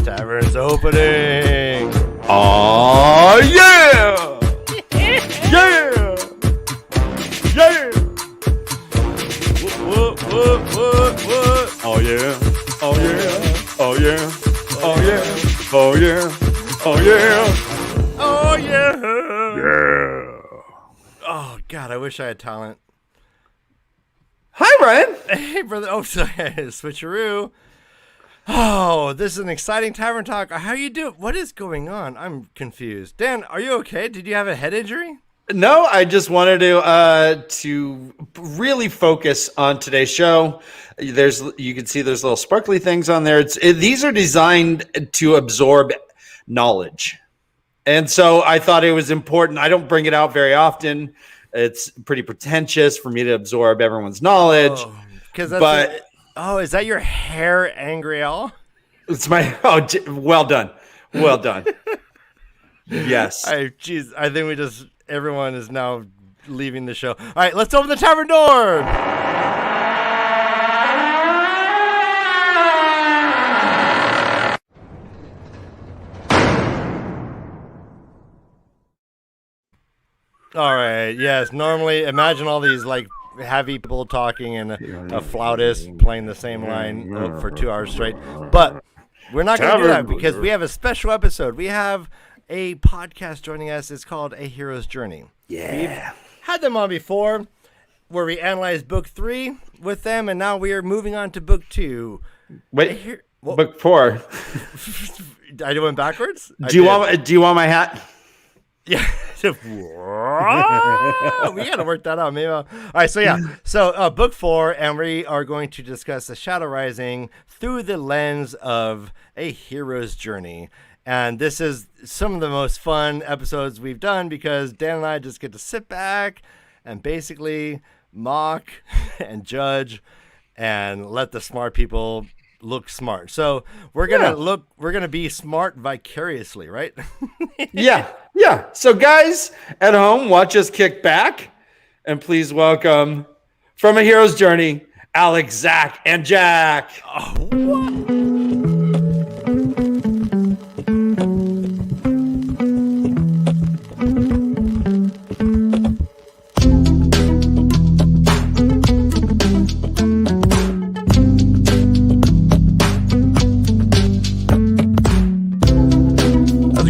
Tavern's opening. Oh yeah! Yeah! Yeah! What? Oh yeah! Oh yeah! Oh yeah! Oh yeah! Oh yeah! Oh yeah! Oh yeah! Yeah! Oh God, I wish I had talent. Hi, Brian. Hey, brother. Oh, sorry, switcheroo. Oh, this is an exciting Tavern Talk. How you doing? What is going on? I'm confused. Dan, are you okay? Did you have a head injury? No, I just wanted to really focus on today's show. You can see there's little sparkly things on there. These are designed to absorb knowledge, and so I thought it was important. I don't bring it out very often. It's pretty pretentious for me to absorb everyone's knowledge. Oh, is that your hair, Angriel? It's my well done. Yes. I think everyone is now leaving the show. All right, let's open the tavern door. All right, yes, normally imagine all these like heavy people talking and a flautist playing the same line for 2 hours straight. But we're not going to do that because we have a special episode. We have a podcast joining us. It's called A Hero's Journey. Yeah. We've had them on before where we analyzed book 3 with them, and now we are moving on to book 2. Wait, book 4. I went backwards? Do you want my hat? Yeah. We got to work that out. Maybe. All right. So book 4, and we are going to discuss the Shadow Rising through the lens of a hero's journey. And this is some of the most fun episodes we've done because Dan and I just get to sit back and basically mock and judge and let the smart people look smart. So we're gonna be smart vicariously, right? Yeah. So guys at home, watch us kick back, and please welcome from A Hero's Journey, Alex, Zach, and Jack. Oh, what?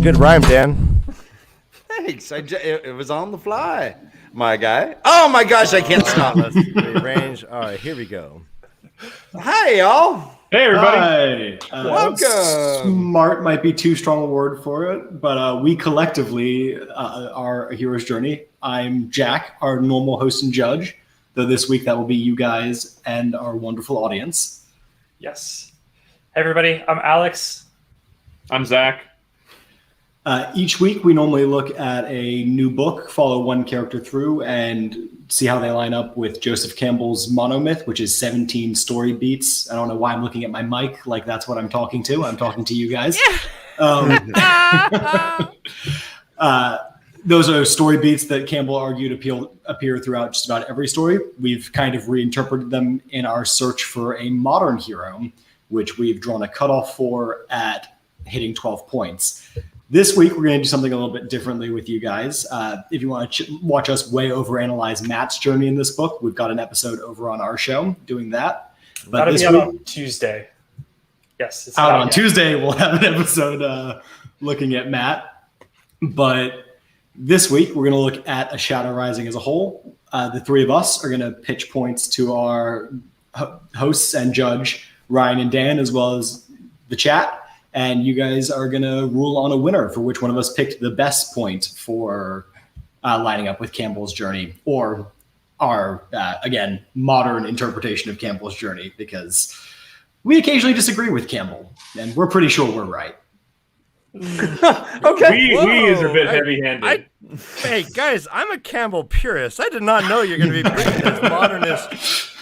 Good rhyme, Dan. Thanks. It was on the fly, my guy. Oh my gosh, I can't stop. Let's rearrange. All right, here we go. Hi, y'all. Hey, everybody. Hi. Welcome. Smart might be too strong a word for it, but we collectively are A Hero's Journey. I'm Jack, our normal host and judge, though this week that will be you guys and our wonderful audience. Yes. Hey, everybody. I'm Alex. I'm Zach. Each week, we normally look at a new book, follow one character through, and see how they line up with Joseph Campbell's monomyth, which is 17 story beats. I don't know why I'm looking at my mic like that's what I'm talking to. I'm talking to you guys. Those are story beats that Campbell argued appear throughout just about every story. We've kind of reinterpreted them in our search for a modern hero, which we've drawn a cutoff for at hitting 12 points. This week, we're going to do something a little bit differently with you guys. If you want to watch us way overanalyze Matt's journey in this book, we've got an episode over on our show doing that. But That'll this be week, out on Tuesday. Yes. It's out not on yet. Tuesday, we'll have an episode looking at Matt. But this week, we're going to look at A Shadow Rising as a whole. The three of us are going to pitch points to our hosts and judge, Ryan and Dan, as well as the chat. And you guys are going to rule on a winner for which one of us picked the best point for lining up with Campbell's journey, or our, again, modern interpretation of Campbell's journey, because we occasionally disagree with Campbell, and we're pretty sure we're right. Okay. We is a bit heavy-handed. Hey, guys, I'm a Campbell purist. I did not know you're going to be bringing this modernist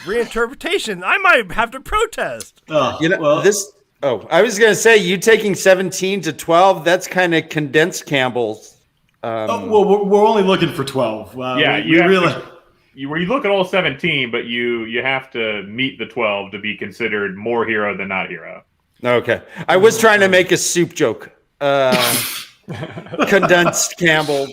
reinterpretation. I might have to protest. I was going to say, you taking 17 to 12, that's kind of condensed Campbell's. Well, we're only looking for 12. You look at all 17, but you have to meet the 12 to be considered more hero than not hero. Okay. I was trying to make a soup joke. Condensed Campbell.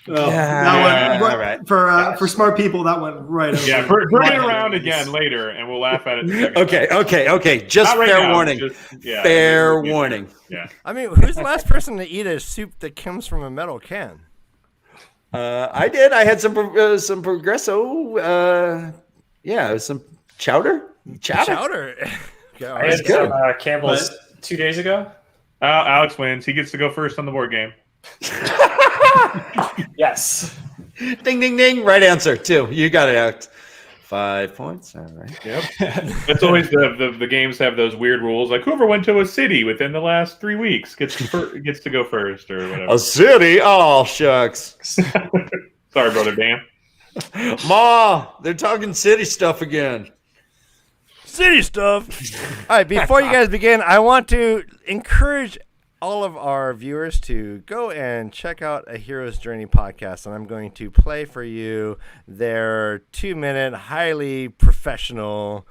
That went all right. For smart people, that went right over. Yeah, bring it around again later, and we'll laugh at it. Okay. Just Not right fair now, warning. Fair warning. Yeah. I mean, who's the last person to eat a soup that comes from a metal can? I did. I had some Progresso. Some chowder. Chowder. Okay, all I right. had some Campbell's 2 days ago. Alex wins. He gets to go first on the board game. Yes. Ding, ding, ding. Right answer, 2. You got it, Alex. 5 points. All right. Yep. That's always the games have those weird rules. Like whoever went to a city within the last 3 weeks gets to go first or whatever. A city? Oh, shucks. Sorry, brother Dan. Ma, they're talking city stuff again. City stuff. All right, before you guys begin, I want to encourage all of our viewers to go and check out A Hero's Journey podcast, and I'm going to play for you their 2-minute, highly professional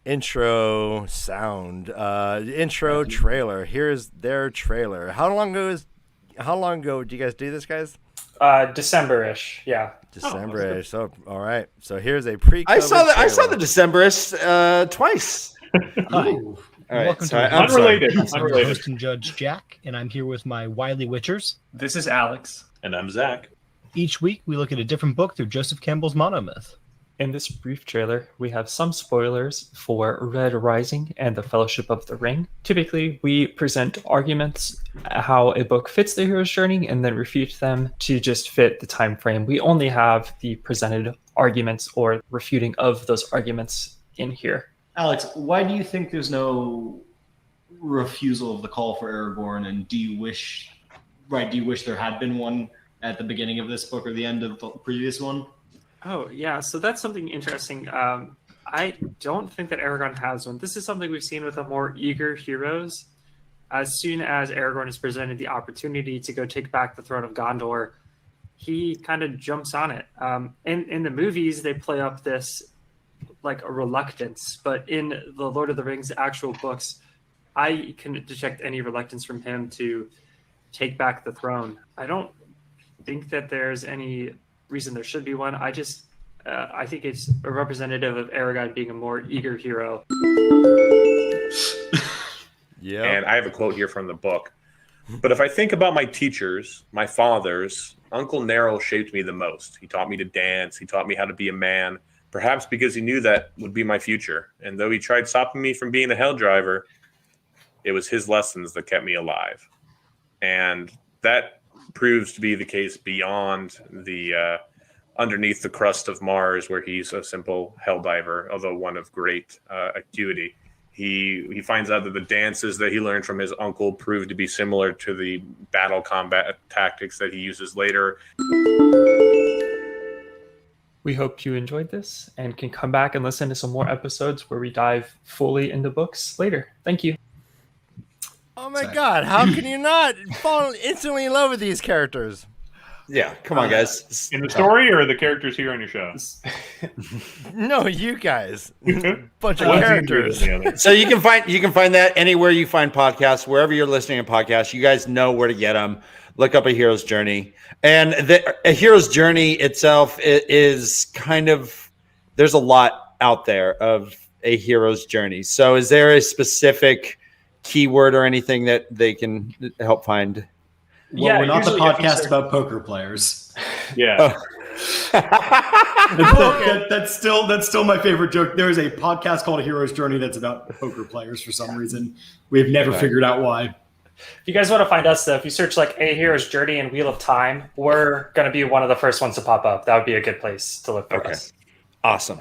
intro sound, intro trailer. Here's their trailer. How long ago do you guys do this, guys? December-ish. Yeah. December-ish. So, all right. So here's a pre. I saw the Decemberists twice. Hi. Ooh. All right, Welcome sorry, to I'm sorry. Unrelated. I'm your Unrelated. host and judge Jack, and I'm here with my wily witchers. This is Alex. And I'm Zach. Each week, we look at a different book through Joseph Campbell's monomyth. In this brief trailer, we have some spoilers for Red Rising and the Fellowship of the Ring. Typically, we present arguments, how a book fits the hero's journey, and then refute them to just fit the time frame. We only have the presented arguments or refuting of those arguments in here. Alex, why do you think there's no refusal of the call for Aragorn, and do you wish there had been one at the beginning of this book or the end of the previous one? Oh, yeah. So that's something interesting. I don't think that Aragorn has one. This is something we've seen with the more eager heroes. As soon as Aragorn is presented the opportunity to go take back the throne of Gondor, he kind of jumps on it. In the movies, they play up this like a reluctance, but in the Lord of the Rings actual books, I can detect any reluctance from him to take back the throne. I don't think that there's any reason there should be one. I think it's a representative of Aragorn being a more eager hero. Yeah. And I have a quote here from the book. But if I think about my teachers, my fathers, Uncle Neril shaped me the most. He taught me to dance. He taught me how to be a man, perhaps because he knew that would be my future. And though he tried stopping me from being a hell driver, it was his lessons that kept me alive. And that proves to be the case beyond the underneath the crust of Mars, where he's a simple hell diver, although one of great acuity. He finds out that the dances that he learned from his uncle proved to be similar to the battle combat tactics that he uses later. We hope you enjoyed this and can come back and listen to some more episodes where we dive fully into books later. Thank you. Oh my God! How can you not fall instantly in love with these characters? Yeah, come on, guys. In the story or the characters here on your show? No, you guys. Bunch of One's characters. easier than the other. So you can find that anywhere you find podcasts, wherever you're listening to podcasts. You guys know where to get them. Look up A Hero's Journey, and A Hero's Journey itself is kind of, there's a lot out there of A Hero's Journey. So is there a specific keyword or anything that they can help find? Well, Yeah, we're not the usually if you podcast search- about poker players. Yeah. That's still my favorite joke. There is a podcast called A Hero's Journey that's about poker players for some reason. We've never figured out why. If you guys want to find us, though, if you search like A Hero's Journey and Wheel of Time, we're going to be one of the first ones to pop up. That would be a good place to look for Okay. us. Awesome.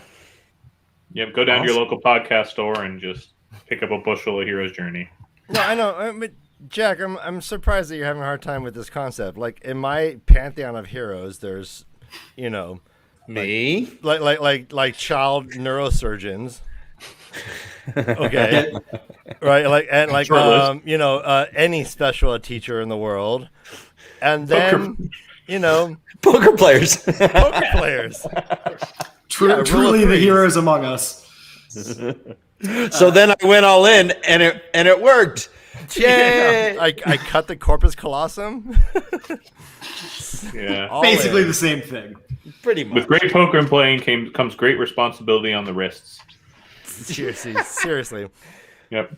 Yep. Go down to your local podcast store and just pick up a bushel of Hero's Journey. No, I know, but Jack, I'm surprised that you're having a hard time with this concept. Like in my pantheon of heroes, there's, Me? like child neurosurgeons. Okay, right, any special ed teacher in the world, and then Poker players. poker players. Truly rule of the threes. heroes among us. So then I went all in, and it worked. Yay! I cut the corpus callosum. Yeah. All Basically in. the same thing. Pretty much. With great poker and playing comes great responsibility on the wrists. Seriously. Yep.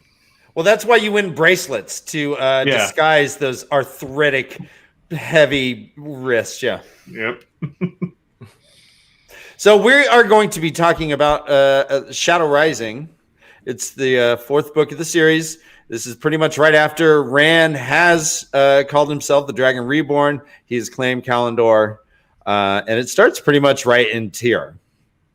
Well, that's why you win bracelets to disguise those arthritic, heavy wrists. Yeah. Yep. So we are going to be talking about Shadow Rising. It's the fourth book of the series. This is pretty much right after Rand has called himself the Dragon Reborn. He has claimed Kalimdor, and it starts pretty much right in Tyr.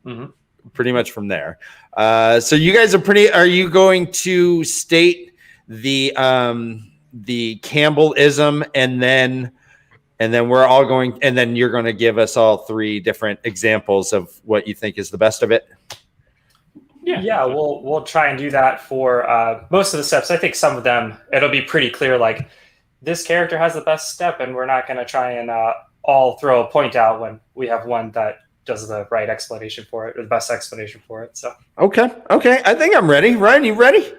Mm-hmm. Pretty much from there. So you guys are you going to state the Campbellism and then we're all going, and then you're going to give us all three different examples of what you think is the best of it? Yeah, we'll try and do that for most of the steps. I think some of them, it'll be pretty clear, like this character has the best step, and we're not going to try and all throw a point out when we have one that does the right explanation for it, or the best explanation for it. So Okay. I think I'm ready. Ryan, you ready?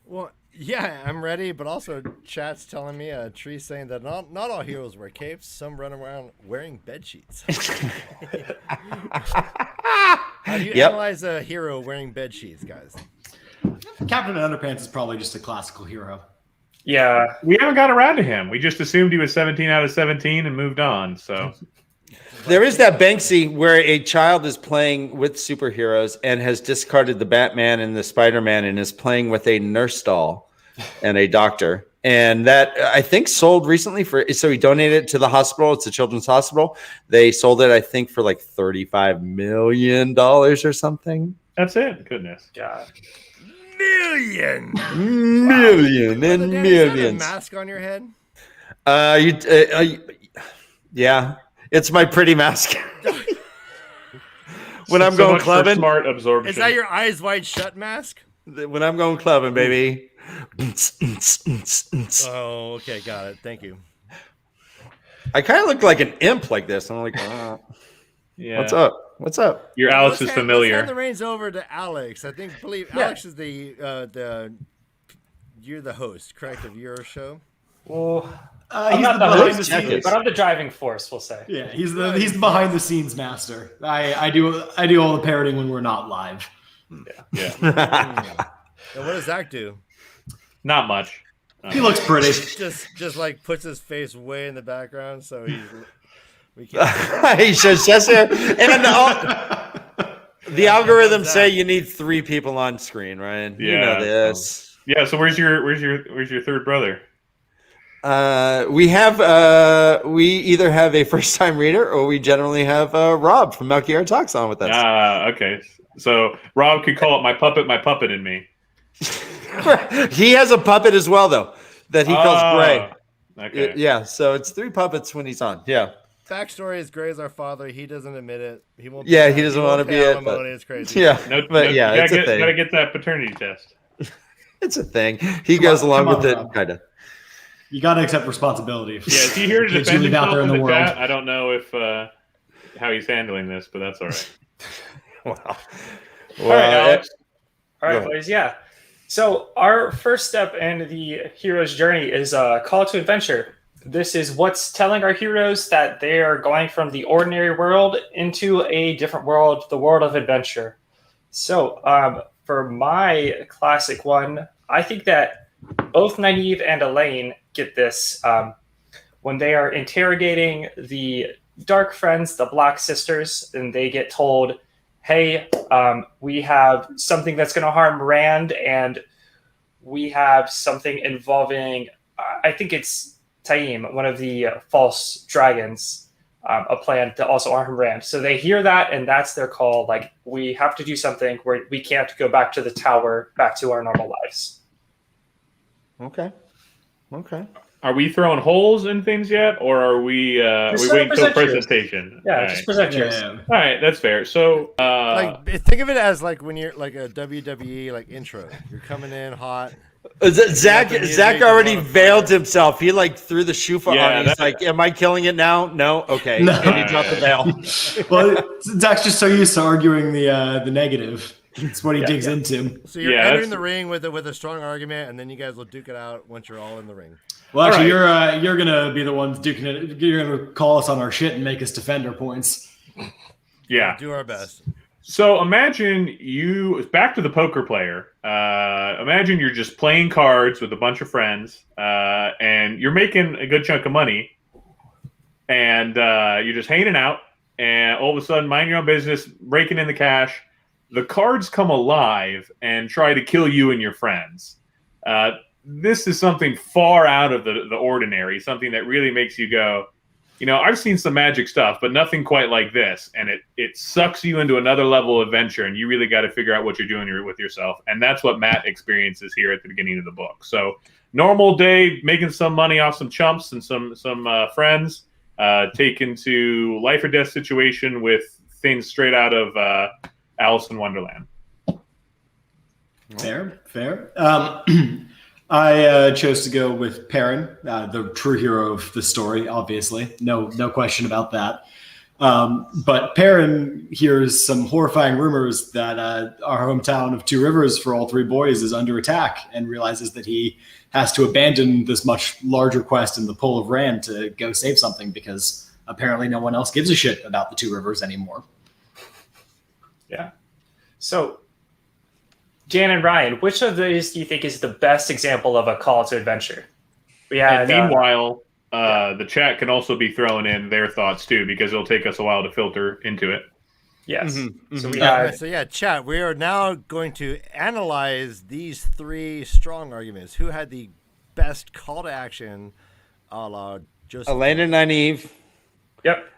Well, Yeah, I'm ready, but also chat's telling me, Tree's saying that not all heroes wear capes. Some run around wearing bed sheets. How do you analyze a hero wearing bed sheets, guys? Captain Underpants is probably just a classical hero. Yeah. We haven't got around to him. We just assumed he was 17 out of 17 and moved on. So There is that Banksy where a child is playing with superheroes and has discarded the Batman and the Spider-Man and is playing with a nurse doll and a doctor. And that I think sold recently so he donated it to the hospital. It's a children's hospital. They sold it, I think, for like $35 million or something. that's it. Goodness. God. Million And Is that a millions. mask on your head? Yeah, it's my pretty mask. When I'm So going much for clubbing, smart absorption. Is that your eyes wide shut mask? when I'm going clubbing, baby. Oh, okay, got it. Thank you. I kind of look like an imp like this. I'm like, oh, Yeah. what's up? What's up? Your Alex is Let's hand familiar. the reins over to Alex. I believe Alex is the you're the host, correct, of your show? Well, He's I'm not the the behind the host, scenes. but I'm the driving force, we'll say. Yeah, he's the behind the scenes master. I do all the parroting when we're not live. Yeah. And what does Zach do? Not much. He looks pretty. Just like puts his face way in the background, so we can't. He shows chest hair. And the algorithms say you need 3 people on screen, Ryan. You know this. Yeah. So where's your third brother? We either have a first time reader or we generally have Rob from Malkier Talks on with us. Okay. So Rob could call it my puppet, and me. He has a puppet as well, though, that he calls Gray. Okay. Yeah, so it's 3 puppets when he's on. Yeah. Backstory is Gray's our father. He doesn't admit it. He won't. Yeah, he doesn't want to be it. Alimony. It's crazy. Yeah, but yeah, it's a thing. Gotta get that paternity test. It's a thing. He goes along with it, Rob. kind of. You got to accept responsibility. Yeah, is he here to Kids defend you live out himself there in in the, the world. chat? I don't know if how he's handling this, but that's all right. Wow. All right, Alex. All go right, ahead. boys. Yeah. So our first step in the hero's journey is a call to adventure. This is what's telling our heroes that they are going from the ordinary world into a different world, the world of adventure. So for my classic one, I think that both Nynaeve and Elaine get this when they are interrogating the Dark Friends, the Black Sisters, and they get told, hey, we have something that's going to harm Rand, and we have something involving, I think it's Taim, one of the false dragons, a plan to also harm Rand. So they hear that, and that's their call. Like, we have to do something where we can't go back to the tower, back to our normal lives. Okay. Are we throwing holes in things yet, or are we waiting until presentation? Yeah, All just right. present yours. All right, that's fair. So, Like, think of it as like when you're like a WWE like intro. You're coming in hot. Zach already veiled himself. He like threw the shuffa Yeah, on. He's like, "Am I killing it now? No. Okay." No. And he dropped the veil. Well, Zach's just so used to arguing the negative. It's what he digs into. So you're Yeah, entering that's- the ring with a strong argument, and then you guys will duke it out once you're all in the ring. Well, actually, All you're gonna be the ones duking it. You're gonna call us on our shit and make us defend our points. yeah. Do our best. So imagine back to the poker player. Imagine you're just playing cards with a bunch of friends, and you're making a good chunk of money, and you're just hanging out, and all of a sudden, mind your own business, raking in the cash. The cards come alive and try to kill you and your friends. This is something far out of the ordinary, something that really makes you go, I've seen some magic stuff, but nothing quite like this. And it sucks you into another level of adventure, and you really got to figure out what you're doing with yourself. And that's what Matt experiences here at the beginning of the book. So normal day, making some money off some chumps and some friends, taken to life or death situation with things straight out of Alice in Wonderland. Fair. I chose to go with Perrin, the true hero of the story. Obviously, no question about that. But Perrin hears some horrifying rumors that our hometown of Two Rivers for all three boys is under attack, and realizes that he has to abandon this much larger quest in the Pull of Rand to go save something, because apparently no one else gives a shit about the Two Rivers anymore. Yeah. So, Dan and Ryan, which of these do you think is the best example of a call to adventure? We had. And meanwhile, the chat can also be throwing in their thoughts too, because it'll take us a while to filter into it. Yes. Mm-hmm. So we Yeah, had. so yeah, chat. We are now going to analyze these three strong arguments. Who had the best call to action, a la Joseph? Elena and Nynaeve. Yep.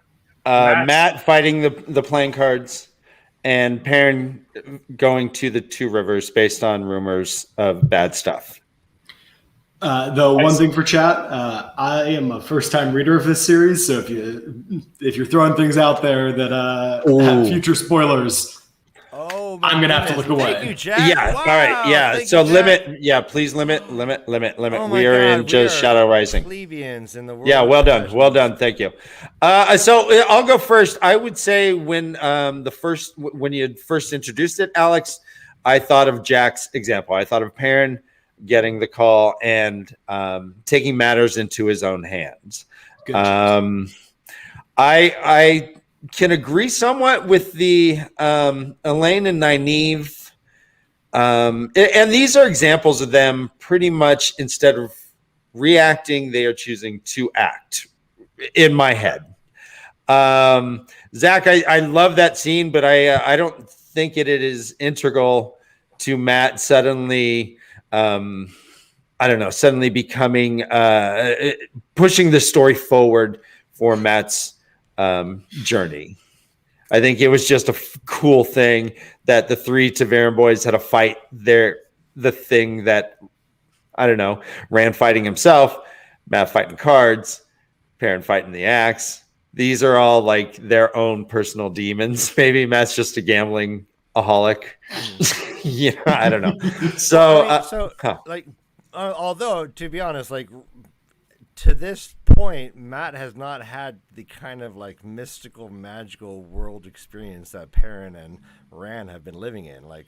Matt fighting the playing cards, and Perrin going to the Two Rivers based on rumors of bad stuff. Though one thing for chat, I am a first-time reader of this series, so if you're throwing things out there that have future spoilers, I'm gonna have to look away. Thank you, Jack. Yeah. Wow. All right. Yeah. Thank So you, Jack. limit. Yeah. Please limit. Oh my We are God, in just Shadow Rising. Plebeians in the world. Yeah, of well done. professionals. Well done. Thank you. So I'll go first. I would say when you had first introduced it, Alex, I thought of Jack's example. I thought of Perrin getting the call and taking matters into his own hands. Good I can agree somewhat with the Elaine and Nynaeve. And these are examples of them pretty much, instead of reacting, they are choosing to act in my head. Zach, I love that scene, but I don't think it is integral to Matt suddenly, suddenly becoming, pushing the story forward for Matt's journey. I think it was just a cool thing that the three TAVERN boys had to fight the thing that, I don't know, Rand fighting himself, Matt fighting cards, Perrin fighting the axe. These are all like their own personal demons. Maybe Matt's just a gambling aholic. I don't know. So, although to be honest, like to this point, Matt has not had the kind of like mystical, magical world experience that Perrin and Rand have been living in. Like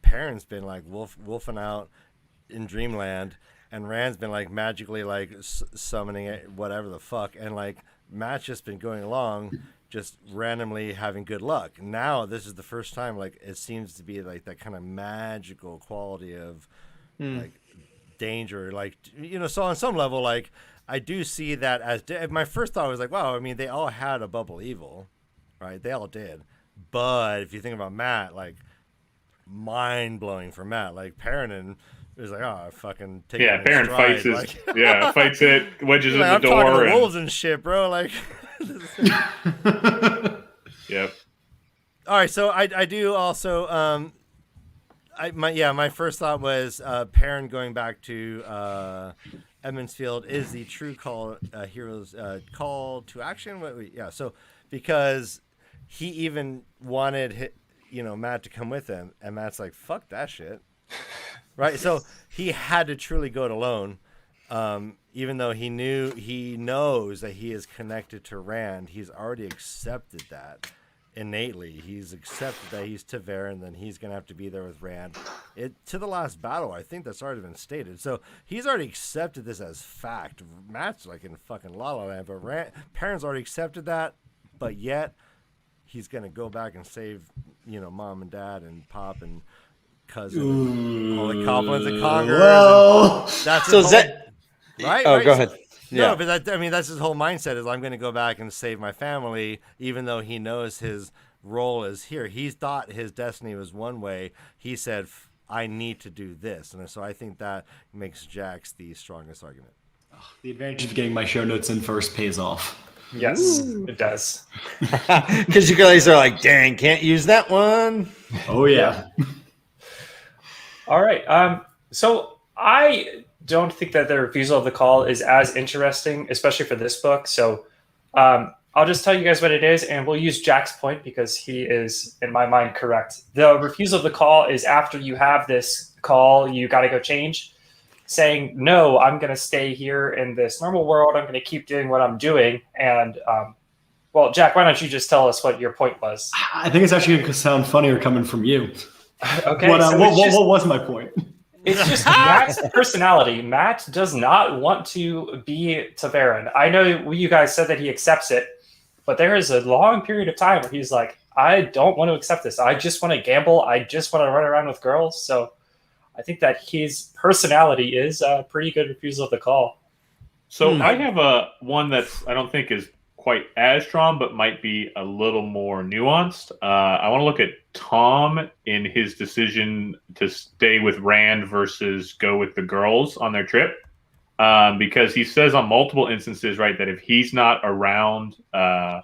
Perrin's been like wolfing out in Dreamland, and Rand's been like magically like summoning it, whatever the fuck, and like Matt's just been going along, just randomly having good luck. Now this is the first time like it seems to be like that kind of magical quality of like danger, like, you know. So on some level, like I do see that as my first thought was like, wow, I mean they all had a bubble evil, right? They all did. But if you think about Matt, like mind blowing for Matt, like Perrin and it was like, oh, I fucking take it in Perrin stride. fights fights it, wedges in the I'm door. talking to wolves and shit, bro. Like, Yep. All right, so I do also my first thought was Perrin going back to Edmondsfield is the true hero's call to action. So because he even wanted Matt to come with him, and Matt's like, fuck that shit. Right, so he had to truly go it alone, even though he knows that he is connected to Rand. He's already accepted that innately. He's accepted that he's TAVERN, then he's gonna have to be there with Rand. To the last battle, I think that's already been stated. So he's already accepted this as fact. Matt's like in fucking La La Land, but Perrin's already accepted that, but yet he's gonna go back and save, mom and dad and pop and cousin, all the Coplans and Congers. Well, that's so that right. Oh, right? go ahead. No, but that's his whole mindset is I'm going to go back and save my family, even though he knows his role is here. He thought his destiny was one way. He said, I need to do this. And so I think that makes Jax the strongest argument. The advantage of getting my show notes in first pays off. Yes, it does. Because you guys are like, dang, can't use that one. Oh, yeah. All right. So I don't think that the refusal of the call is as interesting, especially for this book. So I'll just tell you guys what it is, and we'll use Jack's point because he is, in my mind, correct. The refusal of the call is after you have this call, you got to go change, saying, no, I'm going to stay here in this normal world. I'm going to keep doing what I'm doing. And Well, Jack, why don't you just tell us what your point was? I think it's actually going to sound funnier coming from you. Okay. What so what was my point? It's just Matt's personality. Matt does not want to be TAVERN. I know you guys said that he accepts it, but there is a long period of time where he's like, I don't want to accept this. I just want to gamble. I just want to run around with girls. So I think that his personality is a pretty good refusal of the call. So I have one that's I don't think is quite as strong, but might be a little more nuanced. I want to look at Tom in his decision to stay with Rand versus go with the girls on their trip, because he says on multiple instances, right, that if he's not around, Rand,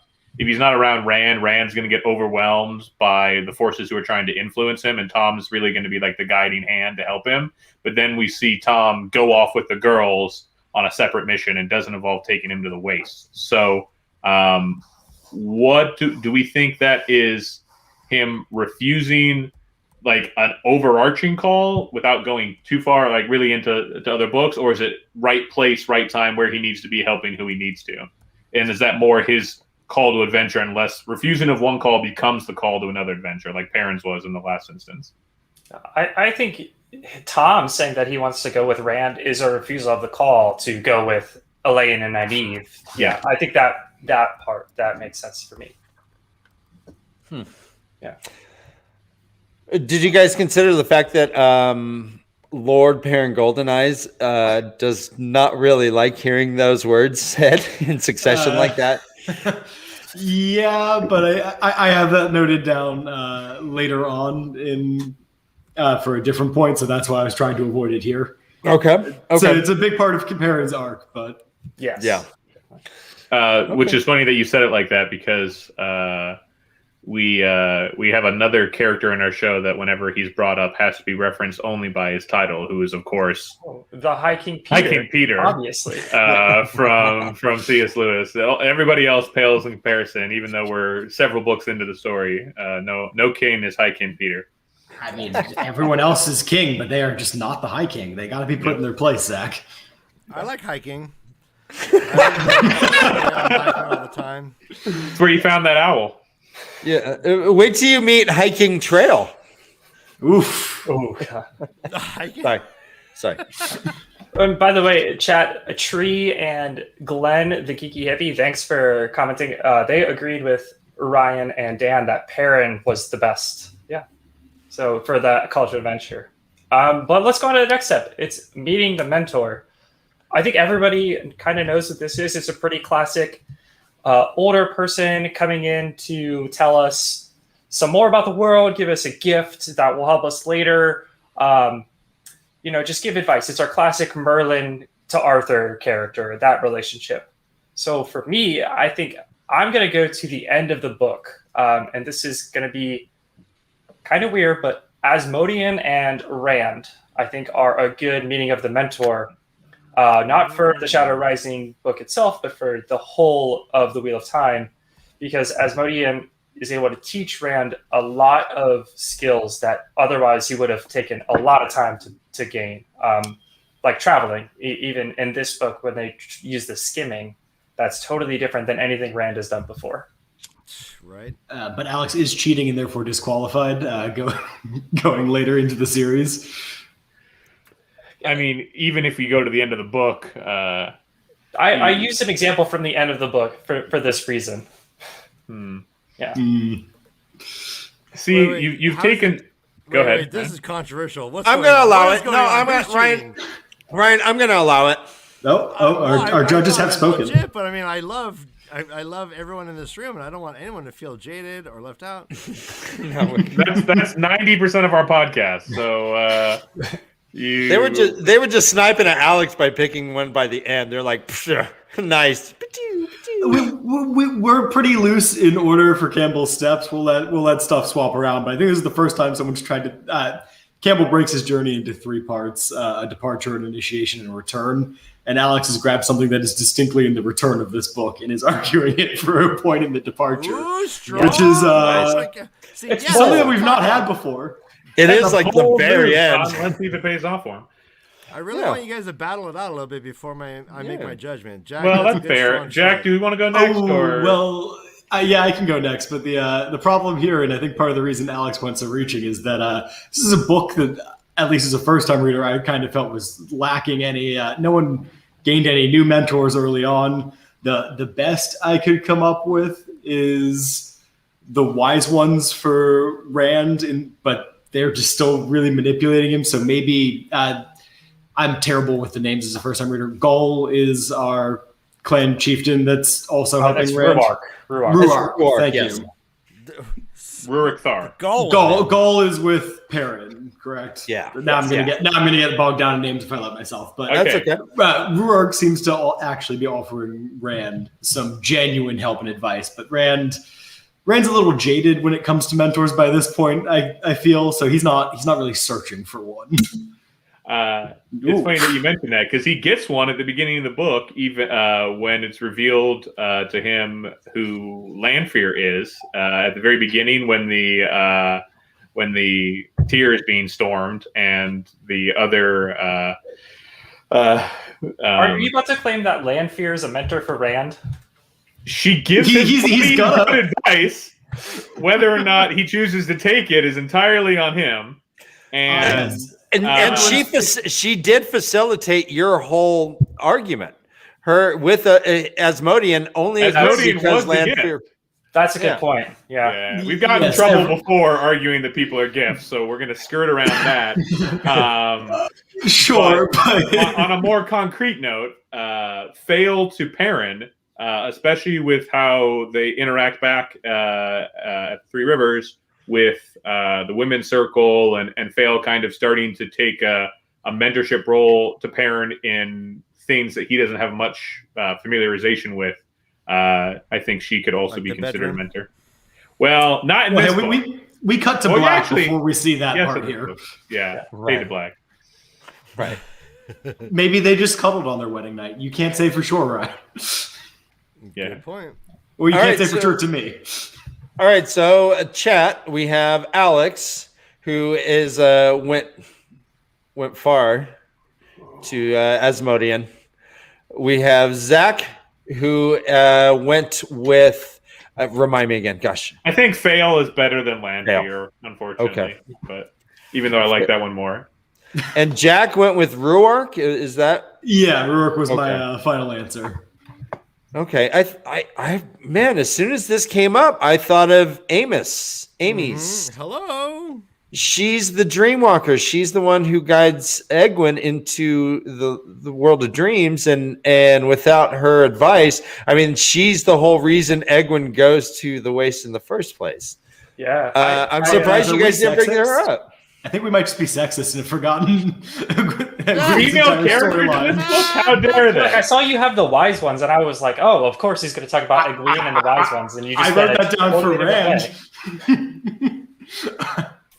Rand's going to get overwhelmed by the forces who are trying to influence him, and Tom's really going to be like the guiding hand to help him. But then we see Tom go off with the girls on a separate mission and doesn't involve taking him to the waste. So what do we think that is him refusing like an overarching call without going too far, like really into other books, or is it right place, right time where he needs to be helping who he needs to? And is that more his call to adventure and less refusing of one call becomes the call to another adventure, like Perrin's was in the last instance? I think Tom saying that he wants to go with Rand is a refusal of the call to go with Elaine and Nynaeve. Yeah, I think that part, that makes sense for me. Yeah. Did you guys consider the fact that Lord Perrin Goldeneyes does not really like hearing those words said in succession like that? Yeah, but I have that noted down later on in for a different point, so that's why I was trying to avoid it here. Okay. So it's a big part of Perrin's arc, but yes. Yeah. Which is funny that you said it like that, because we have another character in our show that whenever he's brought up has to be referenced only by his title, who is of course the High King Peter. High King Peter, obviously, from C.S. Lewis. Everybody else pales in comparison, even though we're several books into the story. No king is High King Peter. I mean, everyone else is king, but they are just not the High King. They got to be put in their place, Zach. I like hiking. I all the time. That's where you found that owl. Yeah. Wait till you meet Hiking Trail. Oof. Oh, God. Sorry. And by the way, chat, Tree and Glenn, the Geeky Hippie, thanks for commenting. They agreed with Ryan and Dan that Perrin was the best. Yeah. So for that Call to Adventure. But let's go on to the next step. It's meeting the mentor. I think everybody kind of knows what this is. It's a pretty classic older person coming in to tell us some more about the world, give us a gift that will help us later. Just give advice. It's our classic Merlin to Arthur character, that relationship. So for me, I think I'm going to go to the end of the book. And this is going to be kind of weird, but Asmodean and Rand, I think, are a good meeting of the mentor. Not for the Shadow Rising book itself, but for the whole of the Wheel of Time, because Asmodean is able to teach Rand a lot of skills that otherwise he would have taken a lot of time to gain, like traveling. Even in this book, when they use the skimming, that's totally different than anything Rand has done before. Right. But Alex is cheating and therefore disqualified going later into the series. I mean, even if you go to the end of the book, I used an example from the end of the book for this reason. Yeah. See, you've taken. Go ahead. Wait, this is controversial. I'm going to allow it. No, Ryan, I'm going to allow it. Our judges have spoken. Legit, but I mean, I love everyone in this room, and I don't want anyone to feel jaded or left out. That's 90% of our podcast. So. They were just sniping at Alex by picking one by the end. They're like, nice. We're pretty loose in order for Campbell's steps. We'll let stuff swap around. But I think this is the first time someone's tried to. Campbell breaks his journey into 3 parts: a departure, an initiation, and a return. And Alex has grabbed something that is distinctly in the return of this book and is arguing it for a point in the departure, which is something that we've not had before. It is like the very end. Let's see if it pays off for him. I really want you guys to battle it out a little bit before I make my judgment. Jack, well, that's fair. Jack, do we want to go next? Yeah, I can go next. But the problem here, and I think part of the reason Alex went so reaching, is that this is a book that, at least as a first-time reader, I kind of felt was lacking any. No one gained any new mentors early on. The best I could come up with is the wise ones for Rand, but they're just still really manipulating him. So maybe I'm terrible with the names as a first-time reader. Gull is our clan chieftain that's also helping Rand. Ruark. Thank you. Rurik Thar. Gull is with Perrin, correct? Yeah. Now I'm gonna get bogged down in names if I let myself. But that's okay. Ruark seems to actually be offering Rand some genuine help and advice, but Rand's a little jaded when it comes to mentors by this point. I feel so he's not really searching for one. It's funny that you mentioned that because he gets one at the beginning of the book, even when it's revealed to him who Lanfear is at the very beginning when the tier is being stormed and the other. Are you about to claim that Lanfear is a mentor for Rand? She gives him good advice. Whether or not he chooses to take it is entirely on him. And she did facilitate your whole argument. Her with Asmodean only because Lanfear. That's a good point. Yeah. We've gotten in trouble before arguing that people are gifts, so we're going to skirt around that. Sure, but on a more concrete note, fail to Perrin, especially with how they interact back at Three Rivers with the women's circle and Fail kind of starting to take a mentorship role to Perrin in things that he doesn't have much familiarization with. I think she could also be considered a mentor. Well, not in this book. We cut to black before we see that part here. Yeah, fade to black. Right. Maybe they just cuddled on their wedding night. You can't say for sure, right? Yeah. Good point. Well, you can't say for sure to me. All right, so chat, we have Alex, who is went far to Asmodean. We have Zach, who went with. Remind me again. Gosh, I think Fail is better than Lanfear, unfortunately. Okay. But even though I like that one more. And Jack went with Ruark. Is that? Yeah, Ruark was my final answer. Okay, I man, as soon as this came up, I thought of Amy's. Hello. She's the Dreamwalker. She's the one who guides Egwene into the world of dreams, and without her advice, I mean, she's the whole reason Egwene goes to the Waste in the first place. Yeah, I'm surprised you guys didn't bring her up. I think we might just be sexist and have forgotten. Female character in this book? How dare they? Like, I saw you have the wise ones, and I was like, "Oh, of course he's going to talk about Egwene and the wise ones." And you just wrote that down for Rand.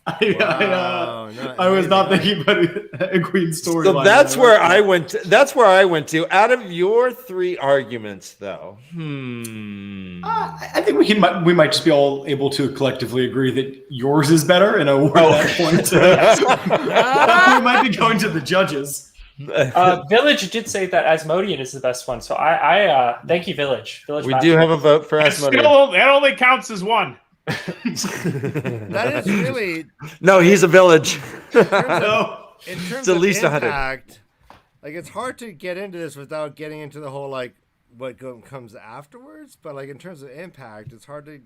I was not thinking about Egwene's story. So that's where I went. That's where I went to. Out of your three arguments, though, I think we might just be all able to collectively agree that yours is better, and award that point. We might be going to the judges. Village did say that Asmodean is the best one, so I thank you, Village. We do have a vote for Asmodean. That only counts as one. That is really no. He's a village. In terms at least of 100. impact, like it's hard to get into this without getting into the whole like what comes afterwards. But like in terms of impact, it's hard to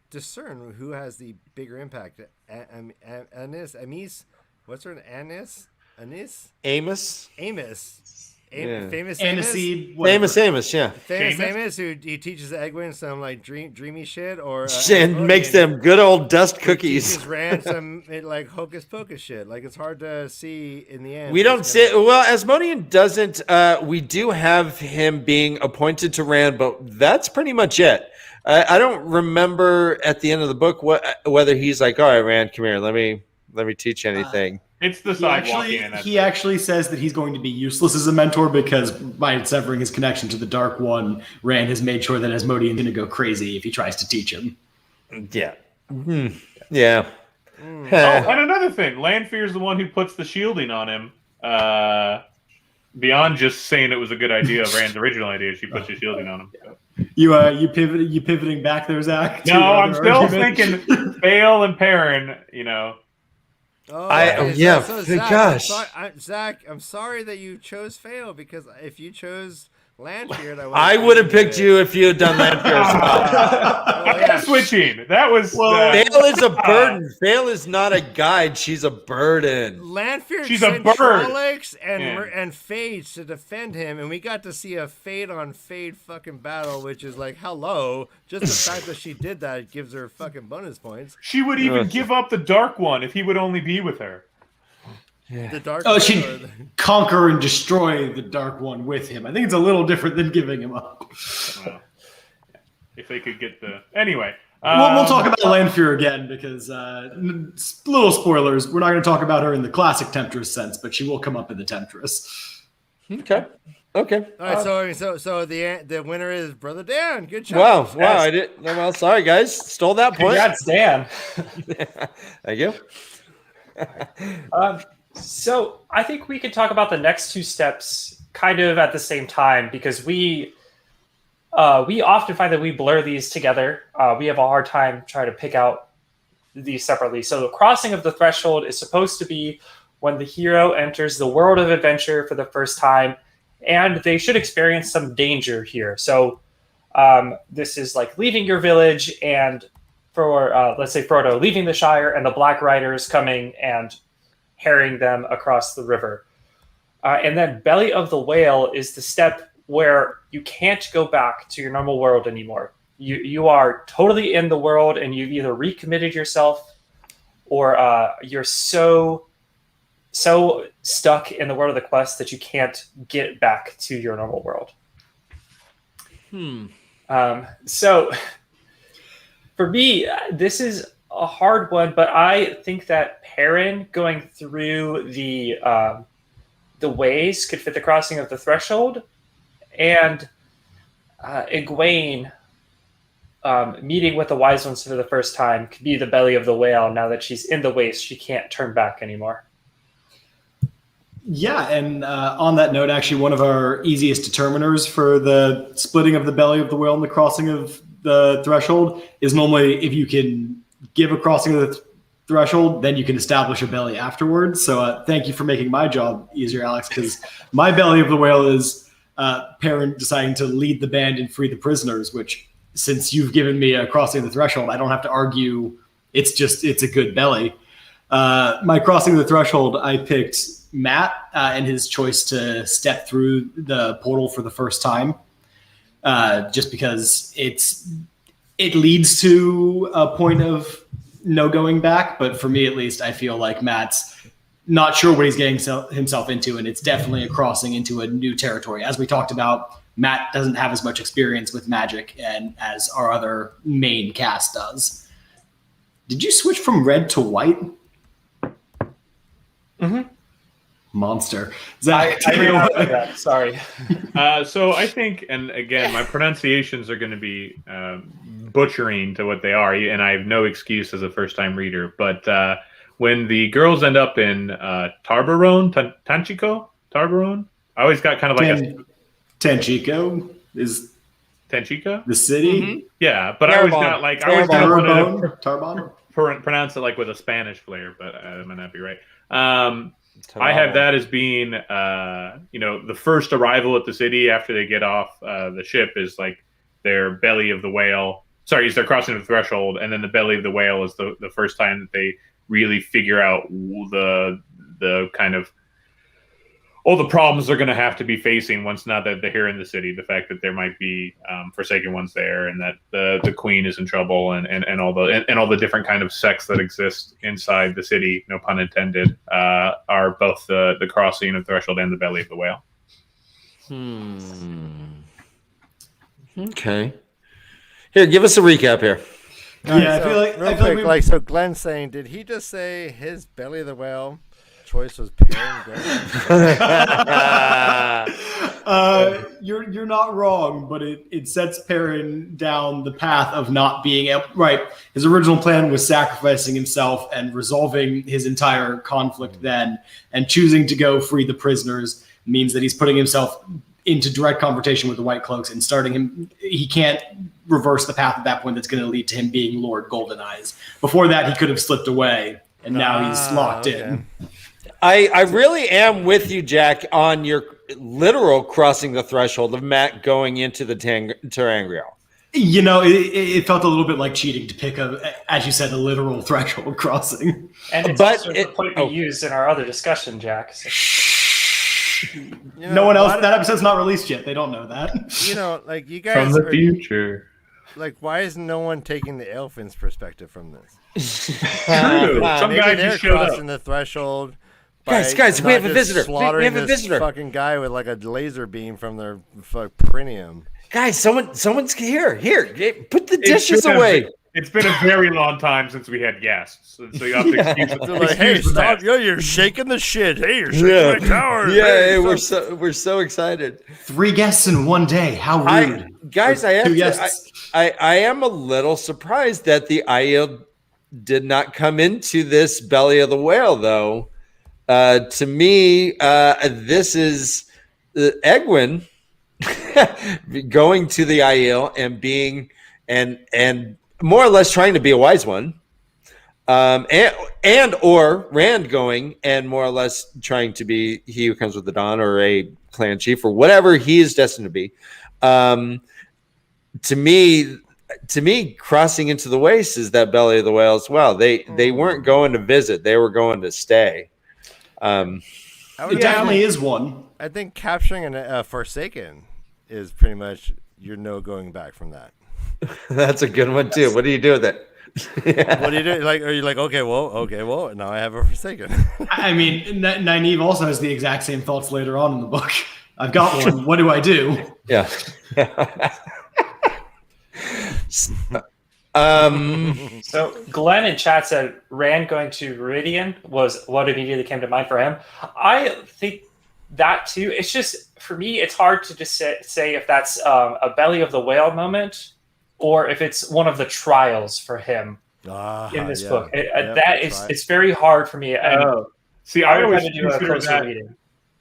discern who has the bigger impact. Amis, what's her name? Amos. Famous Aniseed, Amos, yeah. Famous Amos, who he teaches Egwene some like dreamy shit, or and makes them good old dust cookies. Teaches Rand some like hocus pocus shit. Like it's hard to see in the end. We don't see. Well, Asmodean doesn't. We do have him being appointed to Rand, but that's pretty much it. I don't remember at the end of the book whether he's like, "All right, Rand, come here. Let me teach you anything." It's the sidewalking. He actually says that he's going to be useless as a mentor because by severing his connection to the Dark One, Rand has made sure that Asmodean's going to go crazy if he tries to teach him. Yeah. Mm-hmm. Yeah. Oh, and another thing, Lanfear's the one who puts the shielding on him. Beyond just saying it was a good idea, Rand's original idea, she puts the shielding on him. You pivoting back there, Zach? No, I'm still thinking Bale and Perrin. Oh, yeah, Zach, gosh. Zach, I'm sorry that you chose Fail, because if you chose Lanfear, I would have picked you if you had done Lanfear as well. I'm switching. That was Fail is a burden. Fail is not a guide. She's a burden. Lanfear She's a sent bird. Trollocs and Fades to defend him, and we got to see a Fade on Fade fucking battle, which is like, hello. Just the fact that she did that gives her fucking bonus points. She would even give up the Dark One if he would only be with her. The Dark she'd conquer and destroy the Dark One with him. I think it's a little different than giving him up. Well, if they could get the... Anyway. We'll talk about Lanfear again, because little spoilers, we're not going to talk about her in the classic Temptress sense, but she will come up in the Temptress. Okay. All right, so the winner is Brother Dan. Good job. Wow. I did. Well, sorry guys, stole that point. Congrats, Dan. Thank you. So I think we could talk about the next two steps kind of at the same time, because we often find that we blur these together. We have a hard time trying to pick out these separately. So the crossing of the threshold is supposed to be when the hero enters the world of adventure for the first time, and they should experience some danger here. So this is like leaving your village, and for let's say Frodo leaving the Shire and the Black Riders coming and harrying them across the river. And then Belly of the Whale is the step where you can't go back to your normal world anymore. You are totally in the world, and you've either recommitted yourself, or you're so stuck in the world of the quest that you can't get back to your normal world. So for me, this is a hard one, but I think that Perrin going through the ways could fit the crossing of the threshold, and Egwene meeting with the Wise Ones for the first time could be the Belly of the Whale. Now that she's in the waste, she can't turn back anymore. Yeah, and on that note, actually, one of our easiest determiners for the splitting of the Belly of the Whale and the crossing of the threshold is normally if you can give a crossing of the threshold, then you can establish a belly afterwards. So thank you for making my job easier, Alex, because my Belly of the Whale is Perrin deciding to lead the band and free the prisoners, which, since you've given me a crossing of the threshold, I don't have to argue. It's a good belly. My crossing of the threshold, I picked Matt and his choice to step through the portal for the first time, just because it leads to a point of no going back. But for me, at least, I feel like Matt's not sure what he's getting himself into, and it's definitely a crossing into a new territory. As we talked about, Matt doesn't have as much experience with magic and as our other main cast does. Did you switch from red to white? Mm-hmm. Monster. Zach, I didn't know that. Sorry. So I think, and again, my pronunciations are going to be butchering to what they are, and I have no excuse as a first-time reader. But when the girls end up in Tarbarone, Tarbarone, I always got kind of like Tanchico is Tanchico, the city. Mm-hmm. Yeah, but I always got like I always Tarbonne. Pronounce it like with a Spanish flair, but I might not be right. I have that as being, the first arrival at the city after they get off the ship is like their Belly of the Whale. Sorry, is their crossing the threshold, and then the Belly of the Whale is the first time that they really figure out the kind of all the problems they're going to have to be facing once now that they're here in the city. The fact that there might be Forsaken Ones there, and that the Queen is in trouble, and all the different kind of sects that exist inside the city, no pun intended, are both the crossing of threshold and the Belly of the Whale. Okay. Here, give us a recap here. Yeah, so, I feel like so Glenn's saying, did he just say his Belly of the Whale choice was Perrin? You're not wrong, but it sets Perrin down the path of not being right. His original plan was sacrificing himself and resolving his entire conflict then, and choosing to go free the prisoners means that he's putting himself into direct confrontation with the White Cloaks and starting him. He can't reverse the path at that point that's going to lead to him being Lord Golden Eyes. Before that, he could have slipped away, and now he's locked in. I really am with you, Jack, on your literal crossing the threshold of Matt going into the Terangrial. You know, it felt a little bit like cheating to pick as you said, a literal threshold crossing. And it's also the point we used in our other discussion, Jack. So. No one else. That episode's not released yet. They don't know that. You know, like you guys from the future. Like, why is no one taking the Elfin's perspective from this? True. Some guys they're just showed crossing up. the threshold. Guys, we have a visitor. We have a visitor. Fucking guy with like a laser beam from their perineum. Guys, someone's here. Put the dishes away. It's been a very long time since we had guests, so you have to excuse it. Like, hey, stop! You're shaking the shit. Hey, you're shaking my tower. Yeah, hey, we're so excited. 3 guests in one day. How rude, guys! I am a little surprised that the Aiel did not come into this belly of the whale, though. To me, this is Egwin going to the Aiel and being and more or less trying to be a wise one, and or Rand going and more or less trying to be he who comes with the dawn or a clan chief or whatever he is destined to be. To me, crossing into the waste is that belly of the whale as well. They weren't going to visit; they were going to stay. It definitely is one. I think capturing a Forsaken is pretty much you're no going back from that. That's a good one too. What do you do with it? What do you do? Like, are you like, okay, well, now I have a Forsaken. I mean, Nynaeve also has the exact same thoughts later on in the book. I've got one. What do I do? Yeah. So Glenn in chat said Rand going to Meridian was what immediately came to mind for him. I think that too. It's just, for me, it's hard to just say if that's a belly of the whale moment or if it's one of the trials for him in this book. It's very hard for me. See, I always consider that.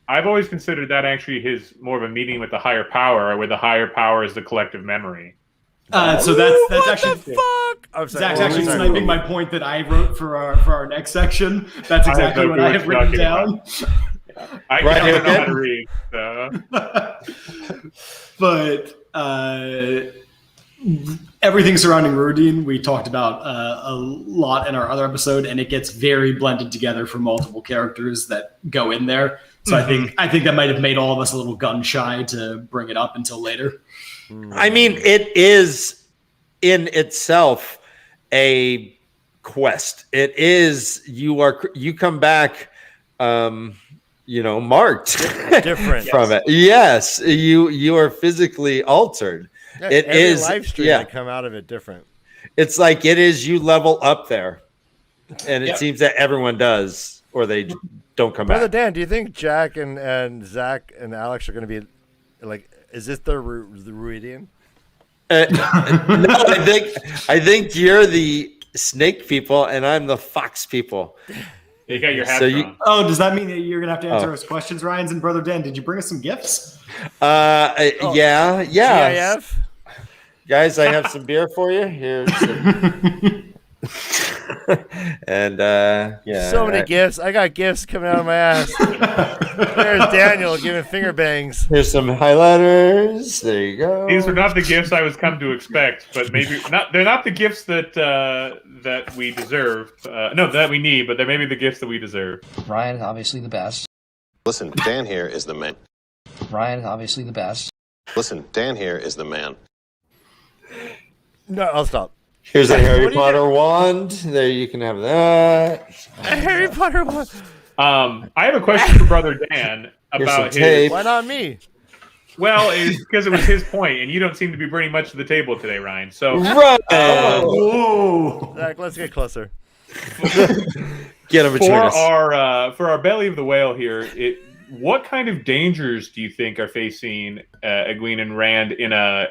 I've always considered that actually his more of a meeting with the higher power, where the higher power is the collective memory. So that's actually fuck. Zach's actually sniping my point that I wrote for our next section. That's exactly what I have written down. I don't know how to read. So. But everything surrounding Meridian we talked about a lot in our other episode, and it gets very blended together for multiple characters that go in there. So I think that might have made all of us a little gun shy to bring it up until later. I mean, it is in itself a quest. It is you come back, marked different from it. Yes, you are physically altered. Yeah, it every is live stream that come out of it different. It's like it is you level up there, and it seems that everyone does, or they don't come Brother back. Dan, do you think Jack and Zach and Alex are going to be like? Is this the Meridian? No, I think you're the snake people, and I'm the fox people. You got your hat on. Oh, does that mean that you're gonna have to answer us questions, Ryans and Brother Dan? Did you bring us some gifts? Yeah. GIF? Guys, I have some beer for you. Here's and so many gifts. I got gifts coming out of my ass. There's Daniel giving finger bangs. Here's some highlighters. There you go. These are not the gifts I was come to expect, but maybe not. They're not the gifts that we deserve. That we need, but they're maybe the gifts that we deserve. Ryan is obviously the best. Listen, Dan here is the man. Ryan is obviously the best. Listen, Dan here is the man. No, I'll stop. Here's a Harry Potter wand. There, you can have that. A Harry Potter wand. I have a question for Brother Dan about his. Why not me? Well, it's because it was his point, and you don't seem to be bringing much to the table today, Ryan. So, right. Zach, let's get closer. Get him for our belly of the whale here. What kind of dangers do you think are facing Egwene and Rand in a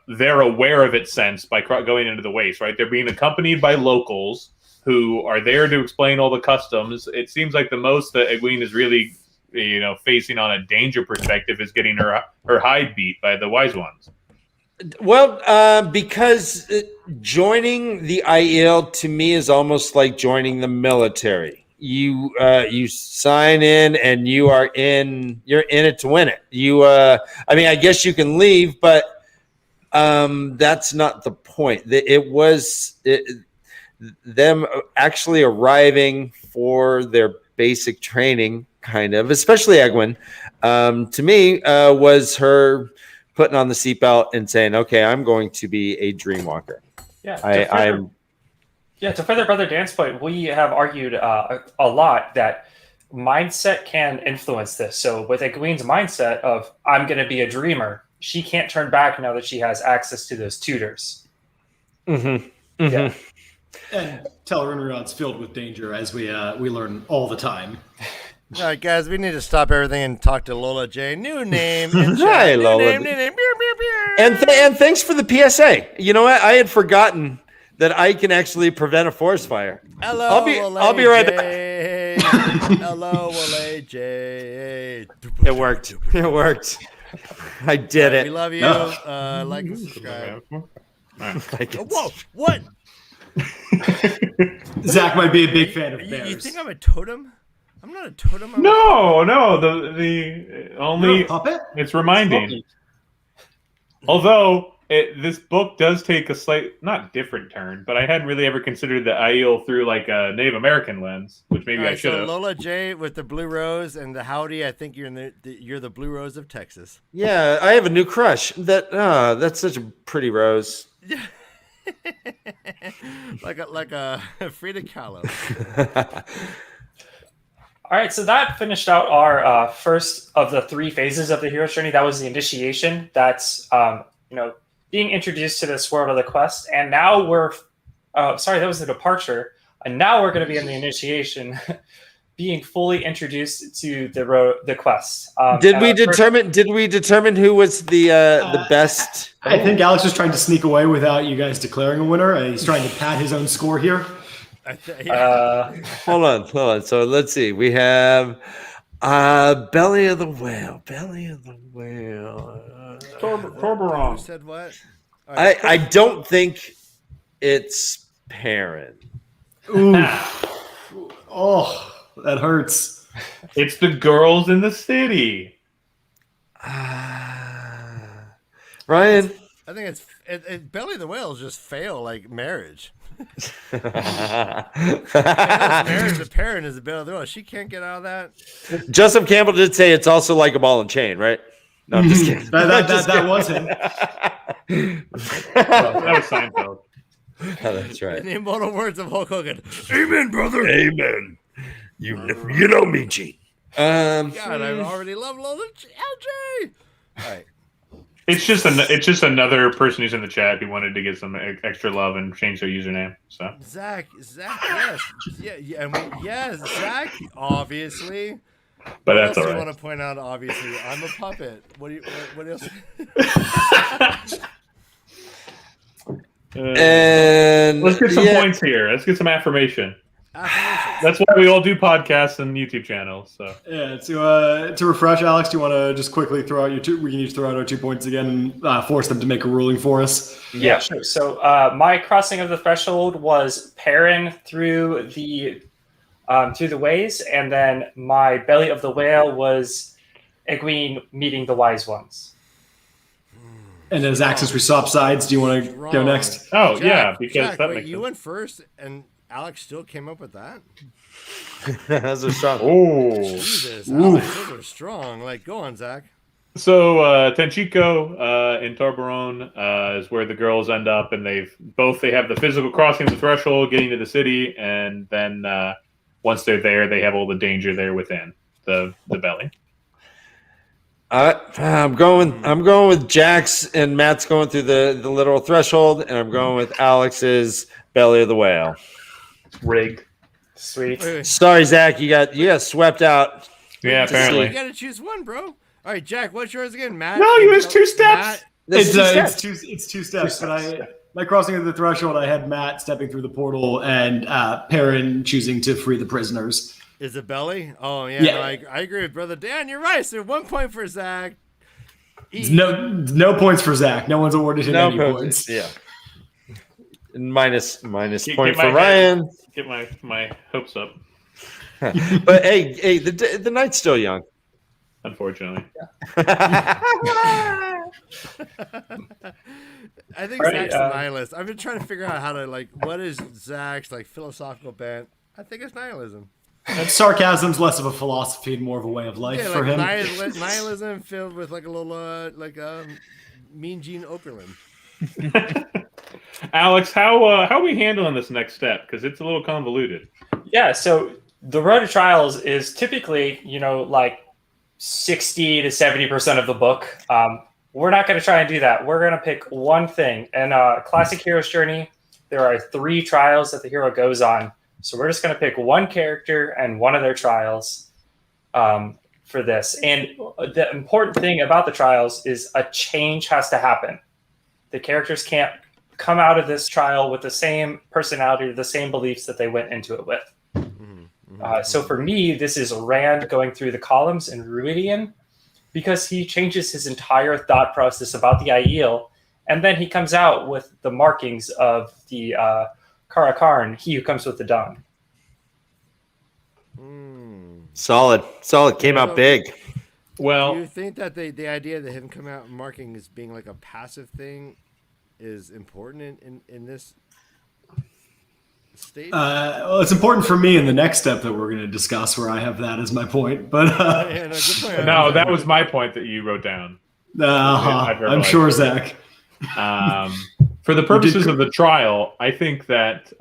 they're aware of it sense by going into the waste, right? They're being accompanied by locals who are there to explain all the customs. It seems like the most that Egwene is really facing on a danger perspective is getting her hide beat by the wise ones? Well, because joining the Aiel to me is almost like joining the military. You sign in and you're in it to win it. I guess you can leave, but that's not the point. It was them actually arriving for their basic training, kind of, especially Egwene, to me, was her putting on the seatbelt and saying, okay, I'm going to be a dreamwalker. Yeah, to further Brother Dan's point, we have argued a lot that mindset can influence this. So with Egwene's mindset of, I'm going to be a dreamer, she can't turn back now that she has access to those tutors. Mm-hmm. Mm-hmm. Yeah. And Tel'Aran'rhiod's filled with danger, as we learn all the time. All right, guys, we need to stop everything and talk to Lola J. New name. Hi, Lola. New name. Beer, beer, beer. And thanks for the PSA. You know what? I had forgotten that I can actually prevent a forest fire. Hello, I'll be right back. Hello, Lola J. It worked. It worked. I did it. We love you. No. Like and subscribe. Whoa! What? Zach might be a big fan of bears. You think I'm a totem? I'm not a totem. No. The only puppet. It's reminding. Although this book does take a slight, not different turn, but I hadn't really ever considered the Aiel through like a Native American lens, which maybe I should have. So Lola J with the blue rose and the howdy. I think you're the blue rose of Texas. Yeah, I have a new crush. That's such a pretty rose. like a Frida Kahlo. All right, so that finished out our first of the 3 phases of the hero's journey. That was the initiation. That's being introduced to this world of the quest, and now that was the departure, and now we're going to be in the initiation, being fully introduced to the quest. Did we determine who was the best? I think Alex was trying to sneak away without you guys declaring a winner. He's trying to pad his own score here. Hold on. So let's see. We have Belly of the Whale. Torberon. Who said what? I don't think it's Perrin. Ooh. Oh, that hurts. It's the girls in the city. Ryan. I think it's Belly of the Whales just fail like marriage. Marriage to Perrin is a Belly of the Whale. She can't get out of that. Joseph Campbell did say it's also like a ball and chain, right? No, I'm just kidding. that was him. That was Seinfeld. Oh, that's right. In the immortal words of Hulk Hogan, "Amen, brother. Amen. You know me, Gene." God, I already love Lola LJ. All right. It's just another person who's in the chat who wanted to get some extra love and change their username. So Zach, yes, Zach, obviously. But what that's else all do right. you want to point out? Obviously, I'm a puppet. What else? And let's get some points here. Let's get some affirmation. That's why we all do podcasts and YouTube channels. So yeah, to refresh, Alex, do you want to just quickly throw out your 2? We can each throw out our 2 points again and force them to make a ruling for us. Yeah, sure. So my crossing of the threshold was Perrin through the ways, and then my belly of the whale was Egwene meeting the wise ones. And as Axis, we swap sides. Do you want to go next? Oh, Jack, yeah, because Jack, that wait, makes you sense. went first, and Alex still came up with that. That's a strong. Oh, Jesus, Alex, those are strong. Like, go on, Zach. so Tenchiko in Torberon is where the girls end up, and they have the physical crossing of the threshold, getting to the city, and then once they're there, they have all the danger there within the belly. I'm going with Jax, and Matt's going through the literal threshold, and I'm going with Alex's belly of the whale. Rigged. Sweet. Wait. Sorry, Zach, you got swept out. Yeah, apparently. You got to choose one, bro. All right, Jack, what's yours again, Matt? No, you missed 2 steps. It's two steps. But my crossing of the threshold, I had Matt stepping through the portal and Perrin choosing to free the prisoners. Isabelli? Oh, yeah. Yeah. No, I agree with Brother Dan. You're right. So 1 point for Zach. No points for Zach. No one's awarded him any points. Yeah. Minus Get point my for Ryan. Get my hopes up. But hey, the night's still young. Unfortunately. I think Right, Zach's a nihilist. I've been trying to figure out how to, what is Zach's, philosophical bent? I think it's nihilism. Sarcasm's less of a philosophy and more of a way of life Yeah, for him. Nihilism filled with, a little, Mean Gene Okerlund. Alex, how are we handling this next step? Because it's a little convoluted. Yeah, so the road to trials is typically, 60 to 70% of the book. We're not going to try and do that. We're going to pick one thing. And Classic Hero's Journey, there are 3 trials that the hero goes on. So we're just going to pick one character and one of their trials for this. And the important thing about the trials is a change has to happen. The characters can't come out of this trial with the same personality, the same beliefs that they went into it with. So for me, this is Rand going through the columns in Meridian because he changes his entire thought process about the ideal, and then he comes out with the markings of the Karakarn, he who comes with the dawn. Solid. Came out big. Well, do you think that the idea that him coming out and marking as being a passive thing is important in this stage? Well, it's important for me in the next step that we're going to discuss, where I have that as my point. But good point. no, that was my point that you wrote down. I'm sure, Zach. For the purposes of the trial, I think that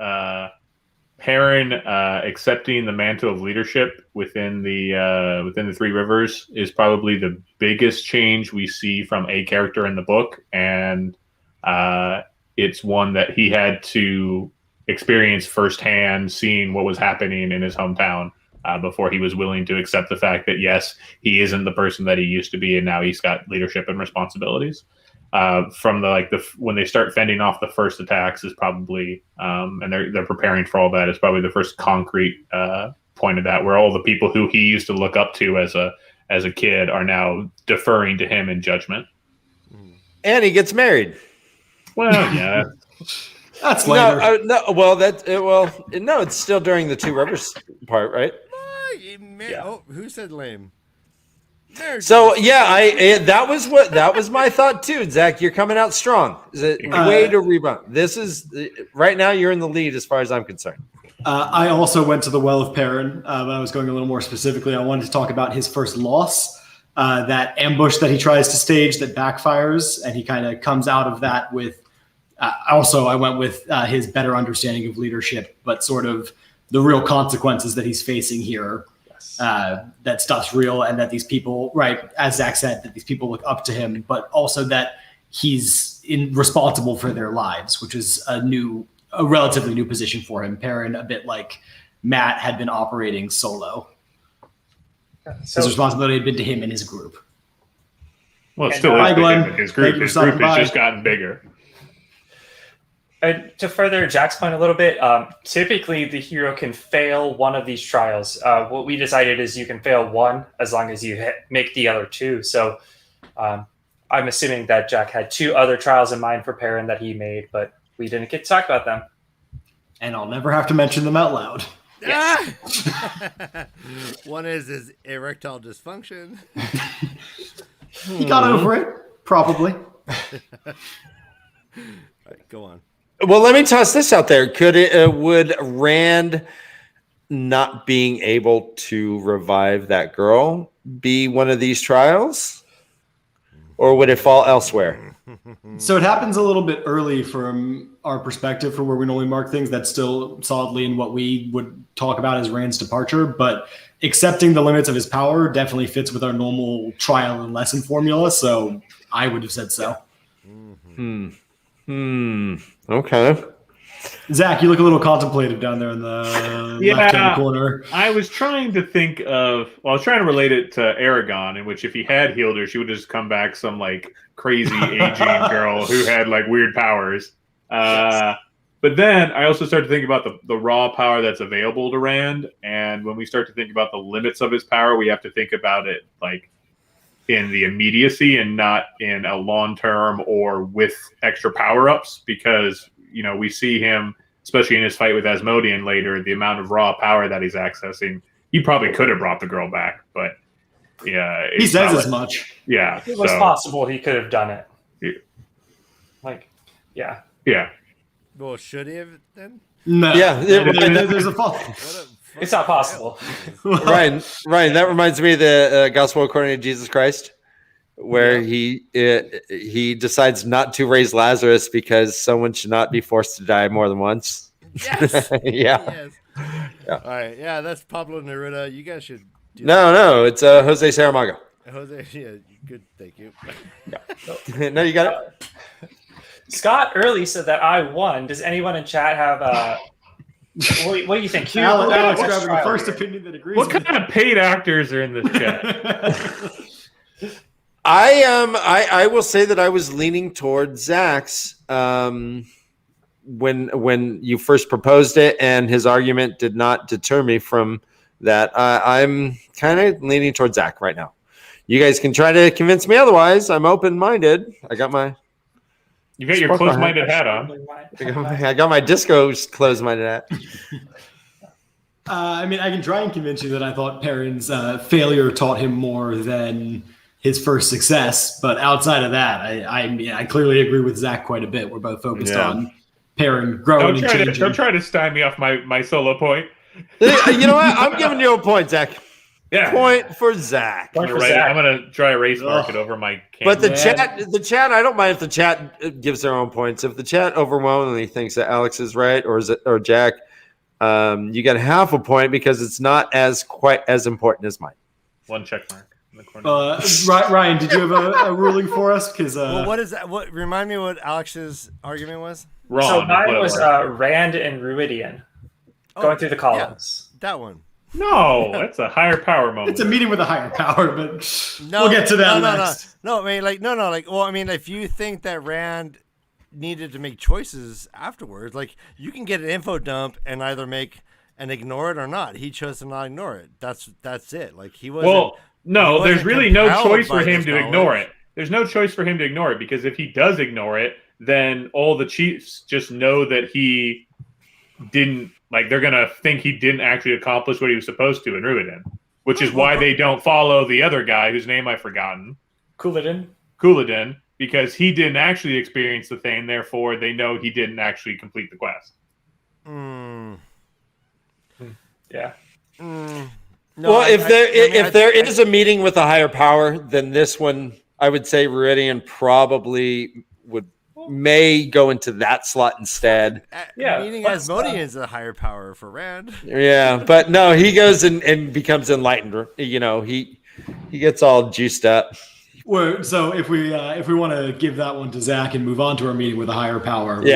Perrin accepting the mantle of leadership within the Three Rivers is probably the biggest change we see from a character in the book, and it's one that he had to experience firsthand, seeing what was happening in his hometown before he was willing to accept the fact that yes, he isn't the person that he used to be, and now he's got leadership and responsibilities. From when they start fending off the first attacks is probably and they're preparing for all that is probably the first concrete point of that, where all the people who he used to look up to as a kid are now deferring to him in judgment. And he gets married. Well, yeah. That's later. No, it's still during the Two Rivers part, right? Oh, who said lame? So yeah, that was my thought too. Zach, you're coming out strong. Is it way to rebound? This is right now. You're in the lead as far as I'm concerned. I also went to the Well of Perrin, but I was going a little more specifically. I wanted to talk about his first loss, that ambush that he tries to stage that backfires, and he kind of comes out of that with. Also, I went with his better understanding of leadership, but sort of the real consequences that he's facing here. That stuff's real, and that these people, right, as Zach said, that these people look up to him, but also that he's responsible for their lives, which is a relatively new position for him. Perrin, a bit like Matt, had been operating solo. So, his responsibility had been to him and his group. Well, it's still is bigger than his group. His group has just gotten bigger. And to further Jack's point a little bit, typically the hero can fail one of these trials. What we decided is you can fail one as long as you make the other 2. So I'm assuming that Jack had 2 other trials in mind for Perrin that he made, but we didn't get to talk about them. And I'll never have to mention them out loud. Yes. One is erectile dysfunction. He got over it, probably. All right, go on. Well, let me toss this out there. Would Rand not being able to revive that girl be one of these trials? Or would it fall elsewhere? So it happens a little bit early from our perspective for where we normally mark things. That's still solidly in what we would talk about as Rand's departure. But accepting the limits of his power definitely fits with our normal trial and lesson formula. So I would have said so. Okay. Zach, you look a little contemplative down there in the left-hand corner. I was trying to think of, I was trying to relate it to Aragon, in which if he had healed her, she would just come back some crazy aging girl who had weird powers. But then I also start to think about the raw power that's available to Rand, and when we start to think about the limits of his power, we have to think about it like in the immediacy and not in a long term or with extra power ups, because we see him, especially in his fight with Asmodean later, the amount of raw power that he's accessing. He probably could have brought the girl back, but yeah, he says as much. Yeah, it was possible he could have done it. Yeah. Yeah. Well, should he have then? No. Yeah, there's a fault. It's not possible. Ryan, that reminds me of the Gospel according to Jesus Christ, where he decides not to raise Lazarus because someone should not be forced to die more than once. Yes. Yeah. All right. Yeah, that's Pablo Neruda. You guys should. No, it's Jose Saramago. Jose, yeah, good. Thank you. No, you got it. Scott early said that I won. Does anyone in chat have what do you think? Alex grabbing the first opinion that agrees. What kind of paid actors are in this chat? I will say that I was leaning towards Zach's when you first proposed it, and his argument did not deter me from that. I'm kind of leaning towards Zach right now. You guys can try to convince me otherwise. I'm open-minded. You got your closed-minded hat on. I got my disco closed-minded hat. I can try and convince you that I thought Perrin's failure taught him more than his first success. But outside of that, I clearly agree with Zach quite a bit. We're both focused on Perrin growing and changing. Don't try to stymie me off my solo point. You know what? I'm giving you a point, Zach. Yeah. Point for Zach. I'm gonna try erase mark it over my camera. But the chat, I don't mind if the chat gives their own points. If the chat overwhelmingly thinks that Alex is right or Jack, you get half a point because it's not quite as important as mine. One check mark in the corner. Ryan, did you have a ruling for us? Because what is that? What remind me what Alex's argument was? Wrong. So mine was Rand and Meridian going through the columns. Yeah, that one. No, that's a higher power moment. It's a meeting with a higher power, but we'll get to that next. No, if you think that Rand needed to make choices afterwards, you can get an info dump and either make and ignore it or not. He chose to not ignore it. That's it. He wasn't. Well, no, there's really no choice for him to ignore it. There's no choice for him to ignore it, because if he does ignore it, then all the chiefs just know that he didn't. They're going to think he didn't actually accomplish what he was supposed to in Ruiden, which is why they don't follow the other guy whose name I've forgotten. Couladin, because he didn't actually experience the thing, therefore they know he didn't actually complete the quest. Yeah. No, well, if there is a meeting with a higher power, then this one, I would say Meridian probably may go into that slot instead. Meaning Asmodean is a higher power for Rand. Yeah, but no, he goes and becomes enlightened. He gets all juiced up. Well, so if we want to give that one to Zach and move on to our meeting with a higher power, we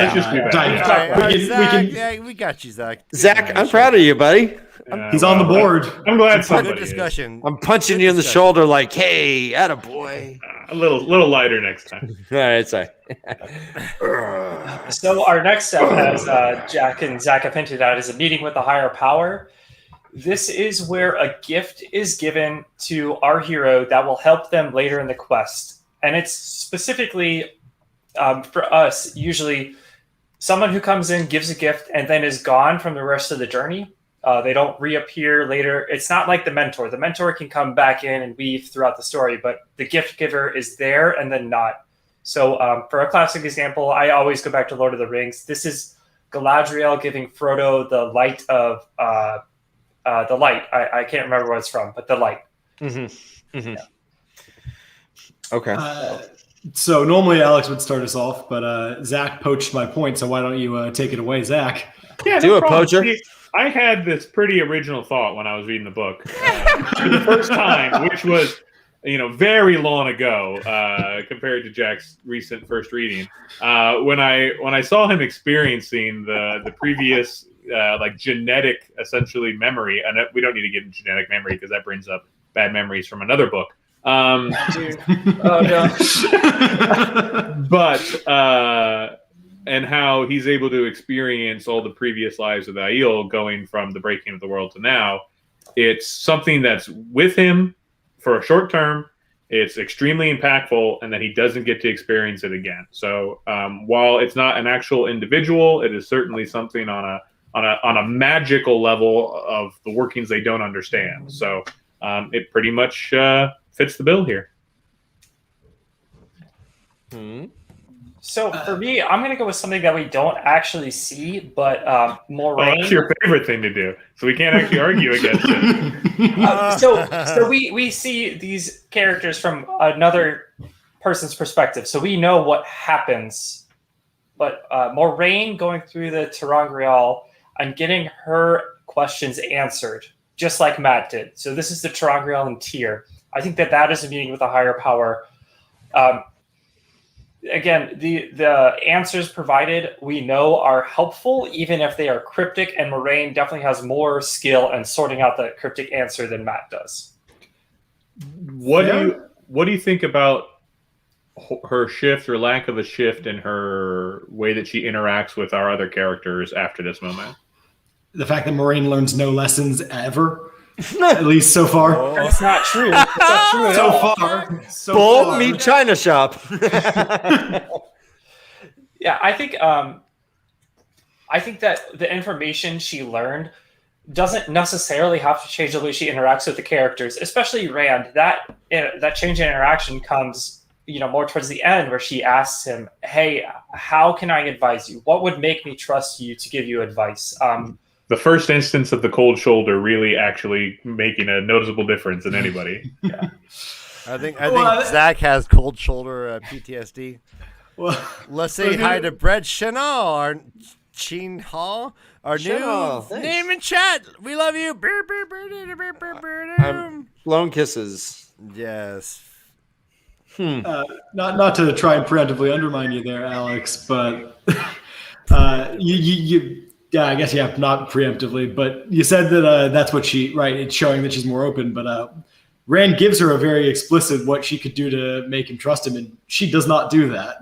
got you, Zach. Zach, I'm proud of you, buddy. He's on the board. I'm glad somebody. Good discussion. I'm punching you in the shoulder like, hey, attaboy. A little lighter next time. All right, sorry. So our next step, as Jack and Zach have hinted at, is a meeting with a higher power. This is where a gift is given to our hero that will help them later in the quest. And it's specifically, for us, usually someone who comes in, gives a gift, and then is gone from the rest of the journey. They don't reappear later. It's not like the mentor. The mentor can come back in and weave throughout the story, but the gift giver is there and then not. So for a classic example, I always go back to Lord of the Rings. This is Galadriel giving Frodo the light of the light. I can't remember what it's from, but the light. Mm-hmm. Mm-hmm. Yeah. Okay. So normally Alex would start us off, but Zach poached my point. So why don't you take it away, Zach? Yeah, do a poacher. I had this pretty original thought when I was reading the book for the first time, which was, very long ago compared to Jack's recent first reading. When I saw him experiencing the previous genetic essentially memory, and we don't need to get into genetic memory because that brings up bad memories from another book. But and how he's able to experience all the previous lives of Aiel, going from the breaking of the world to now. It's something that's with him for a short term. It's extremely impactful, and then he doesn't get to experience it again. So while it's not an actual individual, it is certainly something on a magical level of the workings they don't understand. So it pretty much fits the bill here. So for me, I'm going to go with something that we don't actually see, but Moraine. Oh, that's your favorite thing to do. So we can't actually argue against it. So we see these characters from another person's perspective. So we know what happens. But Moraine going through the Terangrial and getting her questions answered, just like Matt did. So this is the Terangrial and Tyr. I think that is a meeting with a higher power. Again, the answers provided we know are helpful, even if they are cryptic, and Moraine definitely has more skill in sorting out the cryptic answer than Matt does. What do you think about her shift or lack of a shift in her way that she interacts with our other characters after this moment? The fact that Moraine learns no lessons ever. At least so far. That's not true. That's not true at all. Bull meet China shop. Yeah, I think that the information she learned doesn't necessarily have to change the way she interacts with the characters, especially Rand. That change in interaction comes, more towards the end, where she asks him, "Hey, how can I advise you? What would make me trust you to give you advice?" The first instance of the cold shoulder really actually making a noticeable difference in anybody. Yeah. I think Zach has cold shoulder PTSD. Well, let's say hi to Brett Chanel, our new name in chat. We love you. Blown kisses. Yes. Not to try and preemptively undermine you there, Alex, but you yeah, I guess, yeah, not preemptively, but you said that that's what it's showing that she's more open, but Rand gives her a very explicit what she could do to make him trust him, and she does not do that.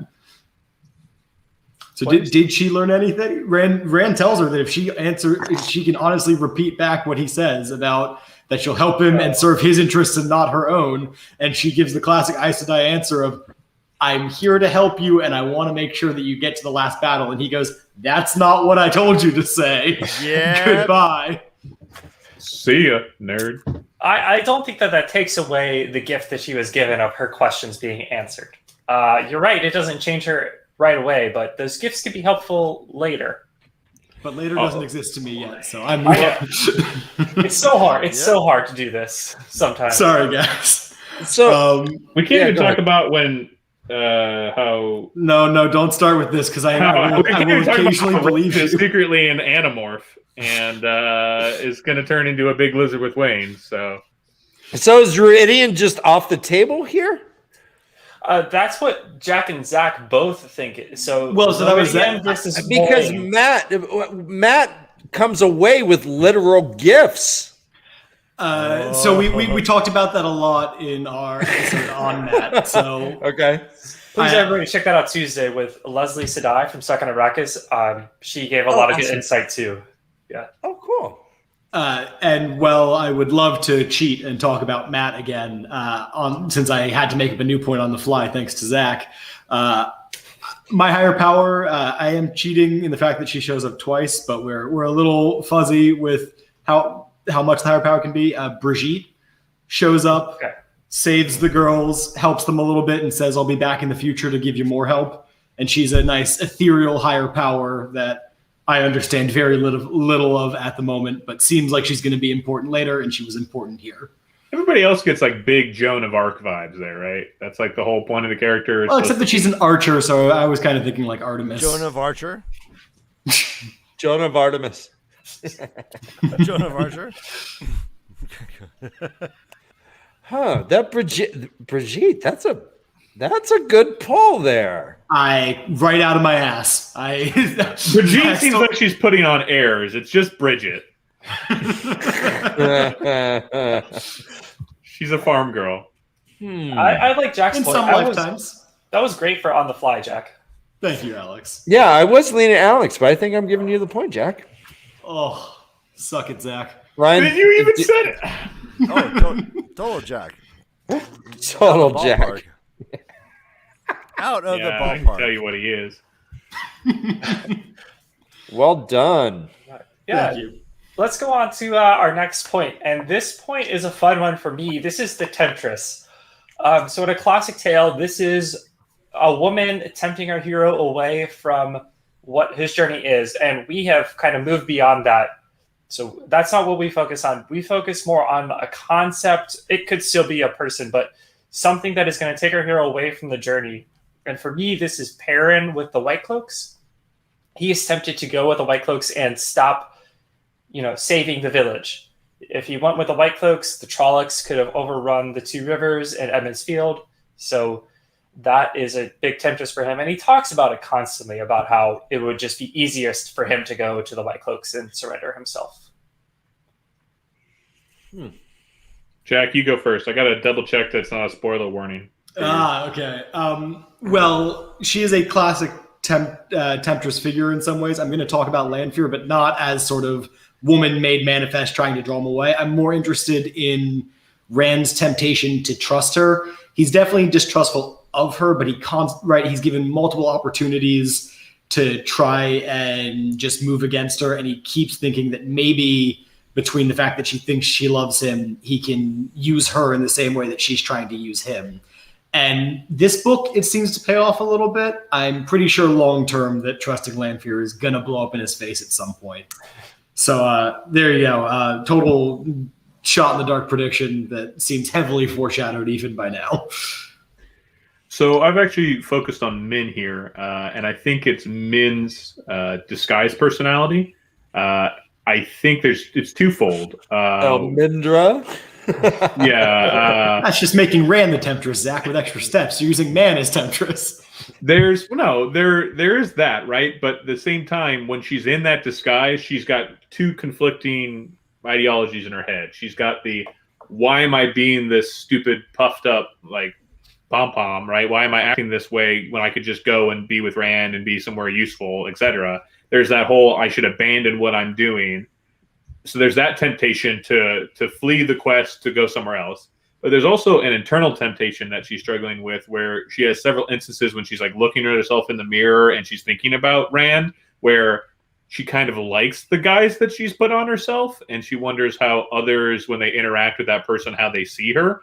So did she learn anything? Rand tells her that if she can honestly repeat back what he says about that she'll help him and serve his interests and not her own, and she gives the classic Aes Sedai answer of, "I'm here to help you, and I want to make sure that you get to the last battle." And he goes, "That's not what I told you to say." Yeah. Goodbye. See ya, nerd. I don't think that takes away the gift that she was given of her questions being answered. You're right, it doesn't change her right away, but those gifts can be helpful later. But later doesn't exist to me yet, so I'm... It's so hard. It's so hard to do this sometimes. Sorry, guys. So we can't even talk about when... how no, don't start with this because I will occasionally believe you. Secretly an Animorph and is going to turn into a big lizard with wings. So is Meridian just off the table here? That's what Jack and Zach both think. So that was that because Matt comes away with literal gifts. So we talked about that a lot in our episode on Matt. So okay. Please, everybody, check that out Tuesday with Leslie Sedai from Stuck on Arrakis. She gave a lot of good insight too. Yeah. Oh, cool. And I would love to cheat and talk about Matt again. Since I had to make up a new point on the fly, thanks to Zach. My higher power, I am cheating in the fact that she shows up twice, but we're a little fuzzy with how much the higher power can be. Brigitte shows up, saves the girls, helps them a little bit, and says, "I'll be back in the future to give you more help." And she's a nice ethereal higher power that I understand very little of at the moment, but seems like she's going to be important later, and she was important here. Everybody else gets like big Joan of Arc vibes there, right? That's like the whole point of the character. Well, except that she's an archer, so I was kind of thinking like Artemis. Joan of Archer? Joan of Artemis. Joan of Archer? That Brigitte, that's a good pull there. Right out of my ass. Brigitte seems like she's putting on airs. It's just Bridget. She's a farm girl. I like Jack's in point. some lifetimes. That was great for on the fly, Jack. Thank you, Alex. Yeah, I was leaning Alex, but I think I'm giving you the point, Jack. Oh, suck it, Zach. Ryan, Then you even said it. Oh, total Jack. Total Jack. Out of the I can ballpark. tell you what he is. Well done. Yeah. Thank you. Let's go on to our next point. And this point is a fun one for me. This is the Temptress. So in a classic tale, this is a woman tempting our hero away from what his journey is. And we have kind of moved beyond that. So that's not what we focus on. We focus more on a concept. It could still be a person, but something that is going to take our hero away from the journey. And for me, this is Perrin with the White Cloaks. He is tempted to go with the White Cloaks and stop, saving the village. If he went with the White Cloaks, the Trollocs could have overrun the two rivers and Edmund's Field. So that is a big temptress for him. And he talks about it constantly, about how it would just be easiest for him to go to the White Cloaks and surrender himself. Jack, you go first. I got to double check that's not a spoiler warning. Okay. Well, she is a classic temptress figure in some ways. I'm going to talk about Lanfear, but not as sort of woman made manifest trying to draw him away. I'm more interested in Rand's temptation to trust her. He's definitely distrustful of her, but he's given multiple opportunities to try and just move against her, and he keeps thinking that maybe between the fact that she thinks she loves him, he can use her in the same way that she's trying to use him. And this book, it seems to pay off a little bit. I'm pretty sure long-term that trusting Lanfear is going to blow up in his face at some point. So there you go. Total shot-in-the-dark prediction that seems heavily foreshadowed even by now. So I've actually focused on Min here, and I think it's Min's disguised personality. I think it's twofold. Mindra? Yeah. That's just making Rand the Temptress, Zach, with extra steps. You're using Man as Temptress. There is that, right? But at the same time, when she's in that disguise, she's got two conflicting ideologies in her head. She's got the, why am I being this stupid, puffed up, like, pom-pom, right? Why am I acting this way when I could just go and be with Rand and be somewhere useful, etc.? There's that whole, I should abandon what I'm doing. So there's that temptation to flee the quest, to go somewhere else. But there's also an internal temptation that she's struggling with, where she has several instances when she's like looking at herself in the mirror and she's thinking about Rand, where she kind of likes the guise that she's put on herself, and she wonders how others, when they interact with that person, how they see her.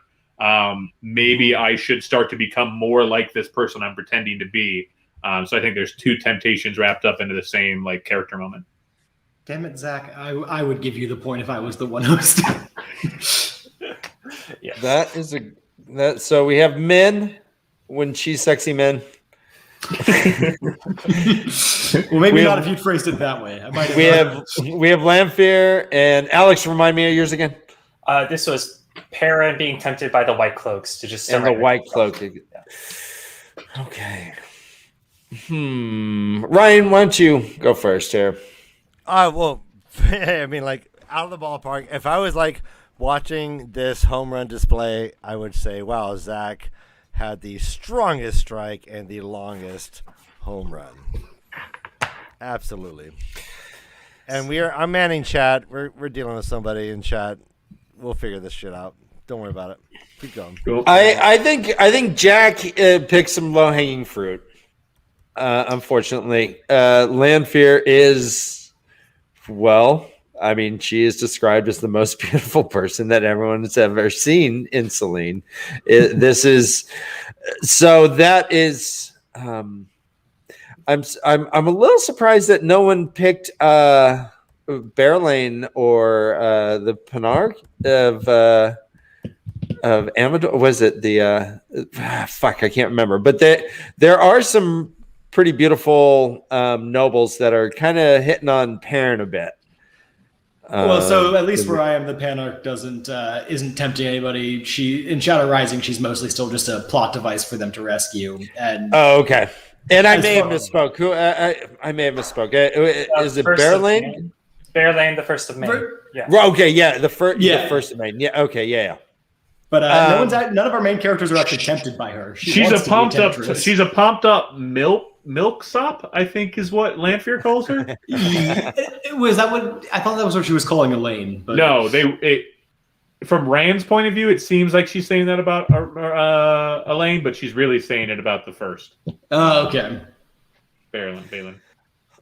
Maybe I should start to become more like this person I'm pretending to be. So I think there's two temptations wrapped up into the same like character moment. Damn it, Zach. I would give you the point if I was the one hosting. Yeah. So we have Min when she's sexy men. Well, maybe not if you'd phrased it that way. We have Lanfear, and Alex, remind me of yours again. This was Perrin being tempted by the White Cloaks to just and the White Cloak. Yeah. Okay. Ryan, why don't you go first here? Well, I mean, like, out of the ballpark, if I was like watching this home run display, I would say, wow, Zach had the strongest strike and the longest home run. Absolutely. And I'm manning chat. We're dealing with somebody in chat. We'll figure this shit out. Don't worry about it. Keep going. Cool. I think Jack picked some low hanging fruit. Unfortunately, Lanfear is, well, I mean, she is described as the most beautiful person that everyone has ever seen in Selene. This is so. That is. I'm a little surprised that no one picked Berlane or the Penarch of Amador. Was it the fuck? I can't remember. But there are some pretty beautiful nobles that are kind of hitting on Perrin a bit. Well, so at least where I am, the Panarch isn't tempting anybody. In Shadow Rising, she's mostly still just a plot device for them to rescue. And okay. And I may have misspoke. I may have misspoke. Is it Berlane? Berlane, the 1st of May. Yeah. Okay. Yeah. The first of May. Yeah. Okay. Yeah. But none of our main characters are actually tempted by her. She's a pumped up milk Milksop, I think is what Lanfear calls her. Was that what I thought that was what she was calling Elaine? But No, from Rand's point of view, it seems like she's saying that about Elaine, but she's really saying it about the first. Oh, okay. Balin.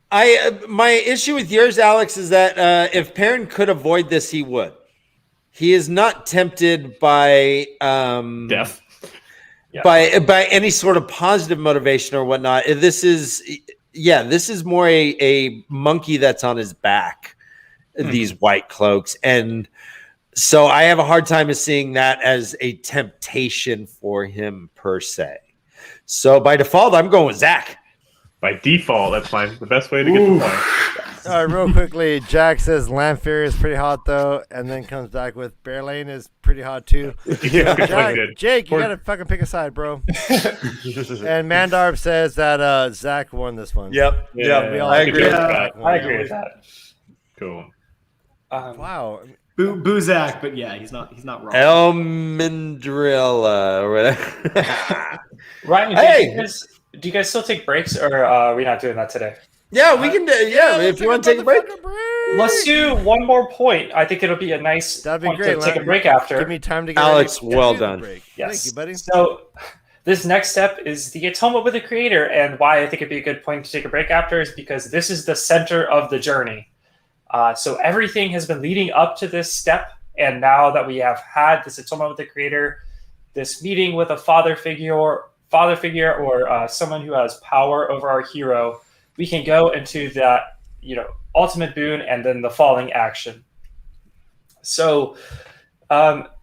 My issue with yours, Alex, is that if Perrin could avoid this, he would. He is not tempted by death, by any sort of positive motivation or whatnot. This is more a monkey that's on his back. These white cloaks, and so I have a hard time of seeing that as a temptation for him per se. So by default, I'm going with Zach. By default, that's fine. The best way to get the point. All right, real quickly, Jack says Lanfear is pretty hot though, and then comes back with Berlane is pretty hot too. Jake, you gotta fucking pick a side, bro. And Mandarb says that Zach won this one. Yep. I agree. I agree with that. Cool. Wow. Boo Zach, but yeah, he's not wrong. El Mindrilla or whatever. Ryan, do you guys still take breaks, or are we not doing that today? Yeah, we can do. Yeah, if you want to take a break. Let's do one more point. I think it'll be a nice That'd be point great. to take a break after. Give me time to get Alex, ready. well Do the done. break. Yes. Thank you, buddy. So this next step is the atonement with the creator, and why I think it'd be a good point to take a break after is because this is the center of the journey. So everything has been leading up to this step, and now that we have had this atonement with the creator, this meeting with a father figure or someone who has power over our hero, we can go into that, ultimate boon and then the falling action. So,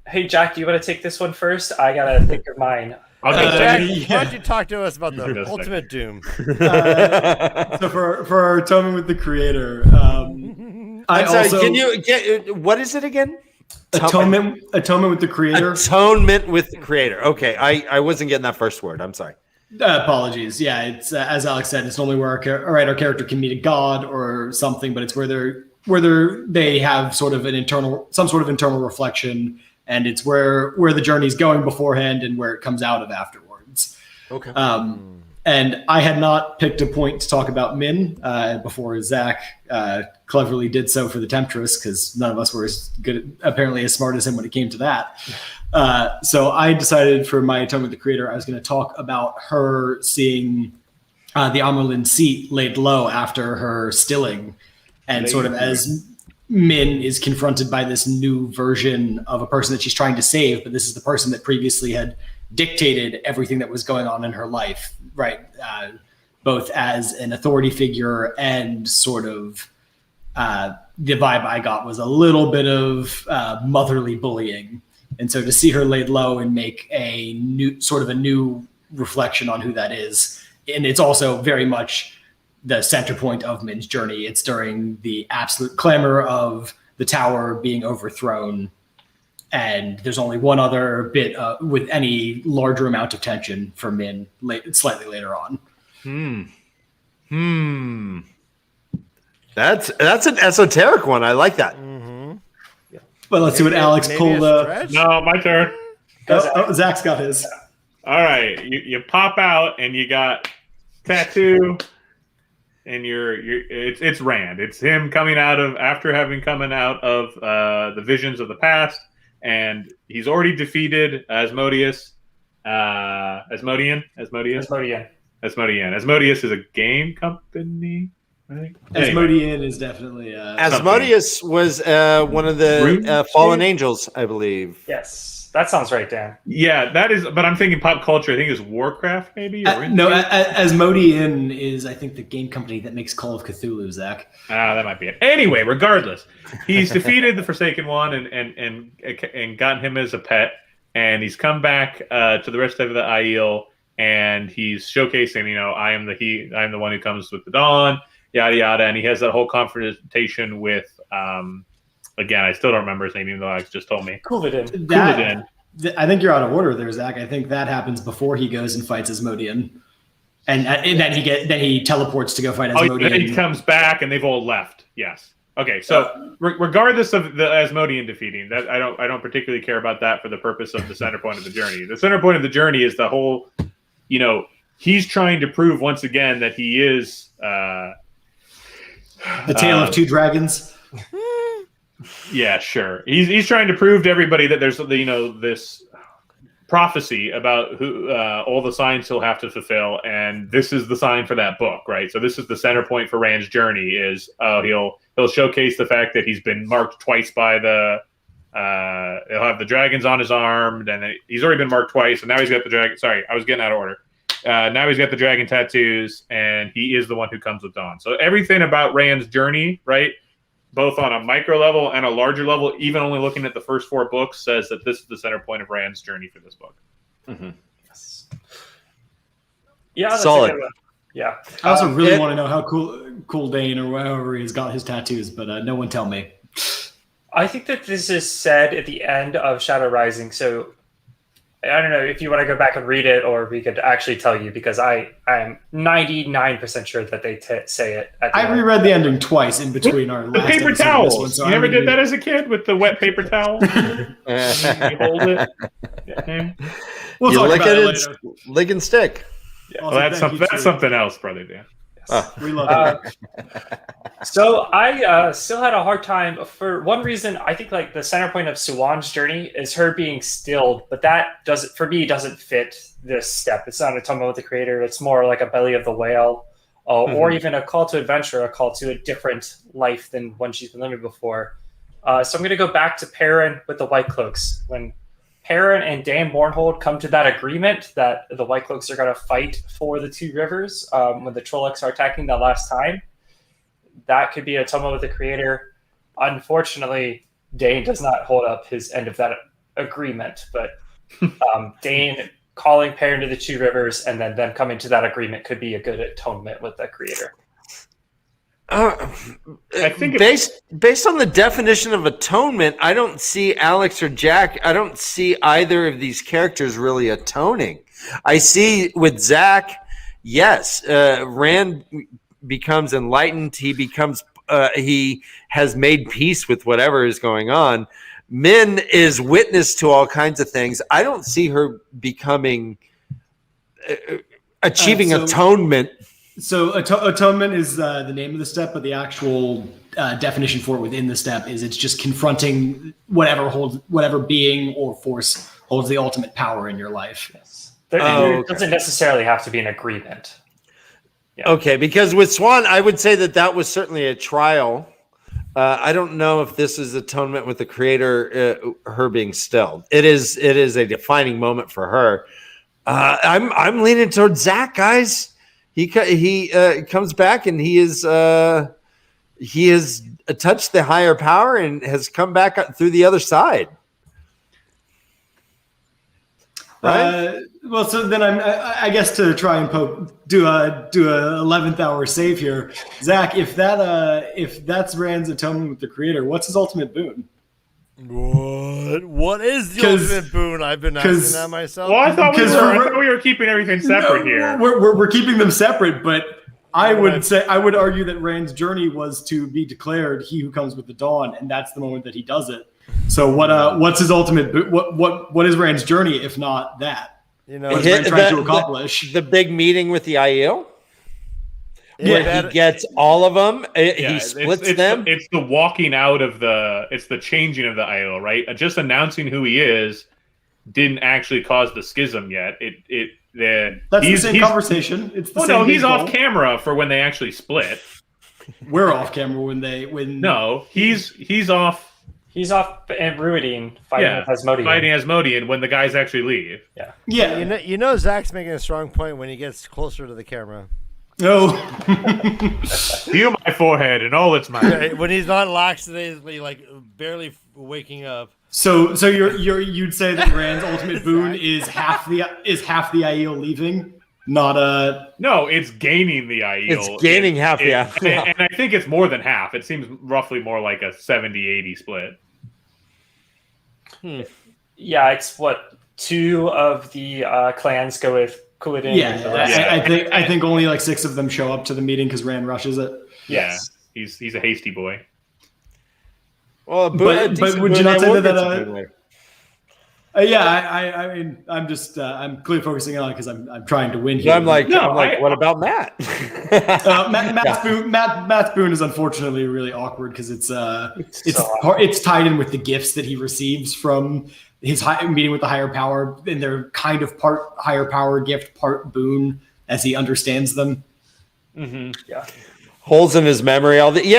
hey, Jack, do you want to take this one first? I got to think of mine. Jack, why don't you talk to us about the ultimate doom? So for our atonement with the creator, I'm sorry, what is it again? Atonement with the creator. Atonement with the creator. Okay, I wasn't getting that first word. I'm sorry. Apologies. Yeah, it's as Alex said. It's only where our character can meet a god or something, but it's where they have some sort of internal reflection, and it's where the journey's going beforehand and where it comes out of afterwards. Okay. And I had not picked a point to talk about Min before Zach cleverly did so for the Temptress, because none of us were apparently as smart as him when it came to that. So I decided for my atonement with the creator, I was going to talk about her seeing the Amerlin seat laid low after her stilling, and sort of as Min is confronted by this new version of a person that she's trying to save, but this is the person that previously had dictated everything that was going on in her life, right? Both as an authority figure and sort of the vibe I got was a little bit of motherly bullying. And so to see her laid low and make a new reflection on who that is. And it's also very much the center point of Min's journey. It's during the absolute clamor of the tower being overthrown, and there's only one other bit with any larger amount of tension for Min slightly later on. That's an esoteric one. I like that. Mm-hmm. Yeah. But let's see what Alex pulled. No, my turn. Zach's got his. All right, you pop out and you got tattoo, and it's Rand. It's him coming after having come out of the visions of the past. And he's already defeated Asmodeus. Asmodeus is a game company, I think. Asmodean is definitely Asmodeus was one of the fallen angels, I believe. Yes, that sounds right, Dan. Yeah, that is. But I'm thinking pop culture. I think it's Warcraft, maybe. No, Asmodean is, I think, the game company that makes Call of Cthulhu. Zach. That might be it. Anyway, regardless, he's defeated the Forsaken One and gotten him as a pet, and he's come back to the rest of the Aiel, and he's showcasing, I am the one who comes with the dawn, yada yada, and he has that whole confrontation with again, I still don't remember his name, even though Alex just told me. Couladin. I think you're out of order there, Zach. I think that happens before he goes and fights Asmodean, and then he teleports to go fight Asmodean. Then he comes back, and they've all left. Yes. Okay. So regardless of the Asmodean defeating, that I don't particularly care about that for the purpose of the center point of the journey. The center point of the journey is the whole, he's trying to prove once again that he is the tale of two dragons. Yeah, sure. He's trying to prove to everybody that there's this prophecy about who all the signs he'll have to fulfill, and this is the sign for that book, right? So this is the center point for Rand's journey. Is he'll showcase the fact that he's been marked twice by the. He'll have the dragons on his arm, and he's already been marked twice, and now he's got the dragon. Sorry, I was getting out of order. Now he's got the dragon tattoos, and he is the one who comes with dawn. So everything about Rand's journey, right, both on a micro level and a larger level, even only looking at the first 4 books, says that this is the center point of Rand's journey for this book. Mm-hmm. Yes. Yeah, that's solid. Yeah. I also really want to know how cool Dane or whoever he's got his tattoos, but no one tell me. I think that this is said at the end of Shadow Rising, so I don't know if you want to go back and read it, or we could actually tell you, because I'm 99% sure that they say it. I reread the ending twice in between our last paper episode towels. and this one, so You never did that as a kid with the wet paper towel? You hold it. Yeah. We'll You talk lick about it it, later. lick and stick. Yeah. Well, that's something else, brother Dan. We love it. So I still had a hard time for one reason. I think like the center point of Suwan's journey is her being stilled, but that doesn't fit this step. It's not a atonement with the creator. It's more like a belly of the whale, or even a call to adventure, a call to a different life than one she's been living before. So I'm going to go back to Perrin with the White Cloaks. When Perrin and Dame Bornhold come to that agreement that the White Cloaks are going to fight for the 2 rivers when the Trollocs are attacking that last time, that could be an atonement with the creator. Unfortunately, Dane does not hold up his end of that agreement, but Dane calling Perrin to the 2 rivers and then them coming to that agreement could be a good atonement with the creator. I think based on the definition of atonement, I don't see Alex or Jack. I don't see either of these characters really atoning. I see with Zach, yes, Rand becomes enlightened. He becomes he has made peace with whatever is going on. Min is witness to all kinds of things. I don't see her becoming achieving atonement. So atonement is the name of the step, but the actual definition for it within the step is it's just confronting whatever being or force holds the ultimate power in your life. Yes. There doesn't necessarily have to be an agreement. Yeah. Okay, because with Swan, I would say that was certainly a trial. I don't know if this is atonement with the creator, her being stilled. It is a defining moment for her. I'm leaning towards Zach, guys. He comes back and he has touched the higher power and has come back through the other side. Right? Well, so then I guess to try and do a 11th hour save here, Zach. If that's Rand's atonement with the creator, what's his ultimate boon? What is the ultimate boon? I've been asking that myself. Well, I thought we were keeping everything separate here. We're keeping them separate, but I would argue that Rand's journey was to be declared he who comes with the dawn, and that's the moment that he does it. So what's his ultimate? What is Rand's journey if not that? What's Rand trying to accomplish? The big meeting with the Aiel. Where he gets all of them, he splits them. It's the walking out of it's the changing of the Aiel, right? Just announcing who he is didn't actually cause the schism yet. That's the same conversation. It's the same. He's off camera for when they actually split. We're off camera when. No, he's off. He's off in Meridian fighting with Asmodean. Fighting Asmodean when the guys actually leave. Yeah. You know Zach's making a strong point when he gets closer to the camera. No. Feel my forehead and all its might. When he's not laxatively, like barely waking up. So you'd say that Rand's ultimate boon is half the Aiel leaving, not a. No, it's gaining the Aiel. It's gaining half the Aiel. And I think it's more than half. It seems roughly more like a 70-80 split. Yeah, it's what 2 of the clans go with. I think only like 6 of them show up to the meeting because Rand rushes it. Yeah, he's a hasty boy. Well, but would you not say that? I mean, I'm just I'm clearly focusing on it because I'm trying to win here. I'm like, what about Matt? Matt Boone is unfortunately really awkward because it's tied in with the gifts that he receives from his meeting with the higher power, and they're kind of part higher power gift, part boon as he understands them. Mm-hmm. Yeah, holes in his memory. He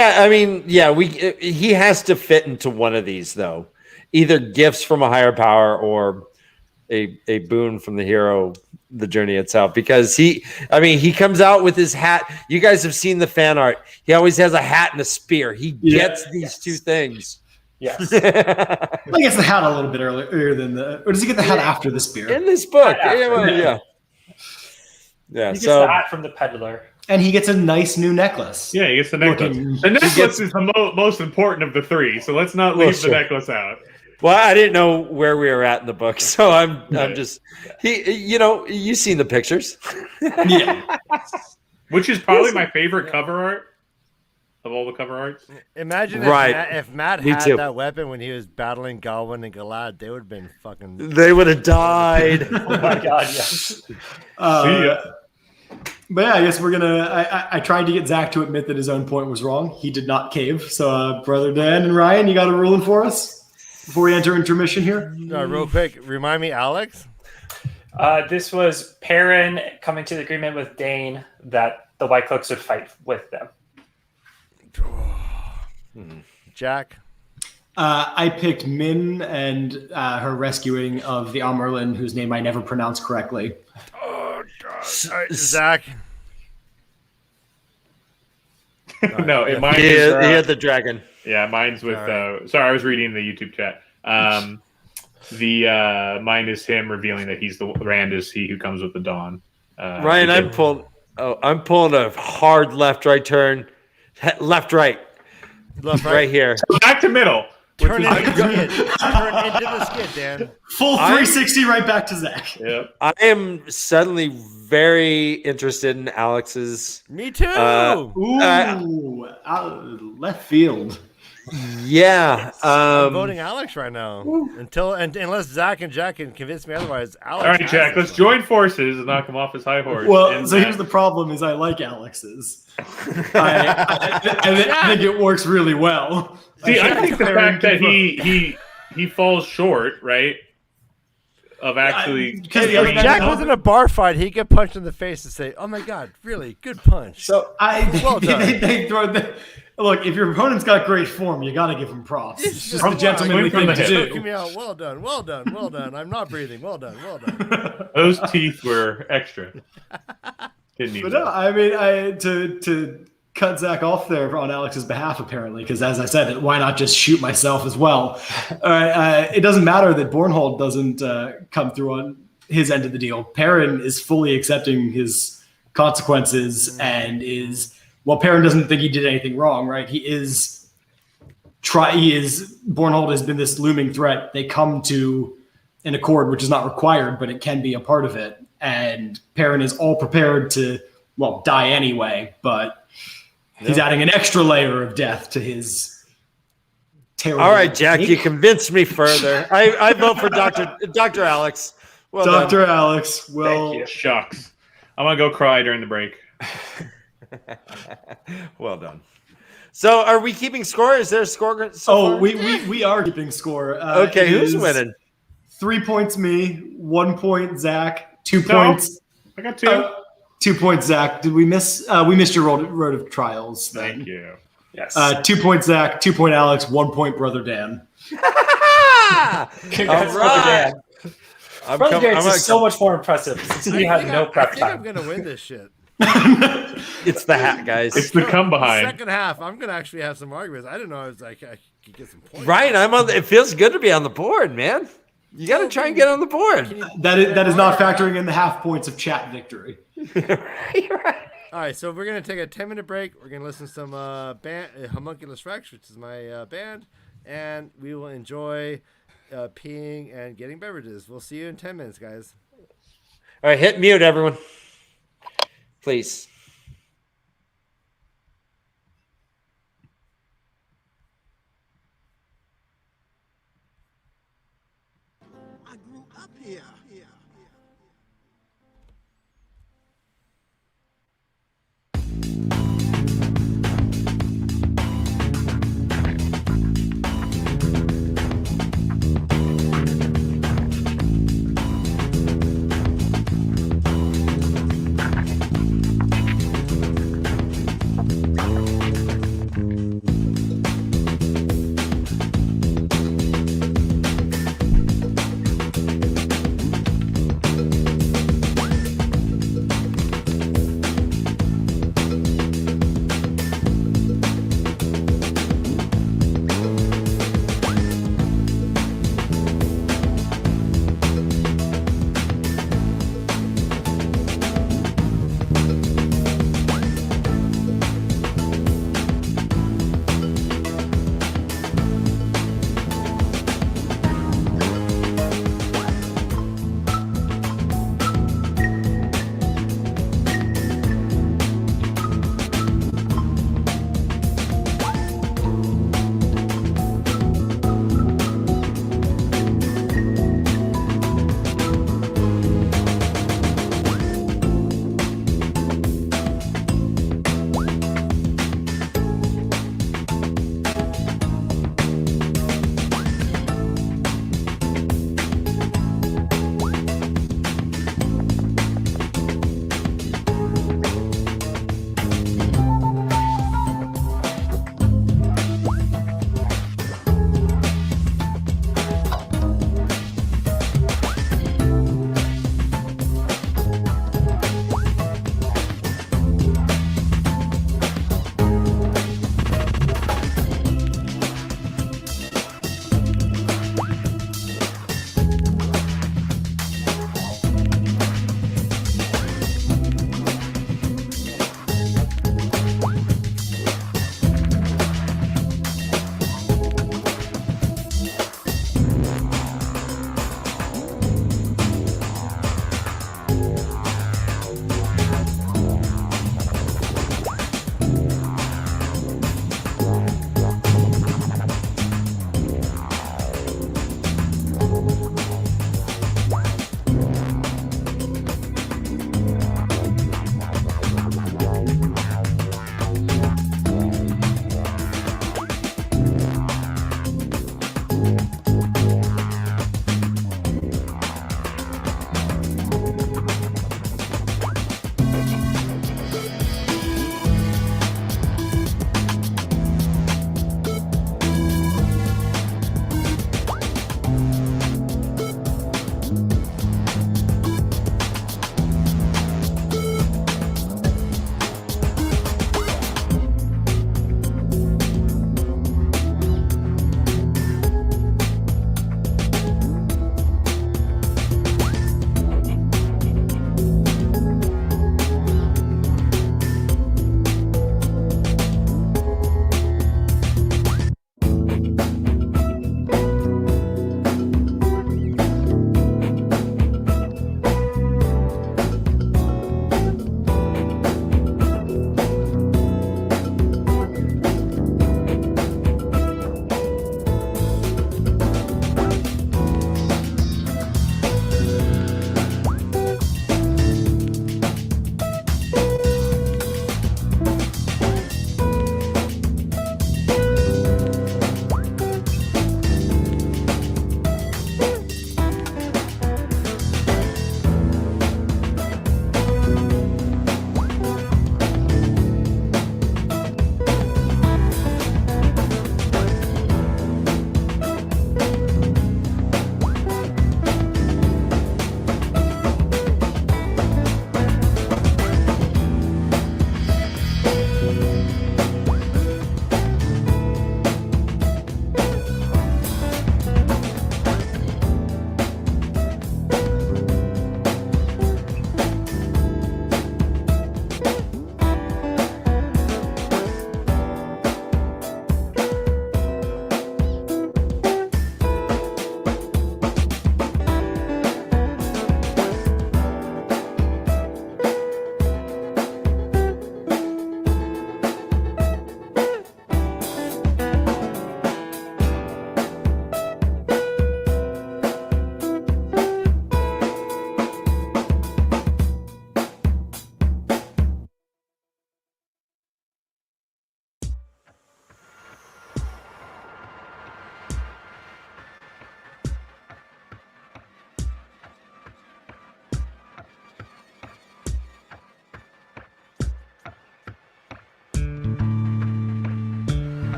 has to fit into one of these though. Either gifts from a higher power or a boon from the hero, the journey itself. Because he comes out with his hat. You guys have seen the fan art. He always has a hat and a spear. He gets these two things. Yes. I guess the hat a little bit earlier than or does he get the hat after the spear? In this book. Yeah. He gets the hat from the peddler. And he gets a nice new necklace. Yeah, he gets the necklace. The necklace is the most important of the three, so let's not leave the necklace out. Well, I didn't know where we were at in the book, so I'm just you've seen the pictures. Yeah. Which is probably my favorite cover art of all the cover arts. Imagine if Matt had that weapon when he was battling Galwin and Galad, they would have been fucking. They would have died. Oh my god, yes. See ya. But yeah, I guess we're gonna. I tried to get Zach to admit that his own point was wrong. He did not cave. So, Brother Dan and Ryan, you got a ruling for us before we enter intermission here? Real quick, remind me, Alex. This was Perrin coming to the agreement with Dane that the White Cloaks would fight with them. Jack. I picked Min and her rescuing of the Amerlin, whose name I never pronounced correctly. Oh God, Zach. No, mine he had the dragon. Yeah, mine's with. Sorry, I was reading the YouTube chat. Mine is him revealing that he's Rand is he who comes with the dawn. Ryan, I'm pulling a hard left-right turn, left-right here. So back to middle. Turn into the skid, Dan. Full 360 right back to Zach. Yep. I am suddenly very interested in Alex's. Me too. Left field. Yeah. I'm voting Alex right now. Unless Zach and Jack can convince me otherwise. Alex. All right, Jack. Let's join forces and knock him off his high horse. Well, here's the problem: is I like Alex's. I think it works really well. See, I think the fact that he falls short, right, of actually. If Jack was in a bar fight, he'd get punched in the face and say, "Oh my God, really good punch." So well done. They throw look. If your opponent's got great form, you got to give him props. It's just the gentlemanly thing to do. Choking me out. Well done. Well done. Well done. I'm not breathing. Well done. Well done. Those teeth were extra. Didn't even. But no, I mean, to cut Zach off there on Alex's behalf, apparently, because as I said, why not just shoot myself as well? It doesn't matter that Bornhold doesn't come through on his end of the deal. Perrin is fully accepting his consequences and Perrin doesn't think he did anything wrong, right? Bornhold has been this looming threat. They come to an accord, which is not required, but it can be a part of it. And Perrin is all prepared to, die anyway, but he's adding an extra layer of death to his terrible. All right, Jack, you convinced me further. I vote for Dr. Alex. Well Dr. Done. Alex. Well, shucks. I'm going to go cry during the break. Well done. So are we keeping score? Is there a score? We are keeping score. Okay, who's winning? 3 points me, 1 point Zach, 2 points. I got 2. 2 points Zach. Did we miss? We missed your road of trials. Then. Thank you. Yes. 2 points Zach, 2 point Alex, 1 point Brother Dan. Congrats, Brother Dan. Brother Dan is so much more impressive since he had no prep time. I'm gonna win this shit. It's the hat, guys. It's the come behind. Second half, I'm gonna actually have some arguments. I didn't know I could get some points. Ryan, It feels good to be on the board, man. You got to try and get on the board. That is not factoring in the half points of chat victory. Right. All right, so we're gonna take a 10-minute break. We're gonna listen to some Homunculus Rex, which is my band, and we will enjoy peeing and getting beverages. We'll see you in 10 minutes, guys. All right, hit mute, everyone. Please.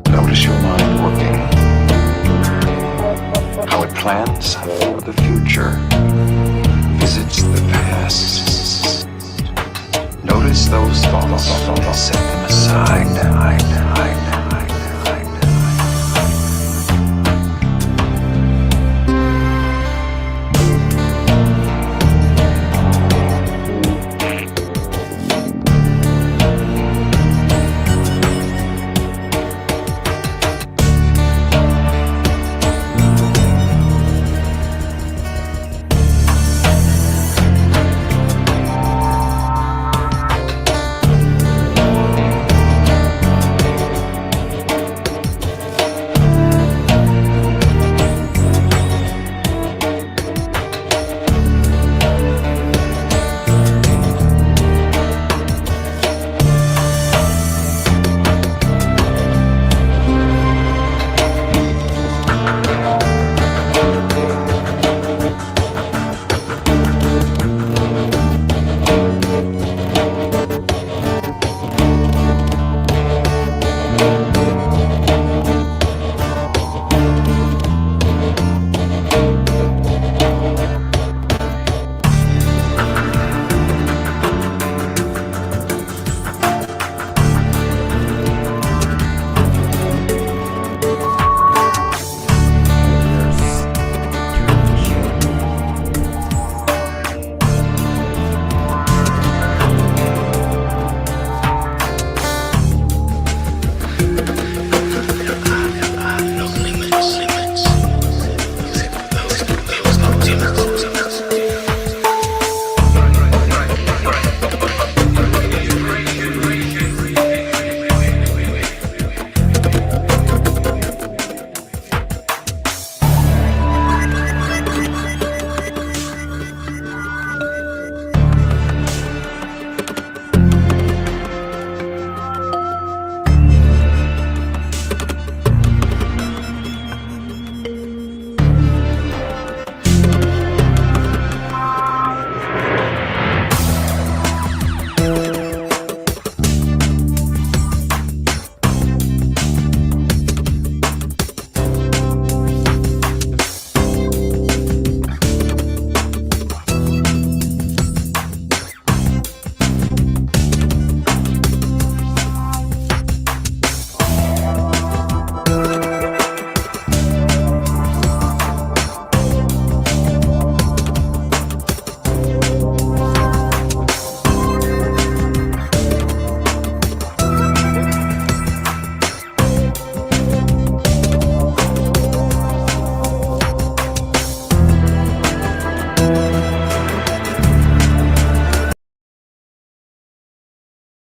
Notice your mind working, how it plans for the future, visits the past. Notice those thoughts and set them aside.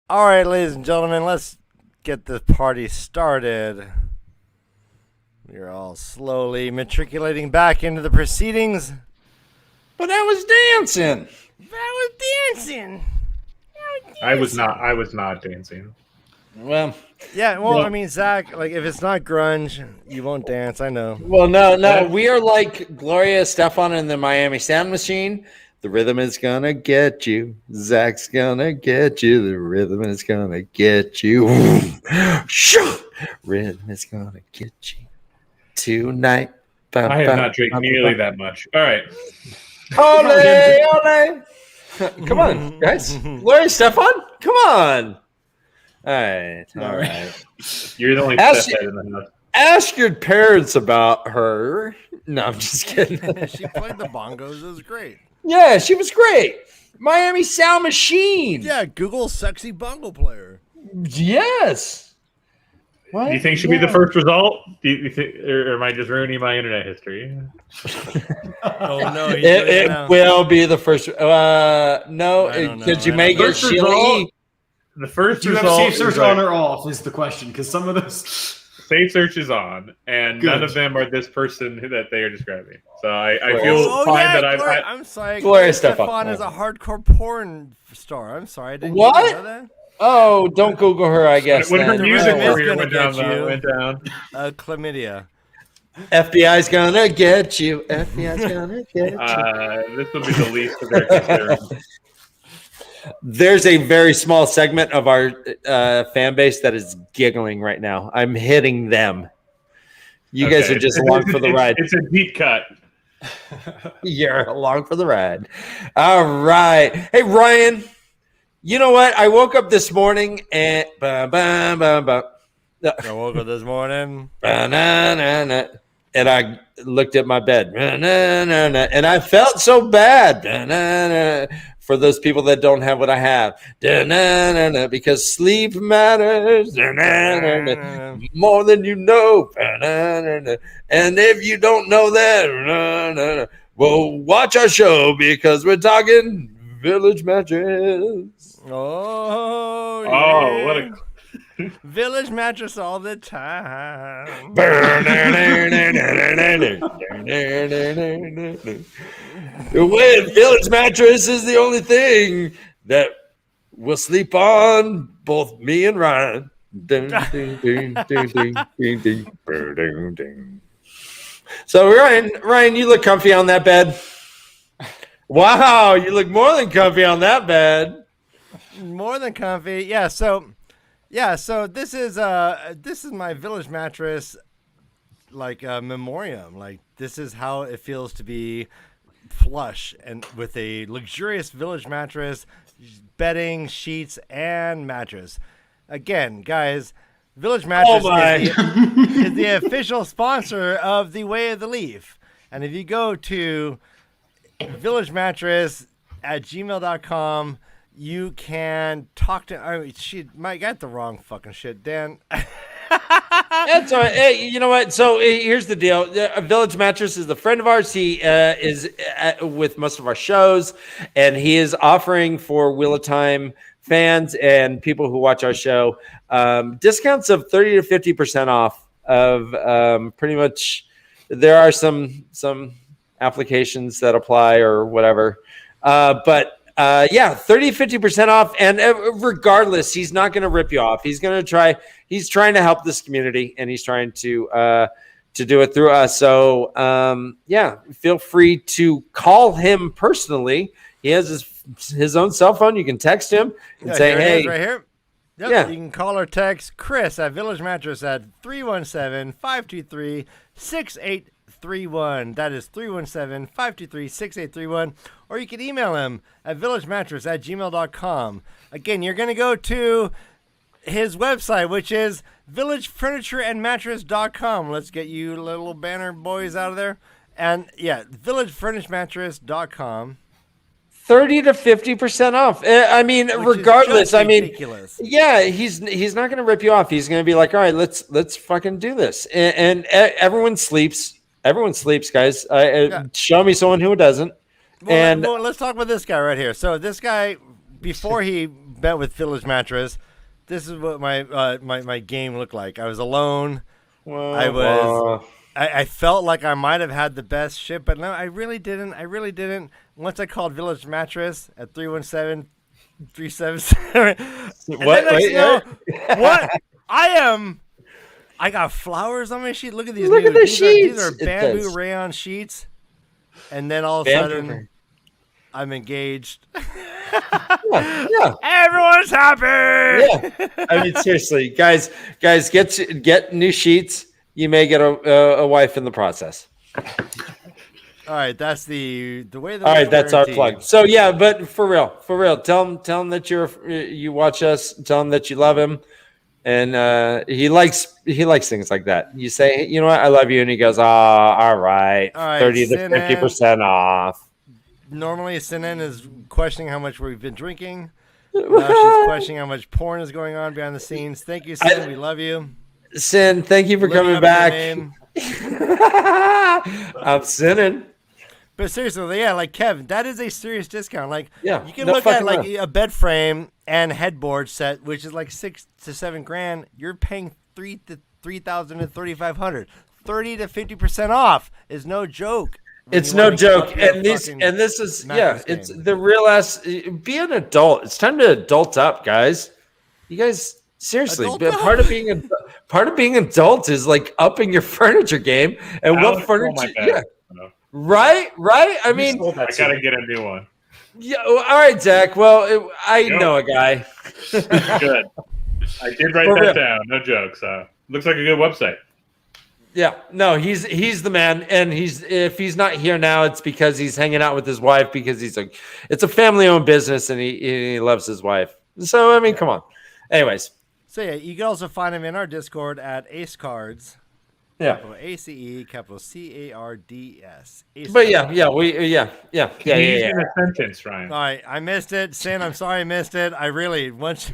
All right, ladies and gentlemen, let's get the party started. We're all slowly matriculating back into the proceedings. But I was dancing. I was not dancing. Well, yeah. Well, I mean, Zach, like if it's not grunge, you won't dance. I know. Well, no, we are like Gloria Estefan in the Miami Sound Machine. The rhythm is gonna get you. Zach's gonna get you. The rhythm is gonna get you. Rhythm is gonna get you tonight. I have not drank nearly that much. All right. Ole, ole. Come on, guys. Gloria Estefan, come on. All right. You're the only step in the house. Ask your parents about her. No, I'm just kidding. She played the bongos. It was great. Yeah, she was great. Miami Sound Machine. Yeah, Google sexy bongo player. Yes. What? Do you think should be the first result? Do you think, or am I just ruining my internet history? Oh no, it will be the first. No, because you may get Sheila. The first Do you have result safe search is on or off is the question, because some of those safe search is on, and Good. none of them are this person that they are describing. So I feel fine that I'm sorry. Gloria Stefan is a hardcore porn star. I'm sorry. Didn't you What? know that? Oh, don't Google her. I guess when her then. music Oh. career It's gonna went down. Chlamydia. FBI's gonna get you. FBI's gonna get you. This will be the least of their concern. There's a very small segment of our fan base that is giggling right now. I'm hitting them. You guys are just along for the ride. It's a deep cut. You're along for the ride. All right. Hey, Ryan, you know what? I woke up this morning and... I woke up this morning. And I looked at my bed. And I felt so bad for those people that don't have what I have. Because sleep matters more than you know. And if you don't know that, well, watch our show because we're talking Village Mattress. Oh, Oh, what a... Village Mattress all the time. Village Mattress is the only thing that will sleep on, both me and Ryan. So Ryan, you look comfy on that bed. Wow, you look more than comfy on that bed. More than comfy. Yeah, so this is my Village Mattress memoriam. Like, this is how it feels to be flush and with a luxurious Village Mattress, bedding, sheets, and mattress. Again, guys, Village Mattress is the official sponsor of the Way of the Leaf. And if you go to villagemattress@gmail.com, you can talk to... I mean, she might got the wrong fucking shit, Dan. That's all right. Hey, you know what? So here's the deal. Village Mattress is a friend of ours. He is with most of our shows, and he is offering for Wheel of Time fans and people who watch our show discounts of 30 to 50% off of pretty much. There are some applications that apply or whatever, but 30 50% off, and regardless, he's not going to rip you off. He's trying to help this community, and he's trying to do it through us. So feel free to call him personally. He has his own cell phone. You can text him and say, hey, right here. Yep, yeah, you can call or text Chris at Village Mattress at 317-523-6831. That is 317-523-6831. Or you can email him at villagemattress@gmail.com. Again, you're going to go to his website, which is villagefurnitureandmattress.com. Let's get you little banner boys out of there. And yeah, villagefurnituremattress.com. 30 to 50% off. I mean, regardless, I mean, ridiculous. Yeah, he's not going to rip you off. He's going to be like, all right, let's fucking do this. And everyone sleeps. Everyone sleeps, guys. Show me someone who doesn't. Well, let's talk about this guy right here. So this guy, before he met with Village Mattress, this is what my game looked like. I was alone. I felt like I might have had the best shit, but no, I really didn't. Once I called Village Mattress at 317-377. What? I got flowers on my sheet. Look at these. Look at the sheets. These are bamboo rayon sheets. And then all of a sudden, I'm engaged. Yeah. Everyone's happy. Yeah. I mean, seriously, guys, get new sheets. You may get a wife in the process. All right, that's the way. All right, that's our plug. So yeah, but for real, tell him that you watch us. Tell him that you love him, and he likes things like that. You say, hey, you know what, I love you, and he goes, all right, 30 to 50% off. Normally, Sinan is questioning how much we've been drinking. Now she's questioning how much porn is going on behind the scenes. Thank you, Sinan. We love you. Sin, thank you for Living coming up to your back. name. I'm sinning. But seriously, yeah, like Kev, that is a serious discount. Like, Yeah, you can no look at fucking like around. a bed frame and headboard set, which is like $6,000 to $7,000. You're paying $3,000 to $3,500. 30 to 50% off is no joke. when It's you no wanna get joke, up your and this fucking and this is mattress it's game. the real ass. Be an adult. It's time to adult up, guys. You guys seriously. Adult but up? part of being adult is like upping your furniture game and Alex what stole my furniture. bed. Yeah, right. I You mean, stole that I too. gotta get a new one. yeah. All right, Zach. Well, I Yep. know a guy. Good. I did write For that real. down. No jokes. Looks like a good website. Yeah, no, he's the man, and if he's not here now, it's because he's hanging out with his wife because it's a family owned business, and he loves his wife. So I mean, come on. Anyways, So yeah, you can also find him in our Discord at Ace Cards. yeah, Capital ACE, capital CARDS. Ace but Cards. yeah. He's in a sentence, Ryan. All right, I missed it. Sin, I'm sorry I missed it. I really once.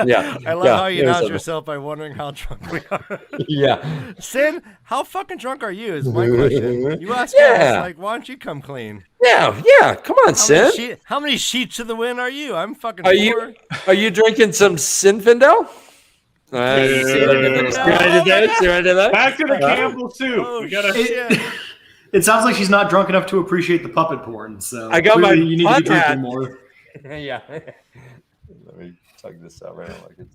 Yeah, I love yeah, how you it was announce a- yourself by wondering how drunk we are. Yeah. Sin, how fucking drunk are you? Is my question. You ask Yeah. us, like, why don't you come clean? Yeah. Come on, Sin. How many sheets to the wind are you? I'm fucking Are poor. you drinking some Sinfindel? See what I did there? See what I did there? Back to the Campbell soup. Oh, We gotta. shit. It sounds like she's not drunk enough to appreciate the puppet porn. So I got my clearly you need to fun be drinking hat. more. Yeah. Let me tug this out right now. Like it's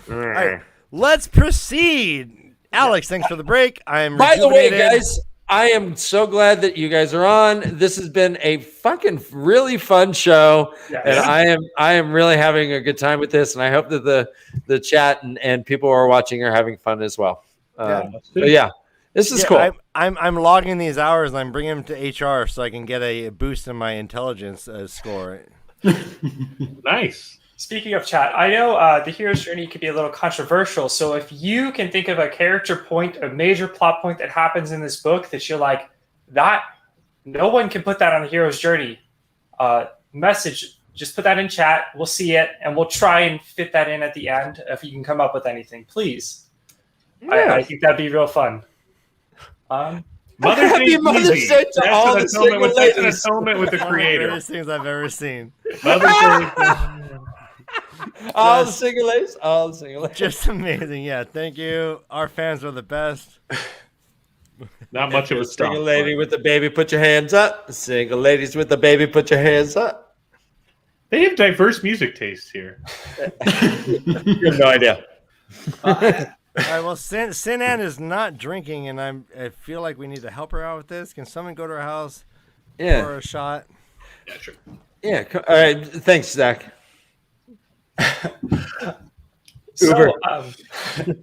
All right, let's proceed. Alex, thanks for the break. I'm By the way, rejuvenated. guys, I am so glad that you guys are on. This has been a fucking really fun show, and I am really having a good time with this. And I hope that the chat and people who are watching are having fun as well. But yeah, this is cool. I'm logging these hours and I'm bringing them to HR so I can get a boost in my intelligence score. Nice. Speaking of chat, I know the hero's journey could be a little controversial. So if you can think of a character point, a major plot point that happens in this book that you're like, that no one can put that on the hero's journey, message, just put that in chat. We'll see it and we'll try and fit that in at the end if you can come up with anything, please. Yeah. I think that'd be real fun. Mother's Happy Day's Mother's easy. Day to That's all an the atonement single with- that's an ladies. atonement with the One of the creator. greatest things I've ever seen. Mother's Day. All the single ladies. All the single ladies. Just amazing. Yeah, thank you. Our fans are the best. Not much of a Single stump. lady with the baby, put your hands up. Single ladies with the baby, put your hands up. They have diverse music tastes here. You have no idea. All right, well, Sinan is not drinking, and I feel like we need to help her out with this. Can someone go to her house Yeah. for a shot? Yeah, sure. Yeah. All right. Thanks, Zach. So,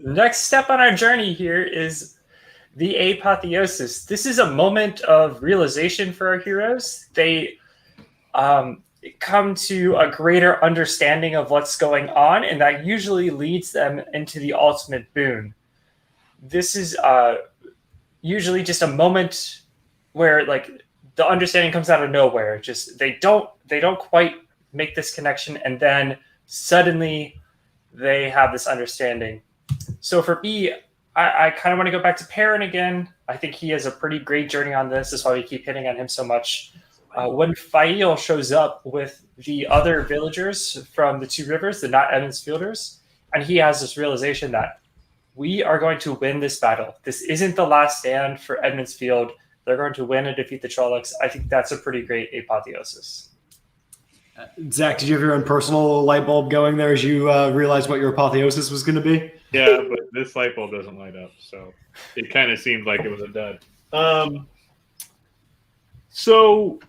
next step on our journey here is the apotheosis. This is a moment of realization for our heroes. They come to a greater understanding of what's going on, and that usually leads them into the ultimate boon. This is usually just a moment where, like, the understanding comes out of nowhere. Just they don't quite make this connection, and then suddenly they have this understanding. So for me, I kind of want to go back to Perrin again. I think he has a pretty great journey on this. That's why we keep hitting on him so much. When Fael shows up with the other villagers from the Two Rivers, the not Edmondsfielders, and he has this realization that we are going to win this battle. This isn't the last stand for Edmondsfield. They're going to win and defeat the Trollocs. I think that's a pretty great apotheosis. Zach, did you have your own personal light bulb going there as you realized what your apotheosis was going to be? Yeah, but this light bulb doesn't light up, so it kind of seemed like it was a dud. So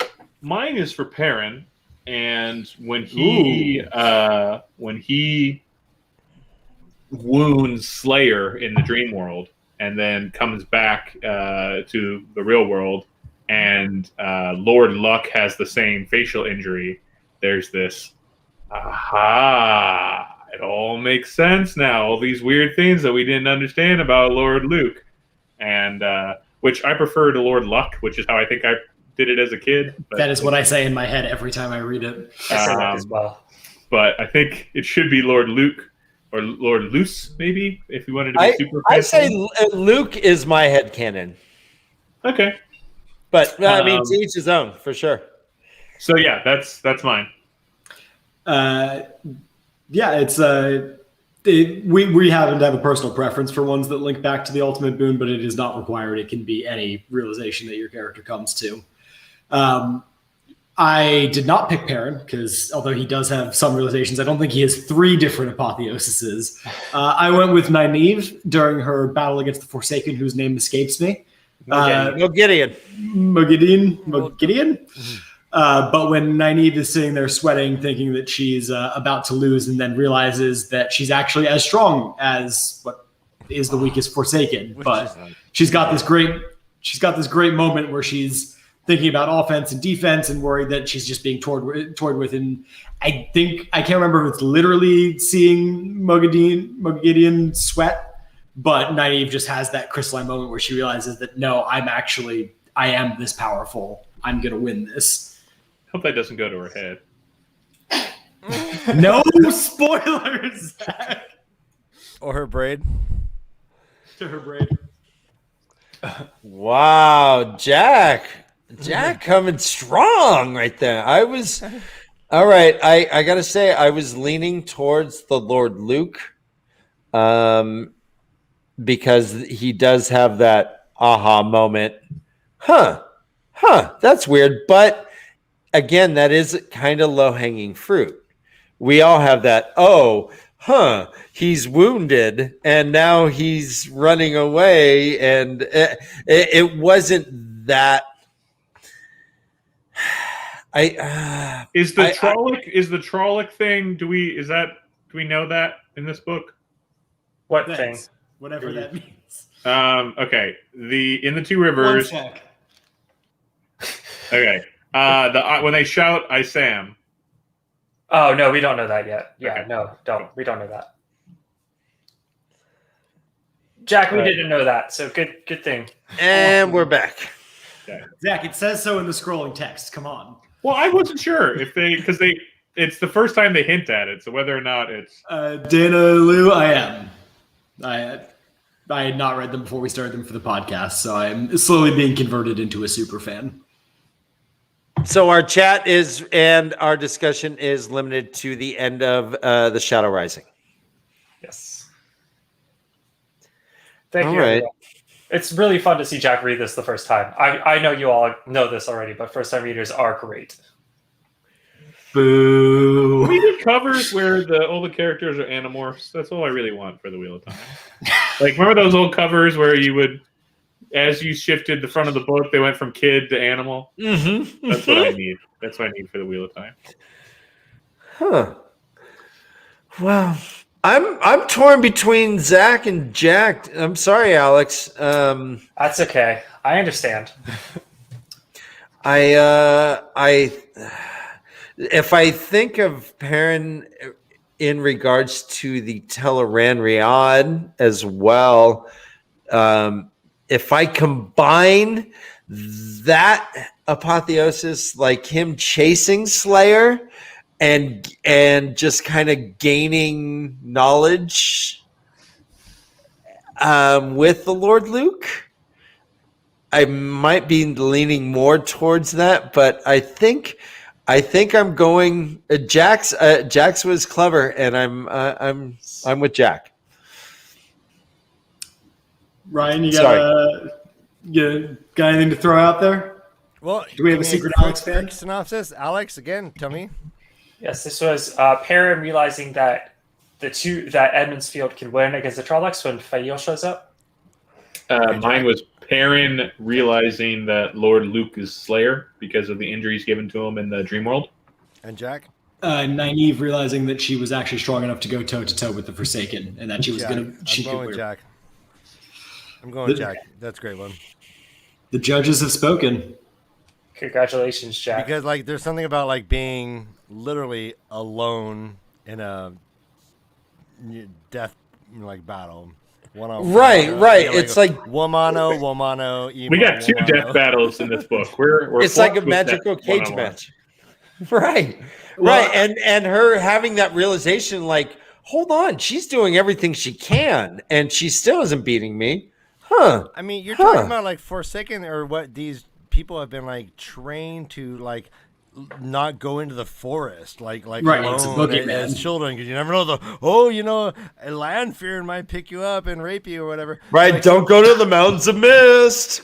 mine is for Perrin, and when he wounds Slayer in the dream world, and then comes back to the real world, and Lord Luck has the same facial injury. There's this, aha, it all makes sense now. All these weird things that we didn't understand about Lord Luke, and which I prefer to Lord Luck, which is how I think I did it as a kid. But, That is what I say in my head every time I read it. I say that as well. But I think it should be Lord Luke, or Lord Luce, maybe, if you wanted to be super I fancy. say Luke is my headcanon. Okay. But I mean, to each his own, for sure. So yeah, that's mine. Yeah, it's we happen to have a personal preference for ones that link back to the ultimate boon, but it is not required. It can be any realization that your character comes to. I did not pick Perrin because although he does have some realizations, I don't think he has 3 different apotheoses. I went with Nynaeve during her battle against the Forsaken, whose name escapes me. Mogideon. But when Nynaeve is sitting there sweating, thinking that she's about to lose, and then realizes that she's actually as strong as what is the weakest Forsaken. But she's got this great moment where she's thinking about offense and defense and worried that she's just being toyed with. And I can't remember if it's literally seeing Mogideon sweat, but Nynaeve just has that crystalline moment where she realizes that no, I am this powerful. I'm going to win this. Hope that doesn't go to her head. No spoilers, Zach. Or her braid. To her braid. Wow, Jack coming strong right there. All right. I gotta say, I was leaning towards the Lord Luke, because he does have that aha moment. That's weird. But again, that is kind of low hanging fruit. We all have that. He's wounded and now he's running away, and it wasn't that. Is the Trolloc thing? Do we know that in this book? What thing? Whatever that means. Okay. In the 2 rivers. One sec. Okay. When they shout, "I Sam." Oh no, we don't know that yet. Yeah, Okay. no, we don't know that. Jack, we didn't know that, so good thing. And we're back. Okay. Zach, it says so in the scrolling text. Come on. Well, I wasn't sure if it's the first time they hint at it, so whether or not it's Dana Lou, I am. I had not read them before we started them for the podcast, so I'm slowly being converted into a super fan. So our chat and our discussion is limited to the end of the Shadow Rising. Yes. Thank All you. right. Everyone. It's really fun to see Jack read this the first time. I know you all know this already, but first-time readers are great. Boo. We need covers where all the characters are animorphs. That's all I really want for the Wheel of Time. Like, remember those old covers where you would, as you shifted the front of the book, they went from kid to animal? Mm-hmm. That's what I need. That's what I need for the Wheel of Time. Huh. Well, I'm torn between Zach and Jack. I'm sorry, Alex. That's okay. I understand. If I think of Perrin in regards to the Teleran Riad as well, if I combine that apotheosis, like him chasing Slayer and just kind of gaining knowledge with the Lord Luke, I might be leaning more towards that, but I think I'm going. Jax was clever, and I'm with Jack. Ryan, you got anything to throw out there? Well, do we have a secret Alex fan? Synopsis, Alex, again, tell me. Yes, this was Perrin realizing that that Edmund's Field can win against the Trollocs when Fael shows up. Mine was Perrin realizing that Lord Luke is Slayer because of the injuries given to him in the dream world. And Jack? Nynaeve realizing that she was actually strong enough to go toe-to-toe with the Forsaken, and that she was going to... I'm going with Jack. I'm going with Jack. That's a great one. The judges have spoken. Congratulations, Jack. Because there's something about being literally alone in a death battle. Right. It's like womano. We got 2 death battles in this book. It's like a magical cage match. Right. And her having that realization, hold on, she's doing everything she can, and she still isn't beating me. Huh. I mean, you're talking about like Forsaken, or what these people have been like trained to like not go into the forest like Right, it's a alone boogeyman. as children, because you never know a land fear might pick you up and rape you or whatever. Right, Like, don't go to the mountains of mist.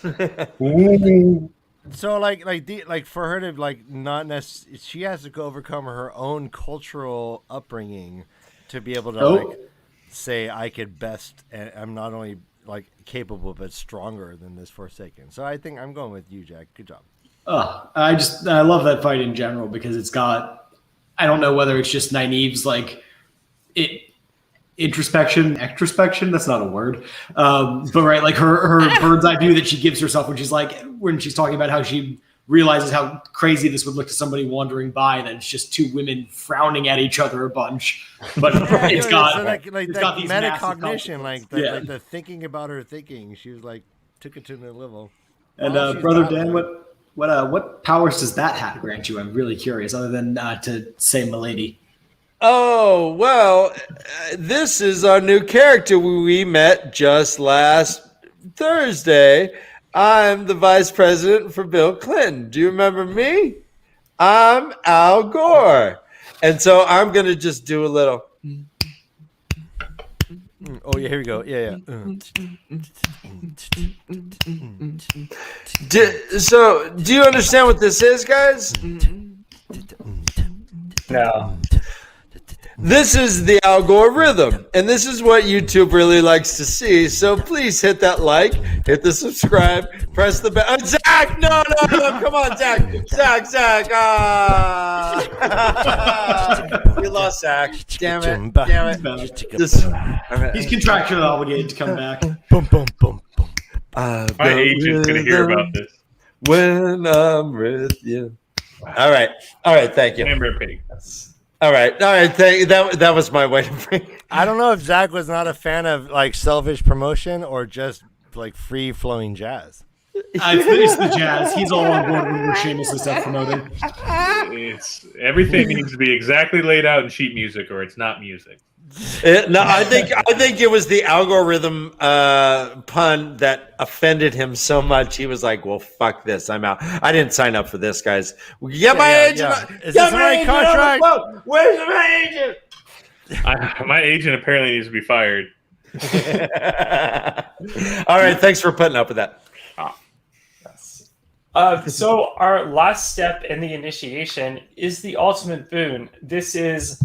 so like for her to like not necessarily, she has to go overcome her own cultural upbringing to be able to like say I could best, and I'm not only like capable but stronger than this Forsaken. So I think I'm going with you, Jack. Good job. I love that fight in general because it's got, I don't know whether it's just Nynaeve's like extrospection, that's not a word. But right, like her bird's eye view that she gives herself, which is like when she's talking about how she realizes how crazy this would look to somebody wandering by, that it's just two women frowning at each other a bunch. But it's got these metacognition, like the thinking about her thinking. She was like took it to the level. And brother Dan, what powers does that hat grant you? I'm really curious, other than to say milady. Oh, well, this is our new character we met just last Thursday. I'm the vice president for Bill Clinton. Do you remember me? I'm Al Gore. And so I'm going to just do a little. Oh, yeah, here we go. Yeah. So, do you understand what this is, guys? No. This is the Al Gore rhythm, and this is what YouTube really likes to see. So please hit that like, hit the subscribe, press the bell. Zach, no, come on, Zach. We lost Zach. Damn it. He's contractually obligated to come back. My agent's gonna hear about this. When I'm with you. All right, thank you. Remember pig. All right. That was my way to bring. I don't know if Zach was not a fan of like selfish promotion or just like free flowing jazz. It's the jazz. He's all on board when we're shamelessly self-promoting. Everything needs to be exactly laid out in sheet music, or it's not music. I think it was the algorithm pun that offended him so much. He was like, "Well, fuck this, I'm out. I didn't sign up for this, guys. Get my agent. Is this my contract? Where's my agent? My agent apparently needs to be fired." All right, thanks for putting up with that. So our last step in the initiation is the ultimate boon. This is,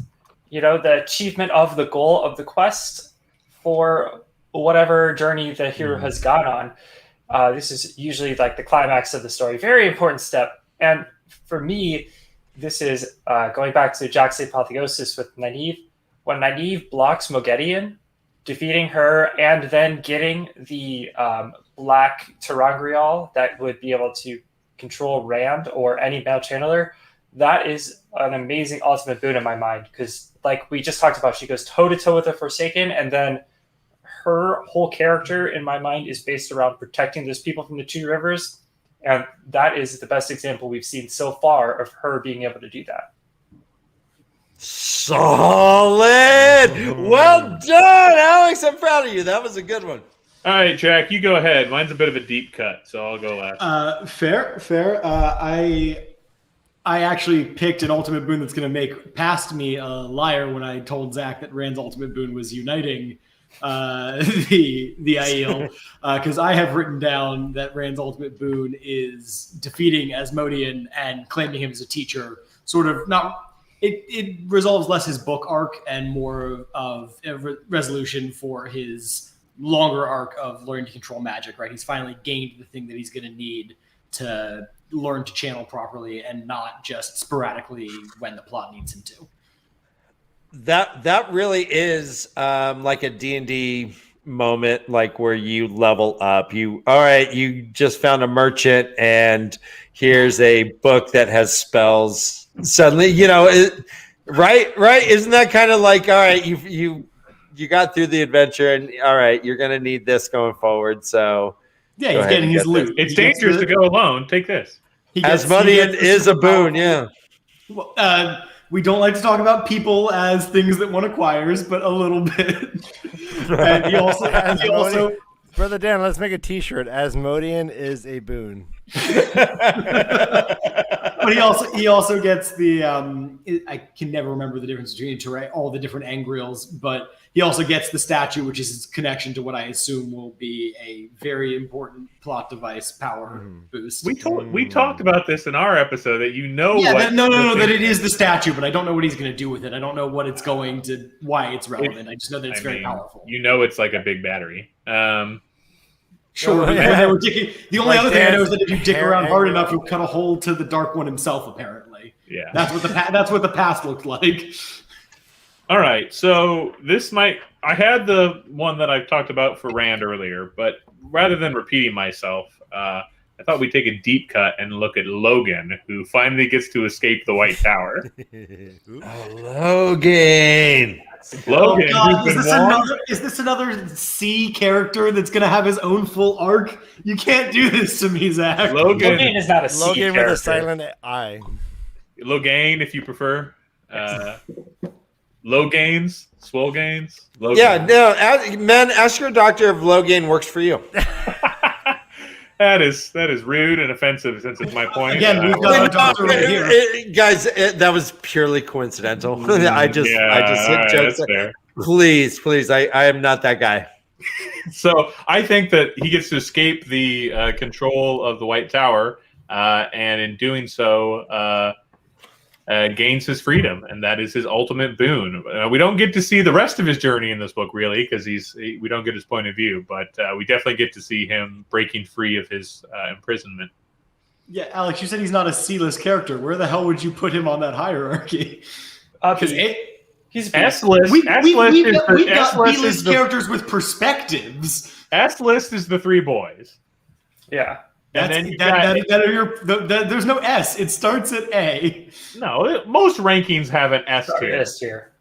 the achievement of the goal of the quest for whatever journey the hero has gone on. This is usually like the climax of the story. Very important step. And for me, this is going back to Jack's apotheosis with Nynaeve. When Nynaeve blocks Mogedion, defeating her and then getting the black Terangrial that would be able to control Rand or any male channeler, that is an amazing ultimate boon in my mind, because like we just talked about, she goes toe-to-toe with the Forsaken, and then her whole character in my mind is based around protecting those people from the Two Rivers, and that is the best example we've seen so far of her being able to do that. Solid. Well done, Alex. I'm proud of you. That was a good one. All right, Jack, you go ahead. Mine's a bit of a deep cut, so I'll go last. Fair. I actually picked an ultimate boon that's going to make past me a liar when I told Zach that Rand's ultimate boon was uniting the Aiel, because I have written down that Rand's ultimate boon is defeating Asmodean and claiming him as a teacher. Sort of not. It resolves less his book arc and more of a resolution for his longer arc of learning to control magic, right? He's finally gained the thing that he's going to need to learn to channel properly and not just sporadically when the plot needs him to. That really is like a D&D moment, like where you level up. You just found a merchant and here's a book that has spells. Suddenly, right? Isn't that kind of like, all right, you got through the adventure, and all right, you're gonna need this going forward. So yeah, he's getting his loot. It's dangerous to go alone. Take this. Asmodean is a boon, yeah. We don't like to talk about people as things that one acquires, but a little bit. And he also Brother Dan, let's make a T-shirt. Asmodean is a boon. But he also gets the I can never remember the difference between all the different angrials, but he also gets the statue, which is his connection to what I assume will be a very important plot device power boost. We talked about this in our episode that that it is the statue, but I don't know what he's going to do with it. I don't know what it's why it's relevant. I just know that it's very powerful. It's like a big battery. Sure. The only other thing I know is that if you dig around hard enough, you'll cut a hole to the Dark One himself. Apparently, yeah. That's what the past looked like. All right, so I had the one that I talked about for Rand earlier, but rather than repeating myself, I thought we'd take a deep cut and look at Logan, who finally gets to escape the White Tower. Logan. Logan, God, is this another C character that's going to have his own full arc? You can't do this to me, Zach. Logan is not a C Logan character. with a silent I. Logain, if you prefer. Logains, Swolegains. Logain. Yeah, no, men, ask your doctor if Logain works for you. That is rude and offensive, since it's my point. Again, we've got a doctor right here. Guys, that was purely coincidental. I just hit jokes. Fair. Please, I am not that guy. So I think that he gets to escape the control of the White Tower, and in doing so, gains his freedom, and that is his ultimate boon. We don't get to see the rest of his journey in this book, really, because we don't get his point of view, but we definitely get to see him breaking free of his imprisonment. Yeah, Alex, you said he's not a C-list character. Where the hell would you put him on that hierarchy? Because he's S-list. We've got B-list characters with perspectives. S-list is the three boys. Yeah. And there's no S. It starts at A. No, most rankings have an S tier. S tier.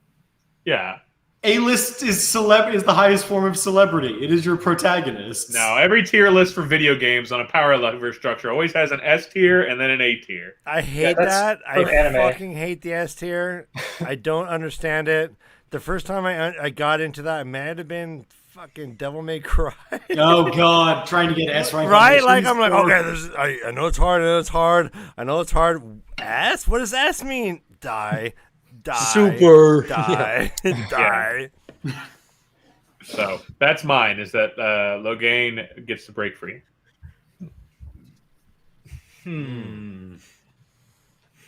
Yeah. A-list is the highest form of celebrity. It is your protagonist. No, every tier list for video games on a power lever structure always has an S tier and then an A tier. I hate that. I fucking hate the S tier. I don't understand it. The first time I got into that, it might have been fucking Devil May Cry. Oh God, trying to get S rank. Right? Like I'm like, okay, I know it's hard. I know it's hard. S? What does S mean? Die. Super. Die. Die. So that's mine. Is that Logain gets to break free?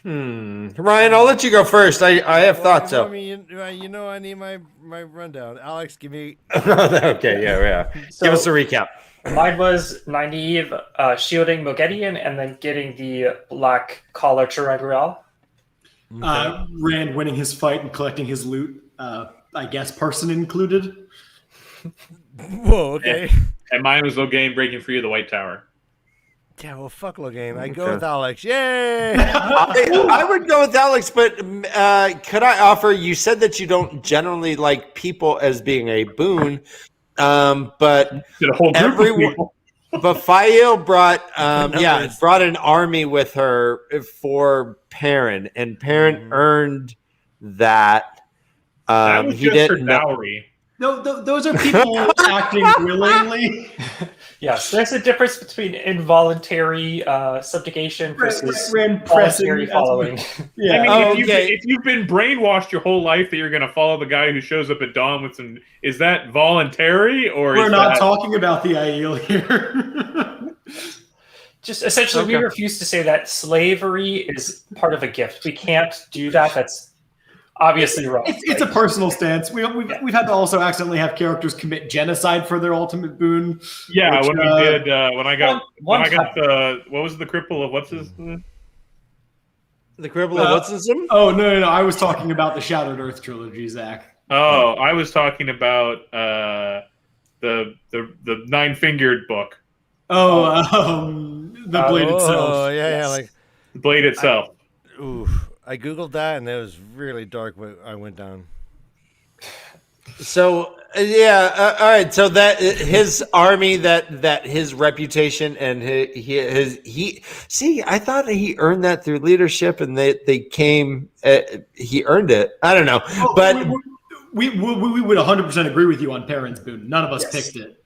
Ryan, I'll let you go first. I have thoughts. I mean, I need my rundown. Alex, give me. Okay, yeah. So, give us a recap. Mine was naive, shielding Meridian, and then getting the black collar Terangrial. Rand winning his fight and collecting his loot. I guess person included. Whoa, okay. And mine was Logain breaking free of the White Tower. Yeah, well, fuck Logain. I go with Alex. Yay! I would go with Alex, but could I offer? You said that you don't generally like people as being a boon, but everyone. But Fael brought an army with her for Perrin, and Perrin earned that. That was just her dowry. No, those are people acting willingly. Yes, there's a difference between involuntary subjugation versus voluntary following. Yeah. I mean, if you've been brainwashed your whole life that you're going to follow the guy who shows up at dawn with some, is that voluntary or? We're not talking about the Aiel here. Just essentially, we refuse to say that slavery is part of a gift. We can't do that. That's obviously wrong. It's a personal stance. We've had to also accidentally have characters commit genocide for their ultimate boon. Yeah, when we did when I got the what was the cripple of what's his name? The cripple of what's his name? Oh no! I was talking about the Shattered Earth trilogy, Zach. Oh, I was talking about the nine-fingered book. The blade itself. Oh yeah, like the blade itself. I googled that and it was really dark what I went down. So all right. So that his army, that his reputation, and he see, I thought he earned that through leadership, and they came. He earned it. I don't know, but we would 100% agree with you on Perrin's boon. None of us picked it.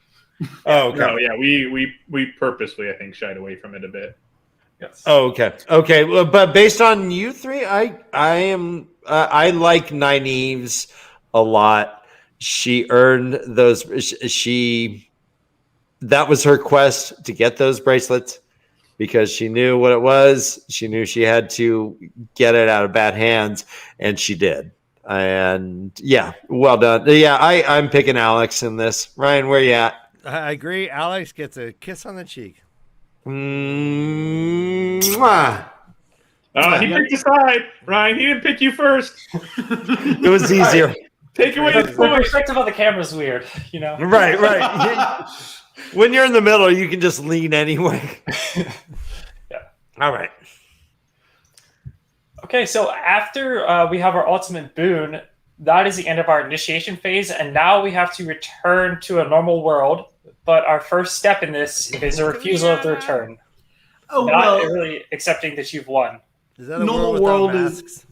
Oh, okay. No, yeah, we purposely, I think, shied away from it a bit. Yes. Oh, okay. Well, but based on you three, I like Nynaeve's a lot. She earned those. That was her quest to get those bracelets because she knew what it was. She knew she had to get it out of bad hands, and she did. And yeah, well done. Yeah, I'm picking Alex in this. Ryan, where you at? I agree. Alex gets a kiss on the cheek. Mwah. He picked a side, Ryan. He didn't pick you first. It was easier. Take away The the point. perspective of the camera is weird, you know. Right. When you're in the middle, you can just lean anyway. Yeah. All right. Okay, so after we have our ultimate boon, that is the end of our initiation phase, and now we have to return to a normal world. But our first step in this is a refusal of the return. Oh, Not really accepting that you've won. Is that a normal world world without is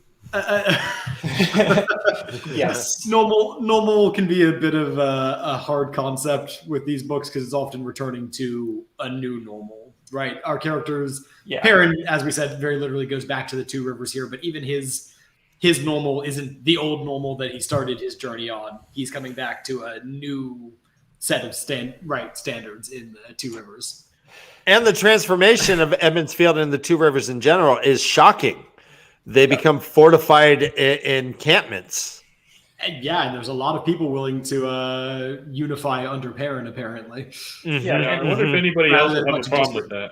Yes. normal can be a bit of a hard concept with these books because it's often returning to a new normal, right? Our characters, Perrin, as we said, very literally goes back to the Two Rivers here, but even his normal isn't the old normal that he started his journey on. He's coming back to a new set of standards in the Two Rivers. And the transformation of Edmonds Field and the Two Rivers in general is shocking. They become fortified encampments. And there's a lot of people willing to unify under Perrin, apparently. Mm-hmm. Yeah, I wonder if anybody else would have a problem with that.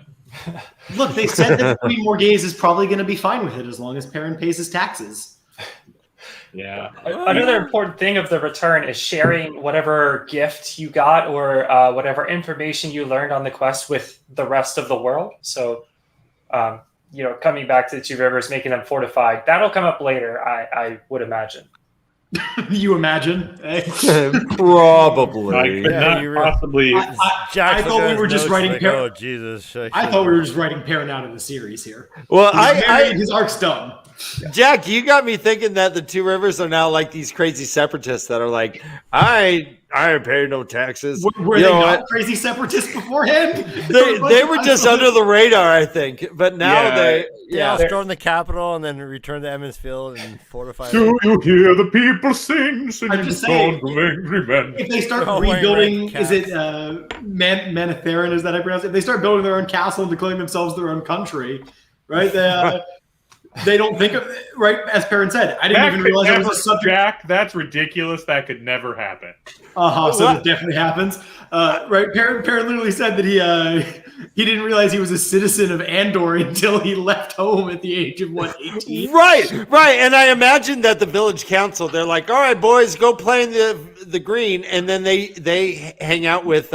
Look, they said that Queen Morghese is probably going to be fine with it as long as Perrin pays his taxes. Yeah. Another important thing of the return is sharing whatever gift you got or whatever information you learned on the quest with the rest of the world. So, coming back to the Two Rivers, making them fortified, that'll come up later, I would imagine. You imagine? Probably. I could not possibly. I thought we were just writing Perrin. Oh, Jesus. I thought we were just writing Perrin out of the series here. Well, his arc's done. Jack, you got me thinking that the Two Rivers are now like these crazy separatists that are like, I ain't paying no taxes. Were they not crazy separatists beforehand? They were just under the radar, I think. But now they storm the Capitol and then return to Emmonsfield and fortify. Do you hear the people sing? I'm just saying, angry men. if they start rebuilding, is it Manatherin? Is that how I pronounce it? If they start building their own castle and declaring themselves their own country, right? They don't think of it, right? As Perrin said, I didn't even realize it was a subject. Jack, that's ridiculous. That could never happen. So it definitely happens. Right? Perrin literally said that he didn't realize he was a citizen of Andor until he left home at the age of 18. Right. And I imagine that the village council, they're like, all right, boys, go play in the green. And then they hang out with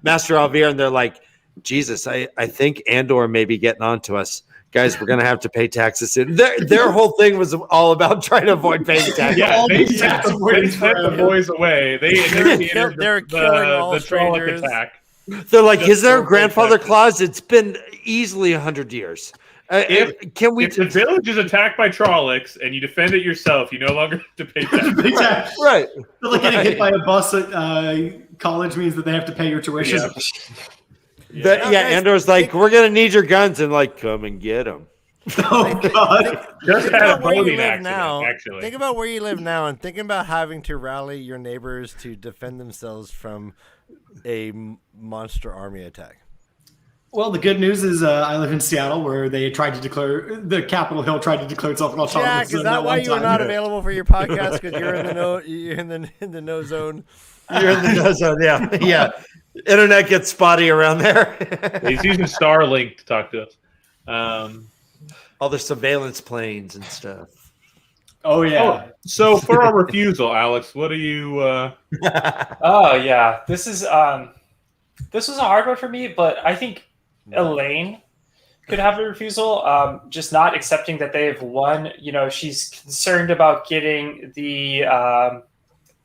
Master Alvear and they're like, Jesus, I think Andor may be getting on to us. Guys, we're going to have to pay taxes soon. Their whole thing was all about trying to avoid paying taxes. Yeah, they sent the boys away. They're killing all the strangers. attack. They're like, is there a grandfather clause? It's been easily 100 years. If the village is attacked by Trollocs and you defend it yourself, you no longer have to pay taxes. Right. They're like getting hit by a bus at college means that they have to pay your tuition. Andor's like, we're gonna need your guns, and like, come and get them. Oh God! Just had a boating accident, actually. Think about where you live now, and think about having to rally your neighbors to defend themselves from a monster army attack. Well, the good news is I live in Seattle, where they tried to declare the Capitol Hill tried to declare itself an autonomous. Jack, is that why you were not available for your podcast? Because you're in the no, you're in the no zone. You're in the no zone. Yeah. Internet gets spotty around there. He's using Starlink to talk to us. All the surveillance planes and stuff. Oh yeah. So for our refusal, Alex, what do you? Oh yeah, this was a hard one for me, but I think Elaine could have a refusal. Just not accepting that they have won. She's concerned about getting the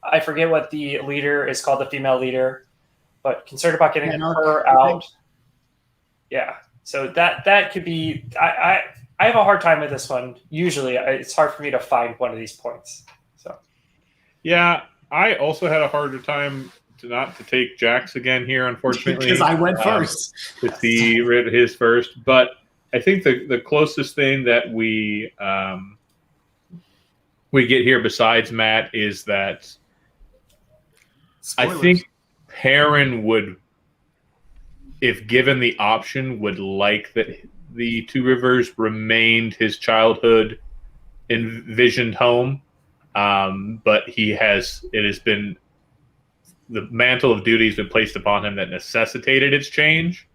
I forget what the leader is called, the female leader, but concerned about getting her I out. think. Yeah. So that could be. I have a hard time with this one. Usually, it's hard for me to find one of these points. So. Yeah, I also had a harder time not to take Jack's again here, unfortunately. Because I went first. To see rid of his first. But I think the closest thing that we get here besides Matt is that Spoilers. I think Perrin would, if given the option, would like that the Two Rivers remained his childhood envisioned home. But it has been, the mantle of duty has been placed upon him that necessitated its change.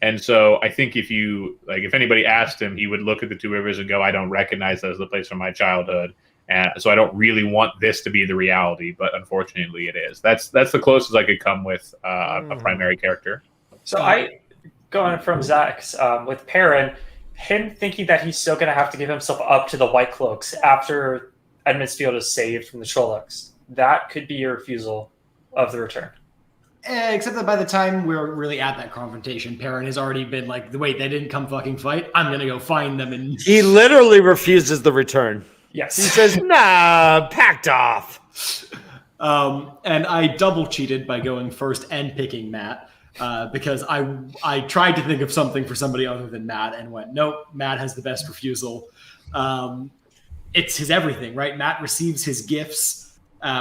And so I think if anybody asked him, he would look at the Two Rivers and go, I don't recognize that as the place from my childhood. And so I don't really want this to be the reality, but unfortunately it is. That's the closest I could come with a primary character. So going from Zach's with Perrin, him thinking that he's still going to have to give himself up to the White Cloaks after Edmundsfield is saved from the Trollocs. That could be your refusal of the return. Except that by the time we're really at that confrontation, Perrin has already been like, wait, they didn't come fucking fight? I'm going to go find them. And He literally refuses the return. Yes. He says, nah, packed off. And I double cheated by going first and picking Matt because I tried to think of something for somebody other than Matt and went, nope, Matt has the best refusal. It's his everything, right? Matt receives his gifts,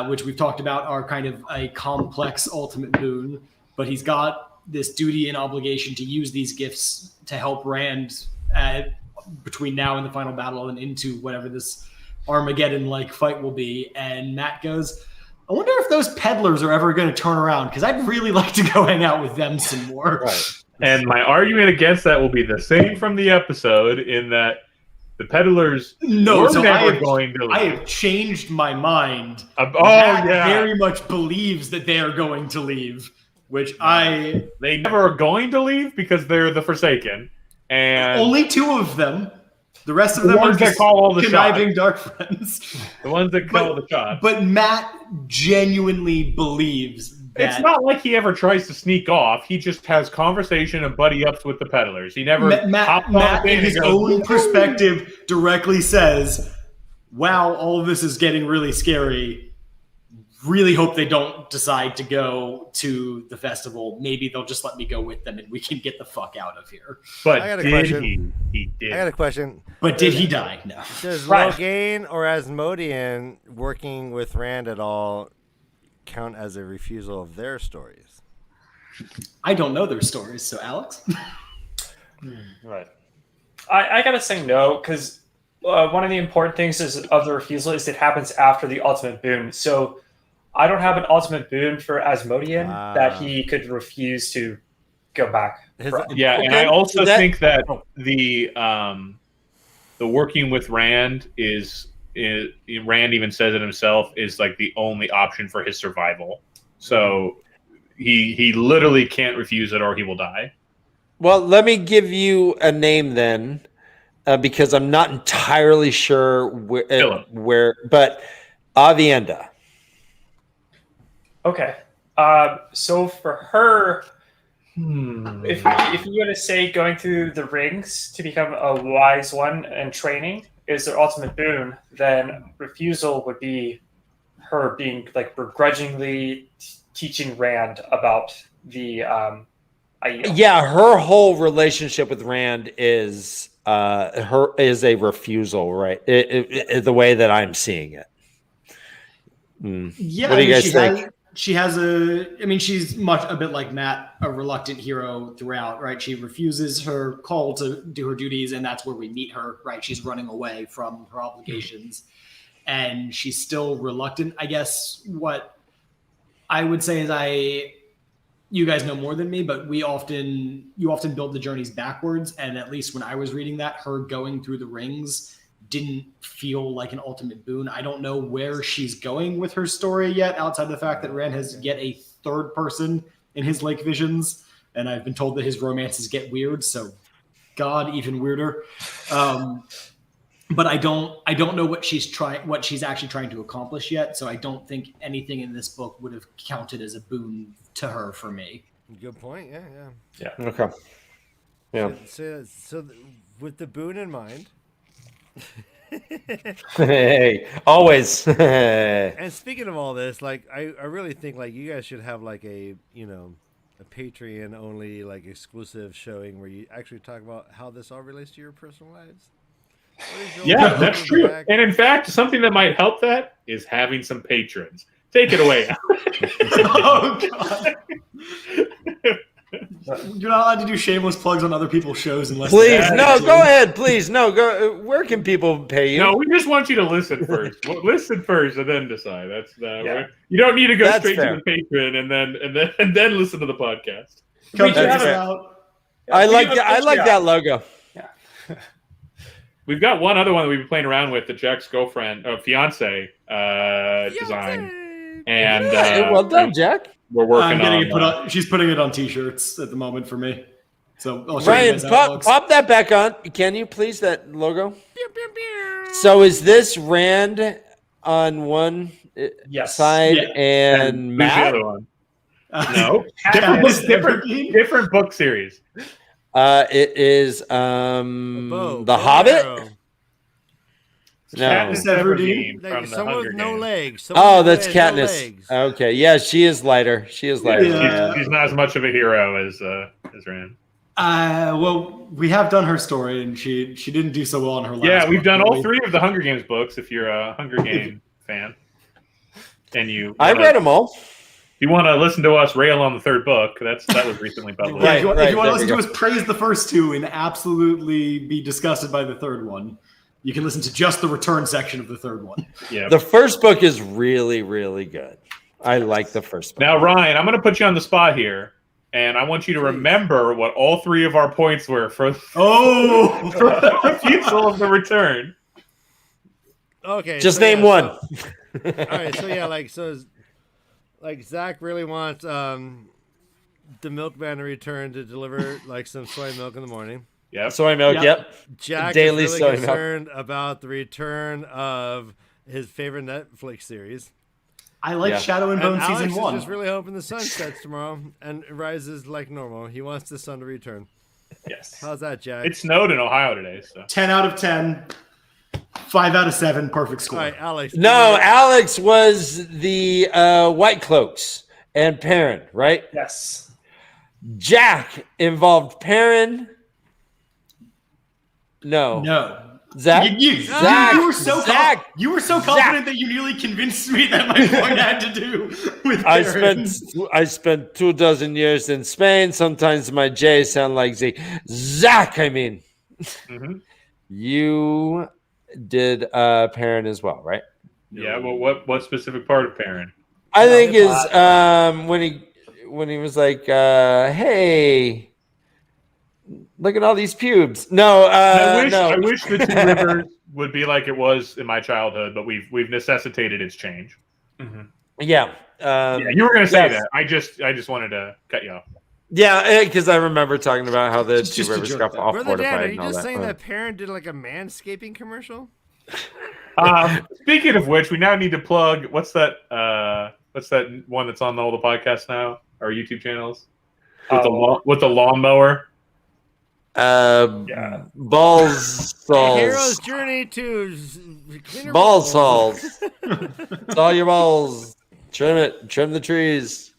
which we've talked about are kind of a complex ultimate boon, but he's got this duty and obligation to use these gifts to help Rand between now and the final battle and into whatever this Armageddon-like fight will be. And Matt goes, I wonder if those peddlers are ever going to turn around, because I'd really like to go hang out with them some more. Right. And my argument against that will be the same from the episode, in that the peddlers were never going to leave. I have changed my mind. Matt very much believes that they are going to leave, which They never are going to leave because they're the Forsaken. And only two of them. The rest of them are just conniving dark friends. The ones that call the shots. But Matt genuinely believes that. It's not like he ever tries to sneak off. He just has conversation and buddy ups with the peddlers. He never Matt in his own perspective directly says, wow, all of this is getting really scary. Really hope they don't decide to go to the festival. Maybe they'll just let me go with them and we can get the fuck out of here. But I got a did question. He did. I got a question. But did he die? No. Does Logain or Asmodean working with Rand at all count as a refusal of their stories? I don't know their stories, so Alex? Right. I gotta say no, because one of the important things of the refusal is it happens after the ultimate boon. So I don't have an ultimate boon for Asmodean that he could refuse to go back. And I also think that the working with Rand is Rand even says it himself, is like the only option for his survival. So he literally can't refuse it or he will die. Well, let me give you a name then, because I'm not entirely sure where, but Avienda. Okay. So for her, if you're going to say going through the rings to become a wise one and training is their ultimate boon, then refusal would be her being like begrudgingly teaching Rand about the her whole relationship with Rand is a refusal, right? The way that I'm seeing it. Yeah, what do you guys think? She's a bit like Matt, a reluctant hero throughout, right? She refuses her call to do her duties, and that's where we meet her, right? She's running away from her obligations, and she's still reluctant. I guess what I would say is you guys know more than me, but you often build the journeys backwards, and at least when I was reading that, her going through the rings didn't feel like an ultimate boon. I don't know where she's going with her story yet, outside the fact that Rand has yet a third person in his lake visions, and I've been told that his romances get weird, so God, even weirder. but I don't know what she's actually trying to accomplish yet. So I don't think anything in this book would have counted as a boon to her for me. Good point. Yeah. Okay. Yeah. So with the boon in mind. Hey, always. And speaking of all this, like I really think like you guys should have like a Patreon only like exclusive showing where you actually talk about how this all relates to your personal lives. Yeah, that's true. And in fact, something that might help that is having some patrons. Take it away. Oh God. You're not allowed to do shameless plugs on other people's shows unless. Please, no, go ahead. Please, no, go. Where can people pay you? No, we just want you to listen first. Listen first, and then decide. That's you don't need to go straight to the Patreon and then listen to the podcast. Come check us out. I like that logo. Yeah. We've got one other one that we've been playing around with that Jack's fiance designed. And well done, Jack. We're working on. She's putting it on T-shirts at the moment for me. So I'll show Ryan, you guys how it looks. pop that back on. Can you please, that logo? So is this Rand on one side and Matt? The other one? No, different book series. It is The Hobbit. No. Katniss Everdeen from the Someone Hunger with no Games. legs. That's Katniss. Okay, yeah, she is lighter. She's not as much of a hero as Rand. Well, we have done her story, and she didn't do so well on her last. Yeah, we've book, done all three of the Hunger Games books. If you're a Hunger Game fan, and I read them all. If you want to listen to us rail on the third book, that was recently published. If you want to listen to us praise the first two and absolutely be disgusted by the third one, you can listen to just the return section of the third one. Yeah, the first book is really, really good. I like the first book. Now, Ryan, I'm going to put you on the spot here, and I want you to remember what all three of our points were for the refusal of the return. Okay, just name one. All right, so Zach really wants the milkman to return to deliver like some soy milk in the morning. Yeah, soy milk. Yep. Jack Daily is really soy concerned milk about the return of his favorite Netflix series. I like Shadow and Bone Alex season 1. Is just really hoping the sun sets tomorrow and rises like normal. He wants the sun to return. Yes. How's that, Jack? It snowed in Ohio today. So 10 out of 10, 5 out of 7, perfect score. All right, Alex. No, Alex was the White Cloaks and Perrin, right? Yes. Jack involved Perrin. No. Zach? You were so confident that you nearly convinced me that my point had to do with Perrin. I spent 24 years in Spain. Sometimes my J sound like Z. Zach, I mean. Mm-hmm. You did Perrin as well, right? Yeah. Well, what specific part of Perrin? I think is when he was like, "Hey, look at all these pubes." No, I wish the Two Rivers would be like it was in my childhood, but we've necessitated its change. Mm-hmm. Yeah. You were going to say that. I just wanted to cut you off. Yeah, because I remember talking about how the Two Rivers got all Brother fortified. Dan, are you and all just that. saying that Perrin did like a manscaping commercial? Speaking of which, we now need to plug what's that one that's on all the podcasts now, our YouTube channels with the lawnmower. Balls salts. Hero's journey to cleaner balls salts. It's all your balls. Trim the trees.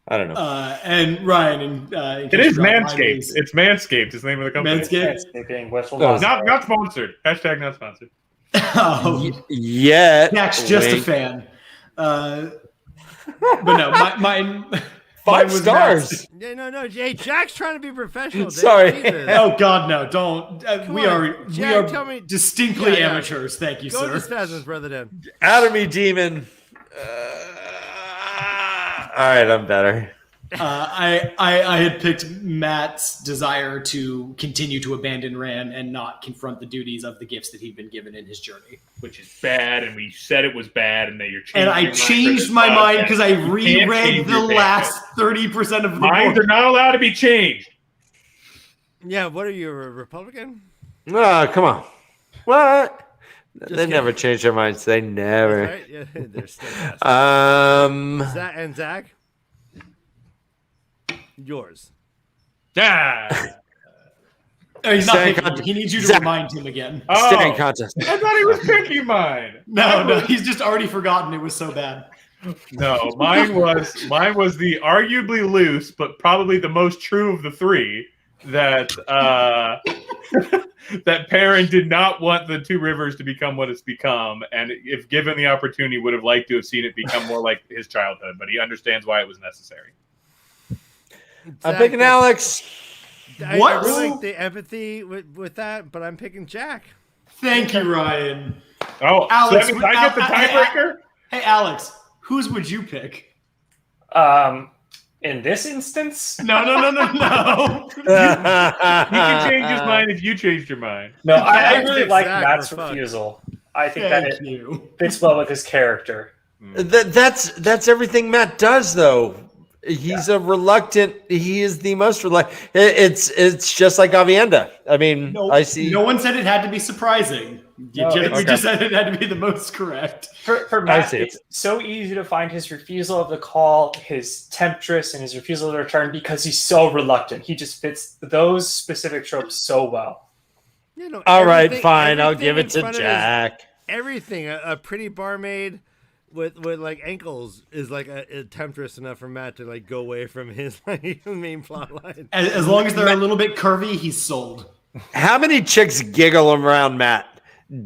I don't know. And Ryan, it is Manscaped. It's Manscaped. Is the name of the company. Manscaped. Not sponsored. Hashtag not sponsored. Yeah. Jack's just a fan. But no, mine 5 stars. Yeah, no. Hey, Jack's trying to be professional. Sorry. Oh God, no! Don't. We are Jack, distinctly amateurs. Thank you, Go sir. to spasms, brother Dan. Out of me, demon. All right, I'm better. I had picked Matt's desire to continue to abandon Rand and not confront the duties of the gifts that he'd been given in his journey. Which is bad, and we said it was bad, and that you're changing. And I changed my mind because I reread the last 30% of the minds book. are not allowed to be changed. Yeah, what are you, a Republican? Come on. What? Just They kidding. never change their minds. They never. Right? Yeah, they're still fast. Zach, yours. Ah. Oh, he's not Staying picking. contest. He needs you to Zach. remind him again. Staying Oh, contest. I thought he was picking mine. No, he's just already forgotten. It was so bad. No, mine was the arguably loose, but probably the most true of the three. That that Perrin did not want the Two Rivers to become what it's become, and if given the opportunity, would have liked to have seen it become more like his childhood. But he understands why it was necessary. I'm picking Alex. I really like the empathy with that, but I'm picking Jack. Thank you, Ryan. Oh, Alex, so that means I get the tiebreaker? Hey, Alex, whose would you pick? In this instance? No. He can change his mind if you changed your mind. No, I really Zach like or Matt's fuck. refusal. I think Thank that it you. fits well with his character. That's everything Matt does, though. He's a reluctant. He is the most reluctant. It's just like Avienda. I mean, I see. No one said it had to be surprising. No, We just said it had to be the most correct. For Matt, it's so easy to find his refusal of the call, his temptress, and his refusal to return because he's so reluctant. He just fits those specific tropes so well. You know, All right, fine. I'll give it to front of Jack. Everything. A pretty barmaid with like ankles is like a temptress enough for Matt to like go away from his main plot line. As long as they're a little bit curvy, he's sold. How many chicks giggle around Matt?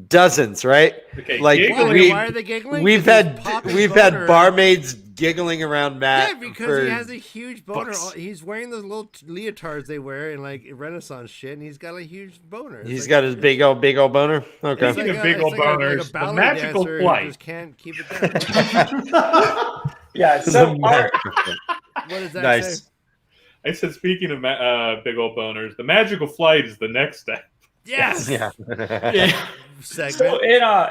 Dozens, right? Okay, like giggling. Why are they giggling? We've 'Cause had he's popping we've boner. had barmaids giggling around Matt. Yeah, because for he has a huge boner. books. He's wearing those little leotards they wear in like Renaissance shit, and he's got a huge boner. He's got his big old boner. Okay. Speaking of big old boners, the magical dancer who flight. just can't keep it down. Yeah, so What does that Nice. say? I said, speaking of big old boners, the magical flight is the next step. Yes. Yeah. Segment. So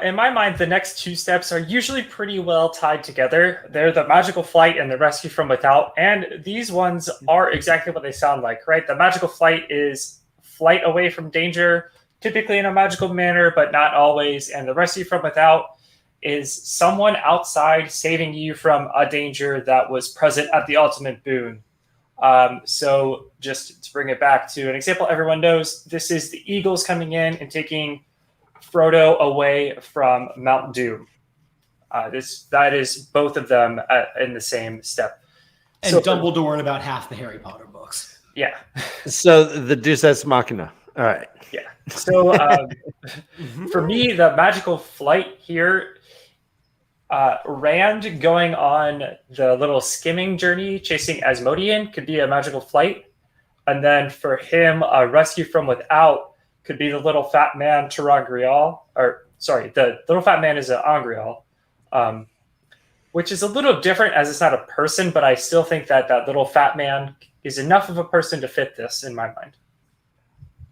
in my mind, the next two steps are usually pretty well tied together. They're the magical flight and the rescue from without. And these ones are exactly what they sound like, right? The magical flight is flight away from danger, typically in a magical manner, but not always. And the rescue from without is someone outside saving you from a danger that was present at the ultimate boon. So just to bring it back to an example everyone knows, this is the Eagles coming in and taking Frodo away from Mount Doom. That is both of them in the same step. And So- Dumbledore in about half the Harry Potter books. Yeah. So the Deus Ex Machina. All right. Yeah. So for me, the magical flight here, Rand going on the little skimming journey chasing Asmodean could be a magical flight. And then for him, a rescue from without could be the little fat man Tarangrial. Or sorry, the little fat man is an Angrial, which is a little different as it's not a person, but I still think that that little fat man is enough of a person to fit this in my mind.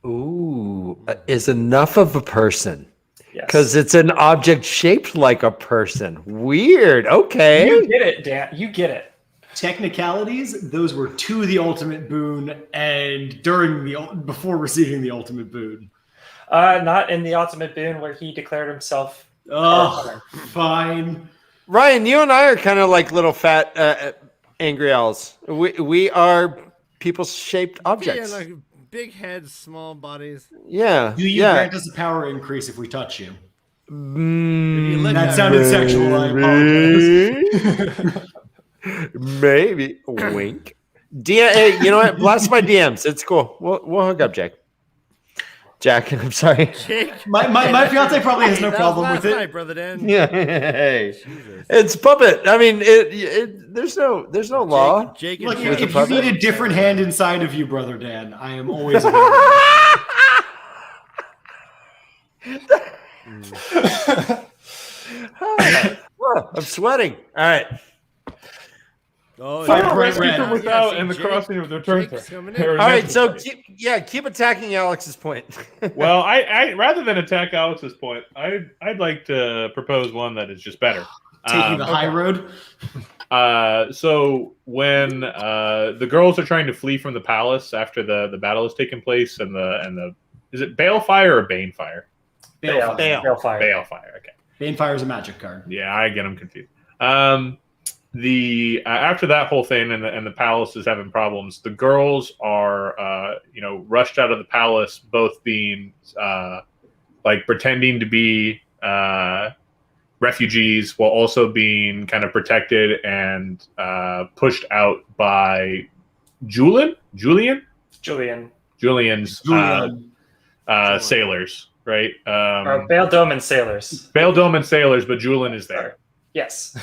Ooh, is enough of a person. Yes. Because it's an object shaped like a person. Weird. Okay. You get it, Dan. You get it. Technicalities, those were to the ultimate boon and before receiving the ultimate boon. Not in the ultimate boon where he declared himself. Oh, fine. Ryan, you and I are kind of like little fat angry owls. We are people-shaped objects. Yeah, like big heads, small bodies. Yeah. Do you grant us a power increase if we touch you? That sounded sexual. I apologize. Maybe. Wink. Hey, you know what? Blast my DMs. It's cool. We'll hook up, Jack. Jack, I'm sorry. Jake, My fiance probably has no that was problem last with it. night, brother Dan. Yeah. Hey. It's puppet. I mean, there's no law. Jake Look, and if Jake. you need a different hand inside of you, brother Dan, I am always available. I'm sweating. All right. Oh, Final yeah. rescue from Yeah, without see, and the Jake- crossing of the return. Jake's coming in. All right. So keep attacking Alex's point. Well, I rather than attack Alex's point, I'd like to propose one that is just better. Taking the high road. So when the girls are trying to flee from the palace after the battle has taken place, and the is it Balefire or Banefire? Balefire. Balefire. Okay. Banefire is a magic card. Yeah, I get them confused. After that whole thing and the palace is having problems, the girls are rushed out of the palace, both being like pretending to be refugees while also being kind of protected and pushed out by Julian's sailors, right? Bail Doman sailors. Bail Doman sailors, but Julian is there. Yes.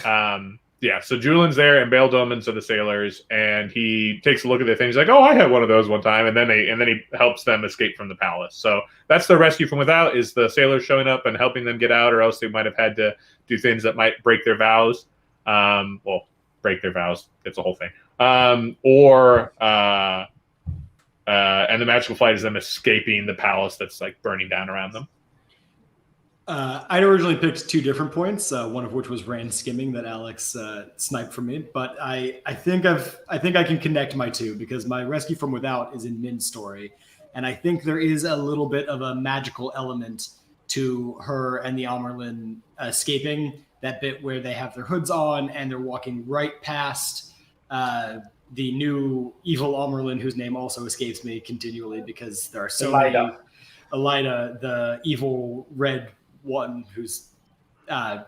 So Julian's there, and Bail Domans are the sailors, and he takes a look at the thing. He's like, "Oh, I had one of those one time," and then he helps them escape from the palace. So that's the rescue from without: is the sailors showing up and helping them get out, or else they might have had to do things that might break their vows. Break their vows. It's a whole thing. And the magical flight is them escaping the palace that's like burning down around them. I'd originally picked 2 different points, one of which was Rand skimming that Alex sniped from me. But I think I can connect my 2 because my rescue from without is in Min's story, and I think there is a little bit of a magical element to her and the Amerlin escaping. That bit where they have their hoods on and they're walking right past the new evil Amerlin, whose name also escapes me continually because there are so many. Elida, the evil red one who's but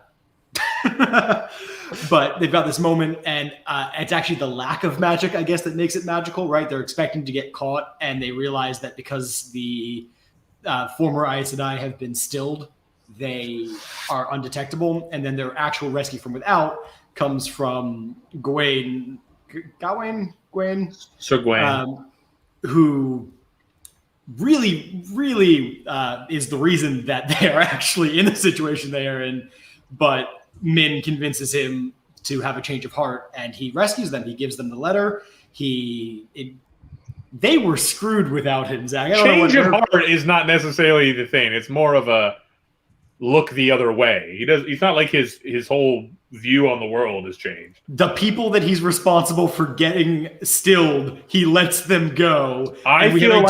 they've got this moment, and it's actually the lack of magic, I guess, that makes it magical, right? They're expecting to get caught, and they realize that because the former Aes Sedai have been stilled, they are undetectable, and then their actual rescue from without comes from Sir Gawain, who really is the reason that they are actually in the situation they are in. But Min convinces him to have a change of heart, and he rescues them. He gives them the letter. They were screwed without him, Zach. Change of heart is not necessarily the thing. It's more of a look the other way. He's not like his whole view on the world has changed. The people that he's responsible for getting stilled, he lets them go. I feel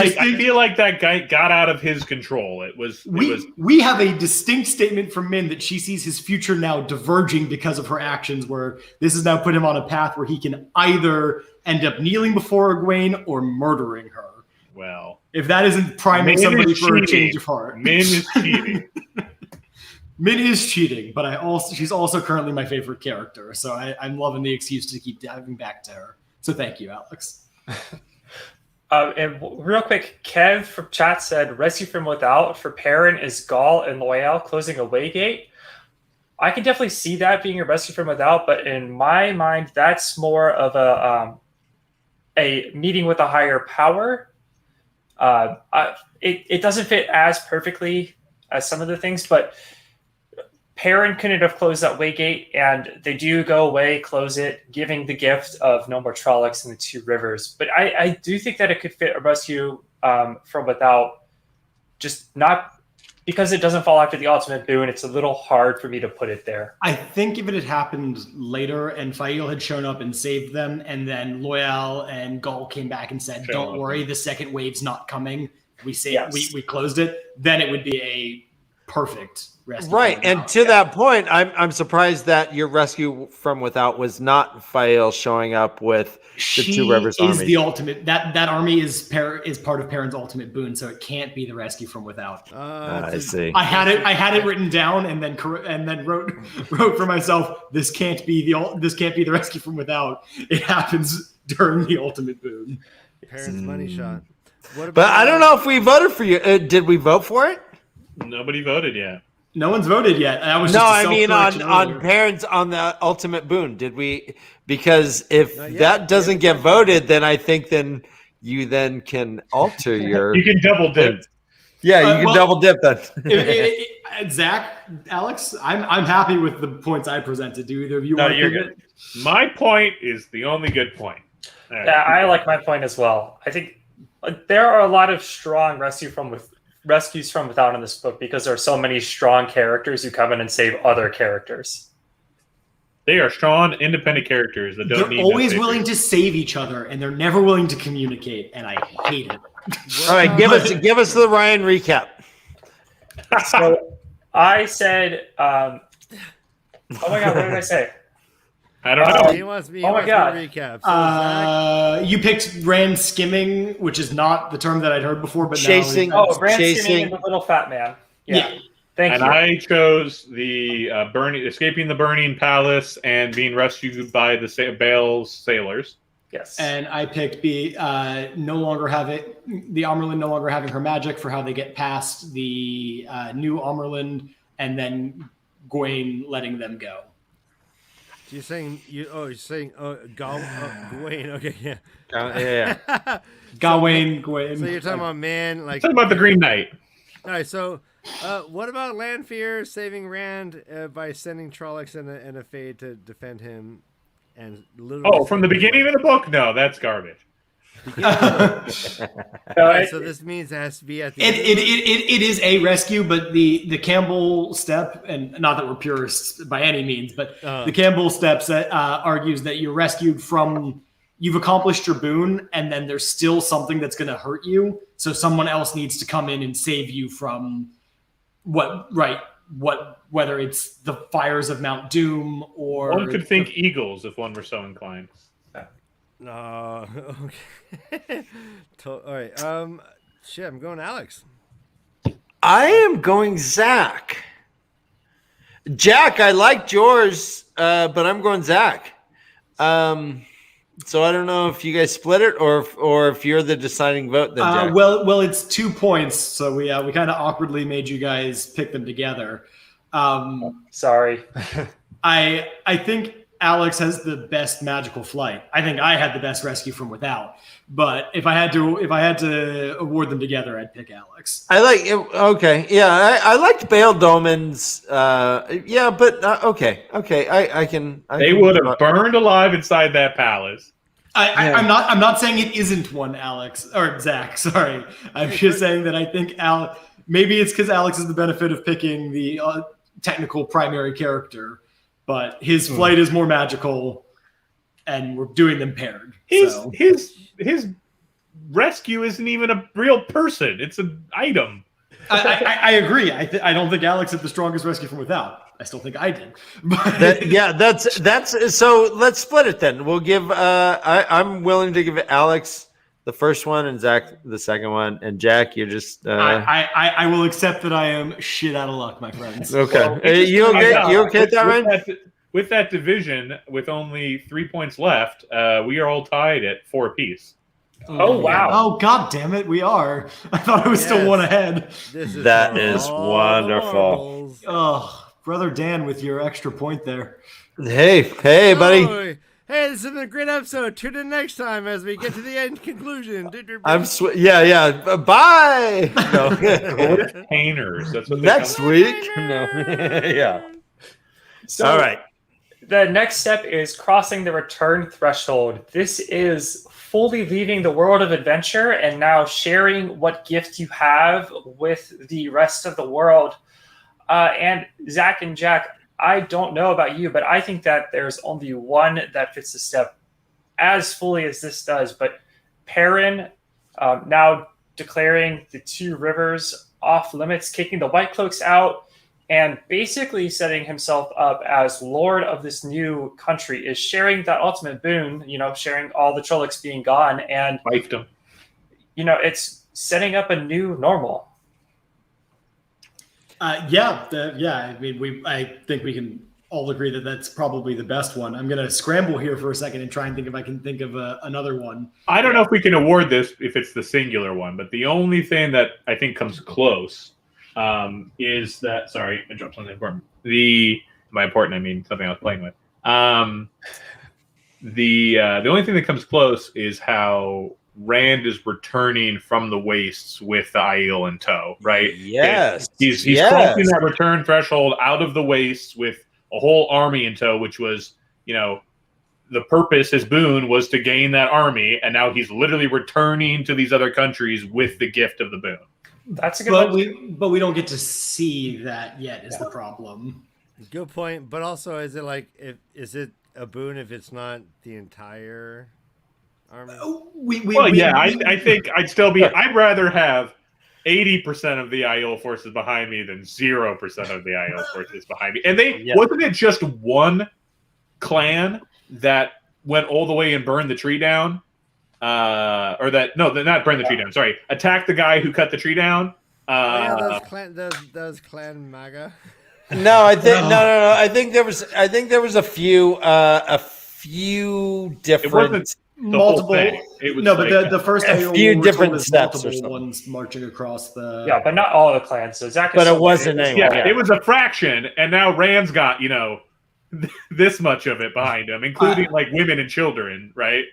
like that guy got out of his control. We have a distinct statement from Min that she sees his future now diverging because of her actions, where this has now put him on a path where he can either end up kneeling before Egwene or murdering her. Well, if that isn't priming somebody for a change of heart. Min is cheating. Min is cheating, but she's also currently my favorite character, so I'm loving the excuse to keep diving back to her. So thank you, Alex. And real quick, Kev from chat said, rescue from without for Perrin is Gaul and Loyal closing a waygate. I can definitely see that being a rescue from without, but in my mind, that's more of a meeting with a higher power. It doesn't fit as perfectly as some of the things, but Perrin couldn't have closed that waygate, and they do go away, close it, giving the gift of no more Trollocs in the 2 rivers. But I do think that it could fit a rescue from without, just not because it doesn't fall after the ultimate boon. It's a little hard for me to put it there. I think if it had happened later and Fail had shown up and saved them, and then Loyal and Gaul came back and said, "Don't worry, the second wave's not coming. We closed it," then it would be a perfect rescue. Right, and to that point, I'm surprised that your rescue from without was not Fael showing up with the 2 rivers army. Is the ultimate that army is part of Perrin's ultimate boon, so it can't be the rescue from without. I see. I had it written down and then wrote for myself. This can't be the rescue from without. It happens during the ultimate boon. Perrin's money shot. But I don't know if we voted for you. Did we vote for it? Nobody voted yet. No one's voted yet. That was on Perrin's on the ultimate boon. Did we? Because if that doesn't get voted, then I think you can alter your. You can double dip. Yeah, you can double dip that. Zach, Alex, I'm happy with the points I presented. Do either of you No, want to you're pick good. it? My point is the only good point. Right. Yeah, I like my point as well. I think there are a lot of strong rescues from without in this book because there are so many strong characters who come in and save other characters. They are strong, independent characters that don't need. They're always willing to save each other, and they're never willing to communicate, and I hate it. All right, give us the Ryan recap. So I said, oh my god, what did I say? I don't know. He wants me. Oh my God. To recap. So You picked Rand skimming, which is not the term that I'd heard before, but Chasing. now Oh, Brand Chasing. Skimming and the Little Fat Man. Yeah. Thank And you. I chose the escaping the burning palace and being rescued by the Bale's sailors. Yes. And I picked no longer having the Amerlin no longer having her magic for how they get past the new Amerlin, and then Gawain letting them go. you're saying Gawain? Okay, yeah. Yeah. Gawain. So you're talking about man, like Talking about the Green Knight. All right. So, what about Lanfear saving Rand by sending Trollocs and a Fade to defend him? And literally From the beginning of the book? No, that's garbage. So this means it has to be at the end. It is a rescue, but the Campbell step, and not that we're purists by any means, but the Campbell steps that argues that you're rescued from, you've accomplished your boon, and then there's still something that's going to hurt you. So someone else needs to come in and save you from whether it's the fires of Mount Doom or One could think eagles if one were so inclined. No. Okay. All right. Shit. I'm going Alex. I am going Zach. Jack, I liked yours, but I'm going Zach. So I don't know if you guys split it or if you're the deciding vote. Then Jack. Well, it's 2 points, so we kind of awkwardly made you guys pick them together. Sorry. I think Alex has the best magical flight. I think I had the best rescue from without. But if I had to award them together, I'd pick Alex. I like it. Okay, yeah, I liked Bale Doman's. Yeah, but okay. I can. They would have burned alive inside that palace. I'm not saying it isn't one, Alex or Zach. Sorry, I'm just saying that I think maybe it's because Alex has the benefit of picking the technical primary character, but his flight is more magical, and we're doing them paired. His rescue isn't even a real person; it's an item. I agree. I don't think Alex had the strongest rescue from without. I still think I did. But that's so. Let's split it then. We'll give. I'm willing to give Alex the first one and Zach the second one, and Jack, you're just. I will accept that I am shit out of luck, my friends. Okay, Well, you okay with that, Ryan? With that division, with only 3 points left, we are all tied at 4 apiece. Oh wow! Oh god damn it, we are. I thought I was still one ahead. That is wonderful. Oh, brother Dan, with your extra point there. Hey, buddy. Oh, hey, this has been a great episode. Tune in next time as we get to the end conclusion. Yeah. Bye. No. Painters. That's what next week. No. Yeah. So, all right. The next step is crossing the return threshold. This is fully leaving the world of adventure and now sharing what gift you have with the rest of the world. And Zach and Jack, I don't know about you, but I think that there's only one that fits the step as fully as this does. But Perrin now declaring the 2 rivers off limits, kicking the White Cloaks out, and basically setting himself up as lord of this new country, is sharing that ultimate boon, sharing all the Trollocs being gone. And, fiefdom. It's setting up a new normal. I mean, I think we can all agree that that's probably the best one. I'm going to scramble here for a second and try and think if I can think of another one. I don't know if we can award this if it's the singular one, but the only thing that I think comes close is that. Sorry, I dropped something important. By important, I mean something I was playing with. The only thing that comes close is how Rand is returning from the wastes with the Aiel in tow, right? Yes. He's crossing that return threshold out of the wastes with a whole army in tow, which was, the purpose, his boon was to gain that army, and now he's literally returning to these other countries with the gift of the boon. That's a good one. But we don't get to see that yet is the problem. Good point. But also, is it a boon if it's not the entire army? I think I'd still be. I'd rather have 80% of the Aiel force is behind me than 0% of the Aiel force is behind me. And Yeah. wasn't it just one clan that went all the way and burned the tree down? Not burn the tree down. Sorry, attack the guy who cut the tree down. Those clan MAGA. No, I think no. I think there was a few different. Multiple. It was but the first a few different steps or something. Ones marching across the. Yeah, but not all the clans. So Zach. But it wasn't anyway. Yeah, it was a fraction, and now Rand's got this much of it behind him, including like women and children, right?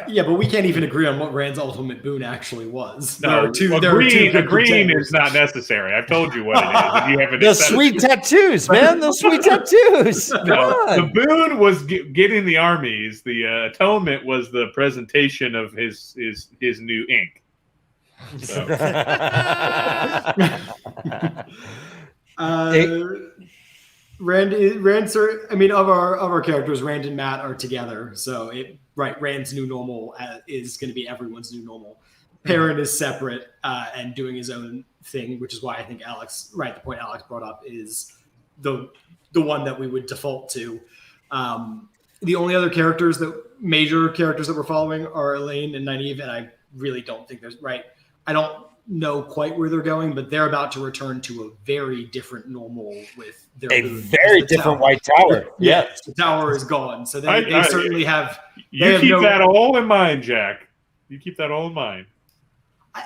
Yeah, but we can't even agree on what Rand's ultimate boon actually was. No, agreeing is not necessary. I've told you what it is. And you haven't Those sweet tattoos, man. Those sweet tattoos. The boon was getting the armies. The atonement was the presentation of his new ink. So. Rand, sir. I mean, of our characters, Rand and Matt are together. So Rand's new normal is going to be everyone's new normal. Perrin is separate and doing his own thing, which is why I think Alex, the point Alex brought up is the one that we would default to. The only other major characters that we're following are Elaine and Nynaeve, and I really don't think I don't know quite where they're going, but they're about to return to a very different normal with their very different White Tower. Yes, the tower is gone, so they certainly have. You keep that all in mind, Jack. You keep that all in mind.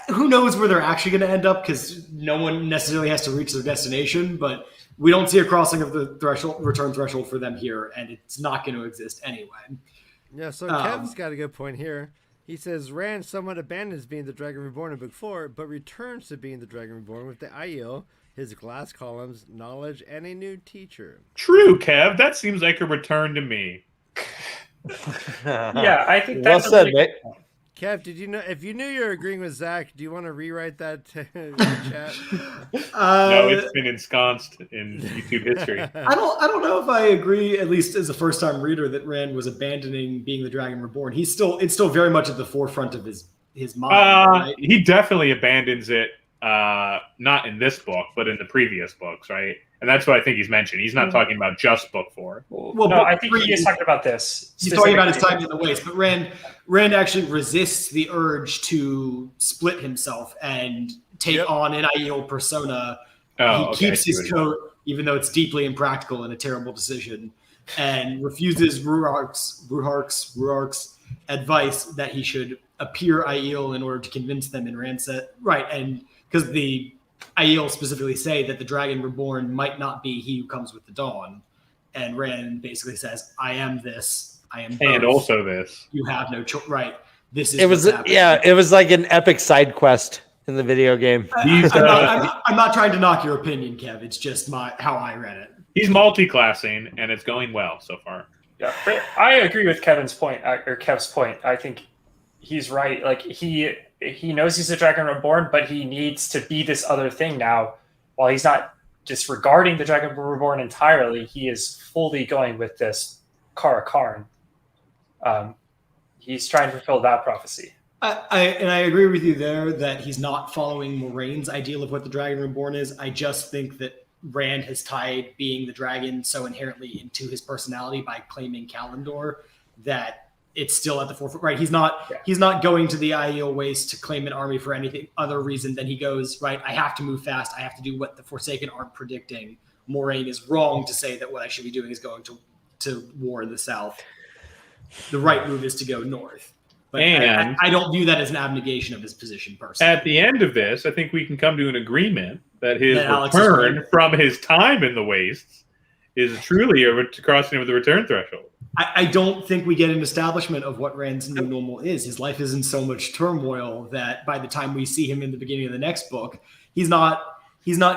Who knows where they're actually going to end up? Because no one necessarily has to reach their destination, but we don't see a crossing of the return threshold for them here, and it's not going to exist anyway. Yeah. So Kev's got a good point here. He says Rand somewhat abandons being the Dragon Reborn in Book 4, but returns to being the Dragon Reborn with the Aiel, his glass columns, knowledge, and a new teacher. True, Kev. That seems like a return to me. Yeah, I think that's well said, mate. Kev, did you know? If you knew you were agreeing with Zach, do you want to rewrite that in chat? No, it's been ensconced in YouTube history. I don't know if I agree, at least as a first-time reader, that Rand was abandoning being the Dragon Reborn. It's still very much at the forefront of his mind. Right? He definitely abandons it, not in this book, but in the previous books, right? And that's what I think he's mentioned. He's not talking about just book 4. Well, no, I think he is talking about this. He's talking about his time in the waste, but Rand actually resists the urge to split himself and take on an Aiel persona. He keeps his coat, even though it's deeply impractical and a terrible decision, and refuses Ruark's advice that he should appear Aiel in order to convince them in Rand said, and because the Aiel specifically say that the Dragon Reborn might not be he who comes with the dawn, and Rand basically says, "I am this. I am both. And also this. You have no choice." Right. This is. It was like an epic side quest in the video game. I'm not trying to knock your opinion, Kev. It's just how I read it. He's multi-classing, and it's going well so far. Yeah, I agree with Kev's point. I think he's right. Like he knows he's a Dragon Reborn, but he needs to be this other thing now. While he's not disregarding the Dragon Reborn entirely, he is fully going with this Kara Karn. He's trying to fulfill that prophecy. I agree with you there that he's not following Moraine's ideal of what the Dragon Reborn is. I just think that Rand has tied being the dragon so inherently into his personality by claiming Kalimdor that it's still at the forefront, right? He's not going to the Aiel waste to claim an army for anything other reason than he goes, right, I have to move fast. I have to do what the Forsaken aren't predicting. Moraine is wrong to say that what I should be doing is going to war in the south. The right move is to go north. But I don't view that as an abnegation of his position personally. At the end of this, I think we can come to an agreement that his return from his time in the wastes is truly a crossing of the return threshold. I don't think we get an establishment of what Rand's new normal is. His life is in so much turmoil that by the time we see him in the beginning of the next book, he's not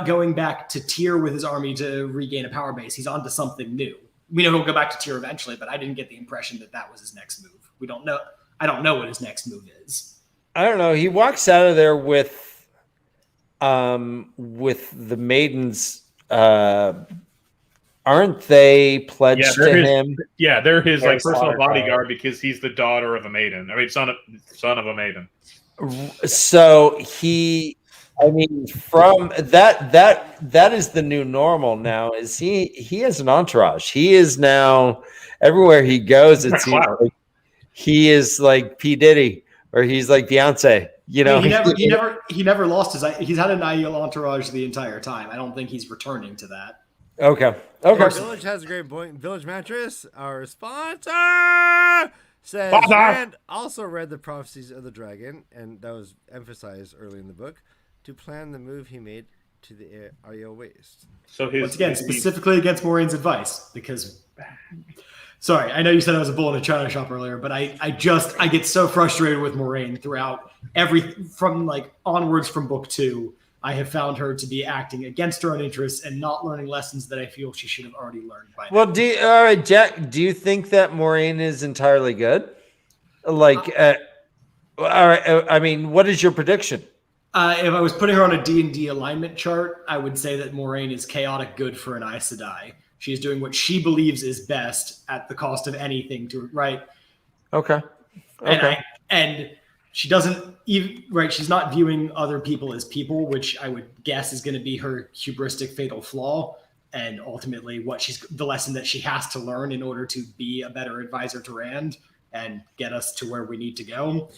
going back to Tyr with his army to regain a power base. He's on to something new. We know he'll go back to Tyr eventually, but I didn't get the impression that was his next move. We don't know. I don't know what his next move is. I don't know. He walks out of there with the maidens. Aren't they pledged to him? Yeah, they're his personal bodyguard because he's the daughter of a maiden. I mean, son of a maiden. So he I mean, from that is the new normal now. Is he has an entourage. He is now everywhere he goes. It seems like he is like P. Diddy, or he's like Beyonce. You know, he never lost his. He's had an ideal entourage the entire time. I don't think he's returning to that. Okay. Village has a great point. Village Mattress, our sponsor, says Rand also read the prophecies of the dragon, and that was emphasized early in the book, to plan the move he made to the Ariel Waste. So once again, specifically against Maureen's advice, because sorry, I know you said I was a bull in a china shop earlier, but I get so frustrated with Moraine throughout from like onwards from book 2. I have found her to be acting against her own interests and not learning lessons that I feel she should have already learned by now. Well, all right, Jack, do you think that Moraine is entirely good? Like, all right, I mean, what is your prediction? If I was putting her on a D&D alignment chart, I would say that Moraine is chaotic good for an Aes Sedai. She is doing what she believes is best at the cost of anything to right. Okay. And she doesn't even she's not viewing other people as people, which I would guess is going to be her hubristic fatal flaw, and ultimately the lesson that she has to learn in order to be a better advisor to Rand and get us to where we need to go.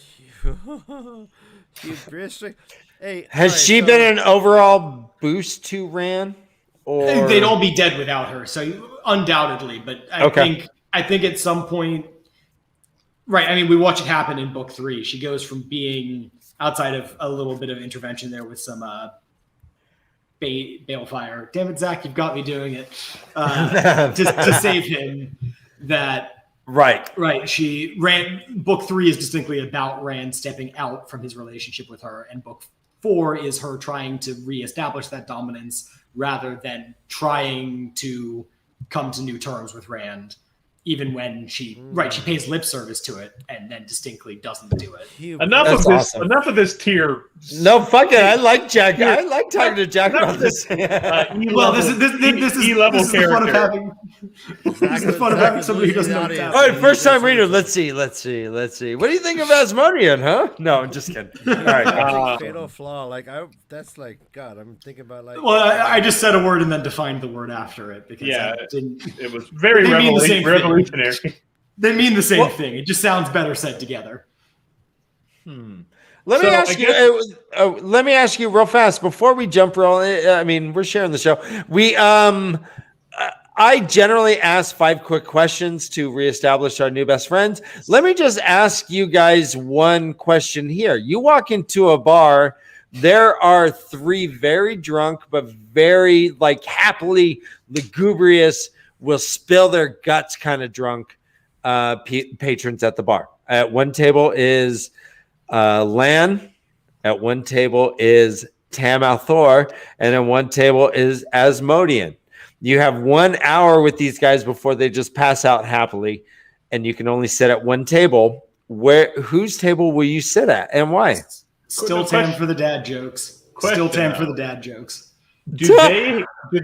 Hubristic. Hey, has she been an overall boost to Rand? Or they'd all be dead without her, so undoubtedly. But I think at some point. Right. I mean, we watch it happen in book 3. She goes from being outside of a little bit of intervention there with some balefire. Damn it, Zach, you've got me doing it to save him. Right. Book 3 is distinctly about Rand stepping out from his relationship with her, and book 4 is her trying to reestablish that dominance rather than trying to come to new terms with Rand. Even when she pays lip service to it and then distinctly doesn't do it. Enough of this tier. No, fuck it. I like Jack. I like talking to Jack about this. This is E-level character. This is the fun of having somebody who doesn't know what's happening. All right, first time reader. Let's see. What do you think of Asmodean, huh? No, I'm just kidding. All right. Fatal flaw. That's like, God, I'm thinking about like. Well, I just said a word and then defined the word after it because it was very revolutionary. They mean the same thing. It just sounds better said together. Let me ask you real fast before we jump. I mean, we're sharing the show. I generally ask 5 quick questions to reestablish our new best friends. Let me just ask you guys one question here. You walk into a bar. There are 3 very drunk but very happily lugubrious, will spill their guts kind of drunk patrons at the bar. At one table is Lan. At one table is Tam Althor. And at one table is Asmodean. You have 1 hour with these guys before they just pass out happily. And you can only sit at one table. Whose table will you sit at and why? Still Tam for the dad jokes. Still Tam for the dad jokes. Do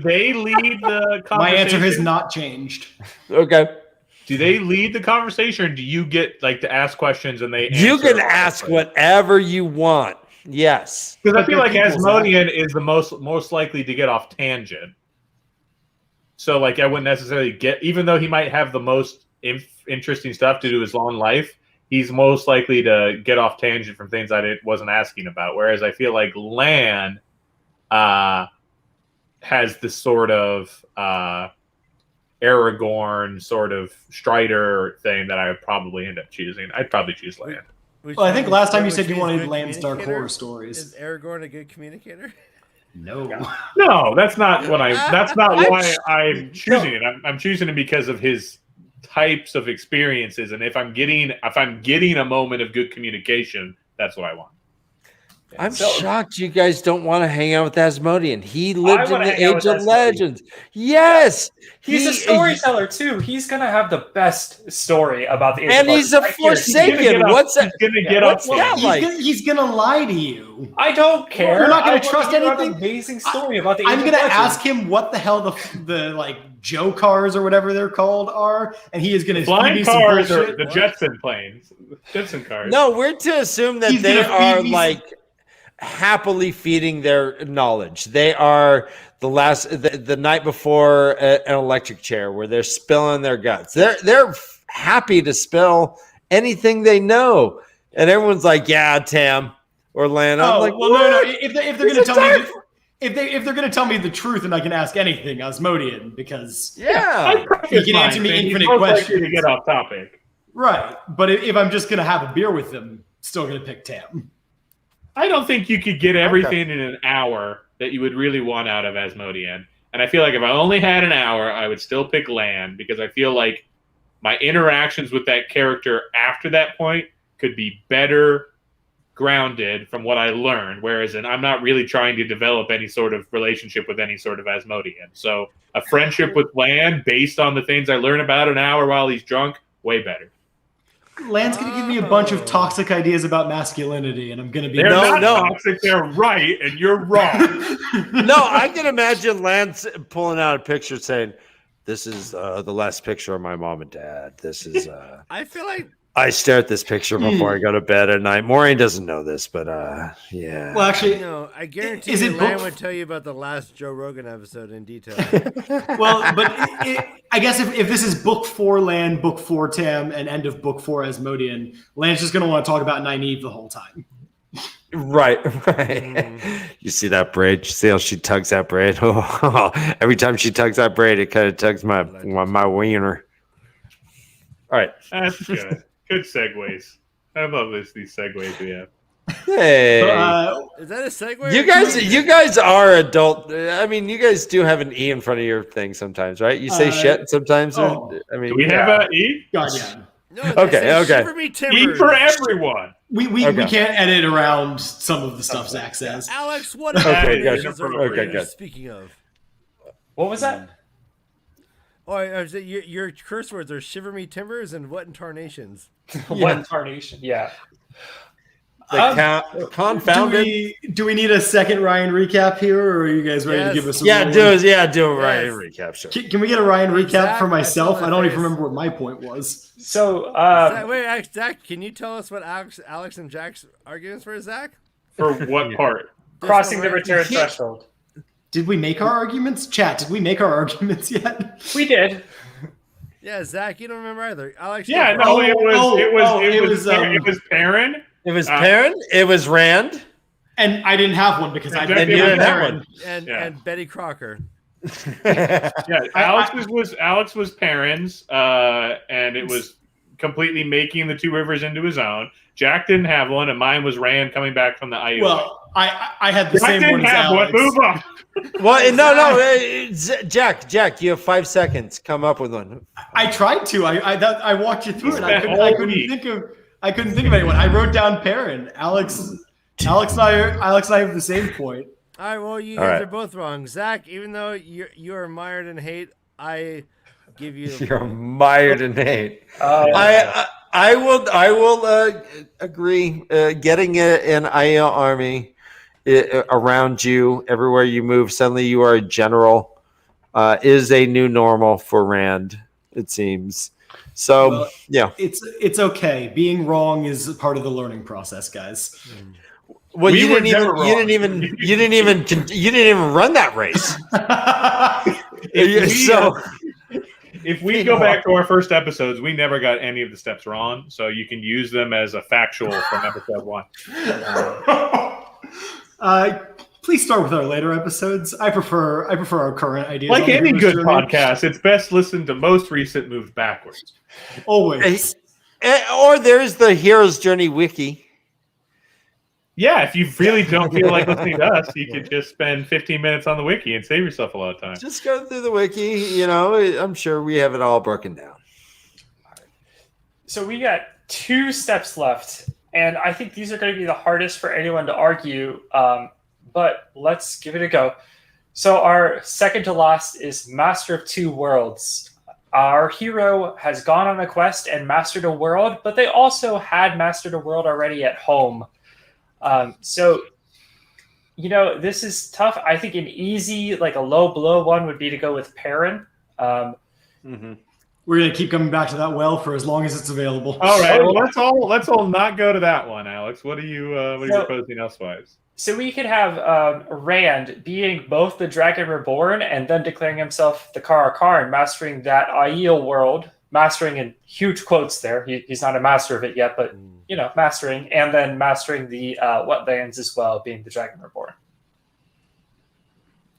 they lead the conversation? My answer has not changed. Okay. Do they lead the conversation, or do you get to ask questions and they answer? You can ask whatever you want. Yes. Because I feel like Asmodean is the most likely to get off tangent. So I wouldn't necessarily even though he might have the most interesting stuff to do his long life, he's most likely to get off tangent from things I wasn't asking about. Whereas I feel like Lan has this sort of Aragorn sort of Strider thing that I would probably end up choosing. I'd probably choose Lan. Well, I think last time you said you wanted Lan's dark horror stories. Is Aragorn a good communicator? No, that's not what that's not why I'm choosing it. I'm choosing it because of his types of experiences, and if I'm getting a moment of good communication, that's what I want. I'm shocked you guys don't want to hang out with Asmodean. He lived in the Age of Legends. Yes. He's a storyteller too. He's going to have the best story about the Age of Legends. And he's a Forsaken. What's that? He's going to get up. He's going to lie to you. I don't care. You're not going to trust anything. An amazing story about the Age of Legends. I'm going to ask him what the hell the Joe cars or whatever they're called are, and he is going to flying cars or the Jetson planes. Jetson cars. No, we're to assume that they are happily feeding their knowledge. They are the night before an electric chair where they're spilling their guts. They're happy to spill anything they know, and everyone's like, "Yeah, Tam or Lan." I'm like, well, no. If they're going to tell me, if they're going to tell me the truth, and I can ask anything, Asmodean, because you can answer me infinite questions to get off topic. Right, but if I'm just going to have a beer with them, still going to pick Tam. I don't think you could get everything in an hour that you would really want out of Asmodean. And I feel like if I only had an hour, I would still pick Lan, because I feel like my interactions with that character after that point could be better grounded from what I learned, whereas I'm not really trying to develop any sort of relationship with any sort of Asmodean. So a friendship with Lan based on the things I learn about an hour while he's drunk, way better. Lan's going to give me a bunch of toxic ideas about masculinity, and I'm going to be... They're not toxic, they're right, and you're wrong. No, I can imagine Lance pulling out a picture saying, "This is the last picture of my mom and dad. This is..." I feel like... I stare at this picture before I go to bed at night. Maureen doesn't know this, but yeah. Well, actually... No, I guarantee you Lan would tell you about the last Joe Rogan episode in detail. Well, but I guess if this is book 4 Lan, book 4 Tam, and end of book 4 Asmodean, Lan's just going to want to talk about Nynaeve the whole time. Right. You see that braid? You see how she tugs that braid? Oh, every time she tugs that braid, it kind of tugs my wiener. All right. That's good. Good segues. I love these segues we have. Hey, is that a segue? You guys are adult. I mean, you guys do have an E in front of your thing sometimes, right? You say shit sometimes. I mean, do we have an E? God, yeah. No, okay. Shiver me timbers. E for everyone. We can't edit around some of the stuff Zach says. Alex, what good. Speaking of, what was that? Oh, your curse words are "shiver me timbers" and "what in tarnations." What in tarnation? Yeah. Confounded. Do we need a second Ryan recap here, or are you guys ready to give us? Do a Ryan recap. Sure. Can we get a Ryan recap for myself? I don't even remember what my point was. So, Zach, can you tell us what Alex and Jack's arguments were, Zach? For what part? Crossing the return threshold. Did we make our arguments? Chat, did we make our arguments yet? We did. Yeah, Zach, you don't remember either. Alex. Yeah, no, it was Perrin. It was Perrin. It was Rand. And I didn't have one because I didn't have one. And Betty Crocker. Alex was Perrin's, and it was completely making the Two Rivers into his own. Jack didn't have one, and mine was Rand coming back from the IOA. Well, I had the same one as Alex. Move on. Well, no, Jack, you have 5 seconds. Come up with one. I tried to. I walked you through it. I couldn't think of anyone. I wrote down Perrin. Alex and I have the same point. All right. Well, you guys are both wrong. Zach, even though you are mired in hate, I give you. You're mired in hate. I will agree. Getting an IO army around you everywhere you move, suddenly you are a general, is a new normal for Rand, it seems. So yeah, it's okay. Being wrong is part of the learning process, guys. Well, you didn't even run that race. If we go back to our first episodes, we never got any of the steps wrong, so you can use them as a factual from episode 1. Please start with our later episodes. I prefer our current ideas. Like any good podcast, it's best listened to most recent moved backwards. Always. Or there's the Hero's Journey wiki. Yeah, if you really don't feel like listening to us, you could just spend 15 minutes on the wiki and save yourself a lot of time. Just go through the wiki. I'm sure we have it all broken down. So we got 2 steps left, and I think these are going to be the hardest for anyone to argue, but let's give it a go. So our second to last is Master of Two Worlds. Our hero has gone on a quest and mastered a world, but they also had mastered a world already at home. So, this is tough. I think an easy, like a low blow one would be to go with Perrin. We're going to keep coming back to that well for as long as it's available. All right. Well, let's all not go to that one, Alex. What are you proposing elsewise? So we could have Rand being both the Dragon Reborn and then declaring himself the Kara Karn, mastering that Aiel world, mastering in huge quotes there. He's not a master of it yet, but mastering, and then mastering the wetlands as well, being the Dragon Reborn.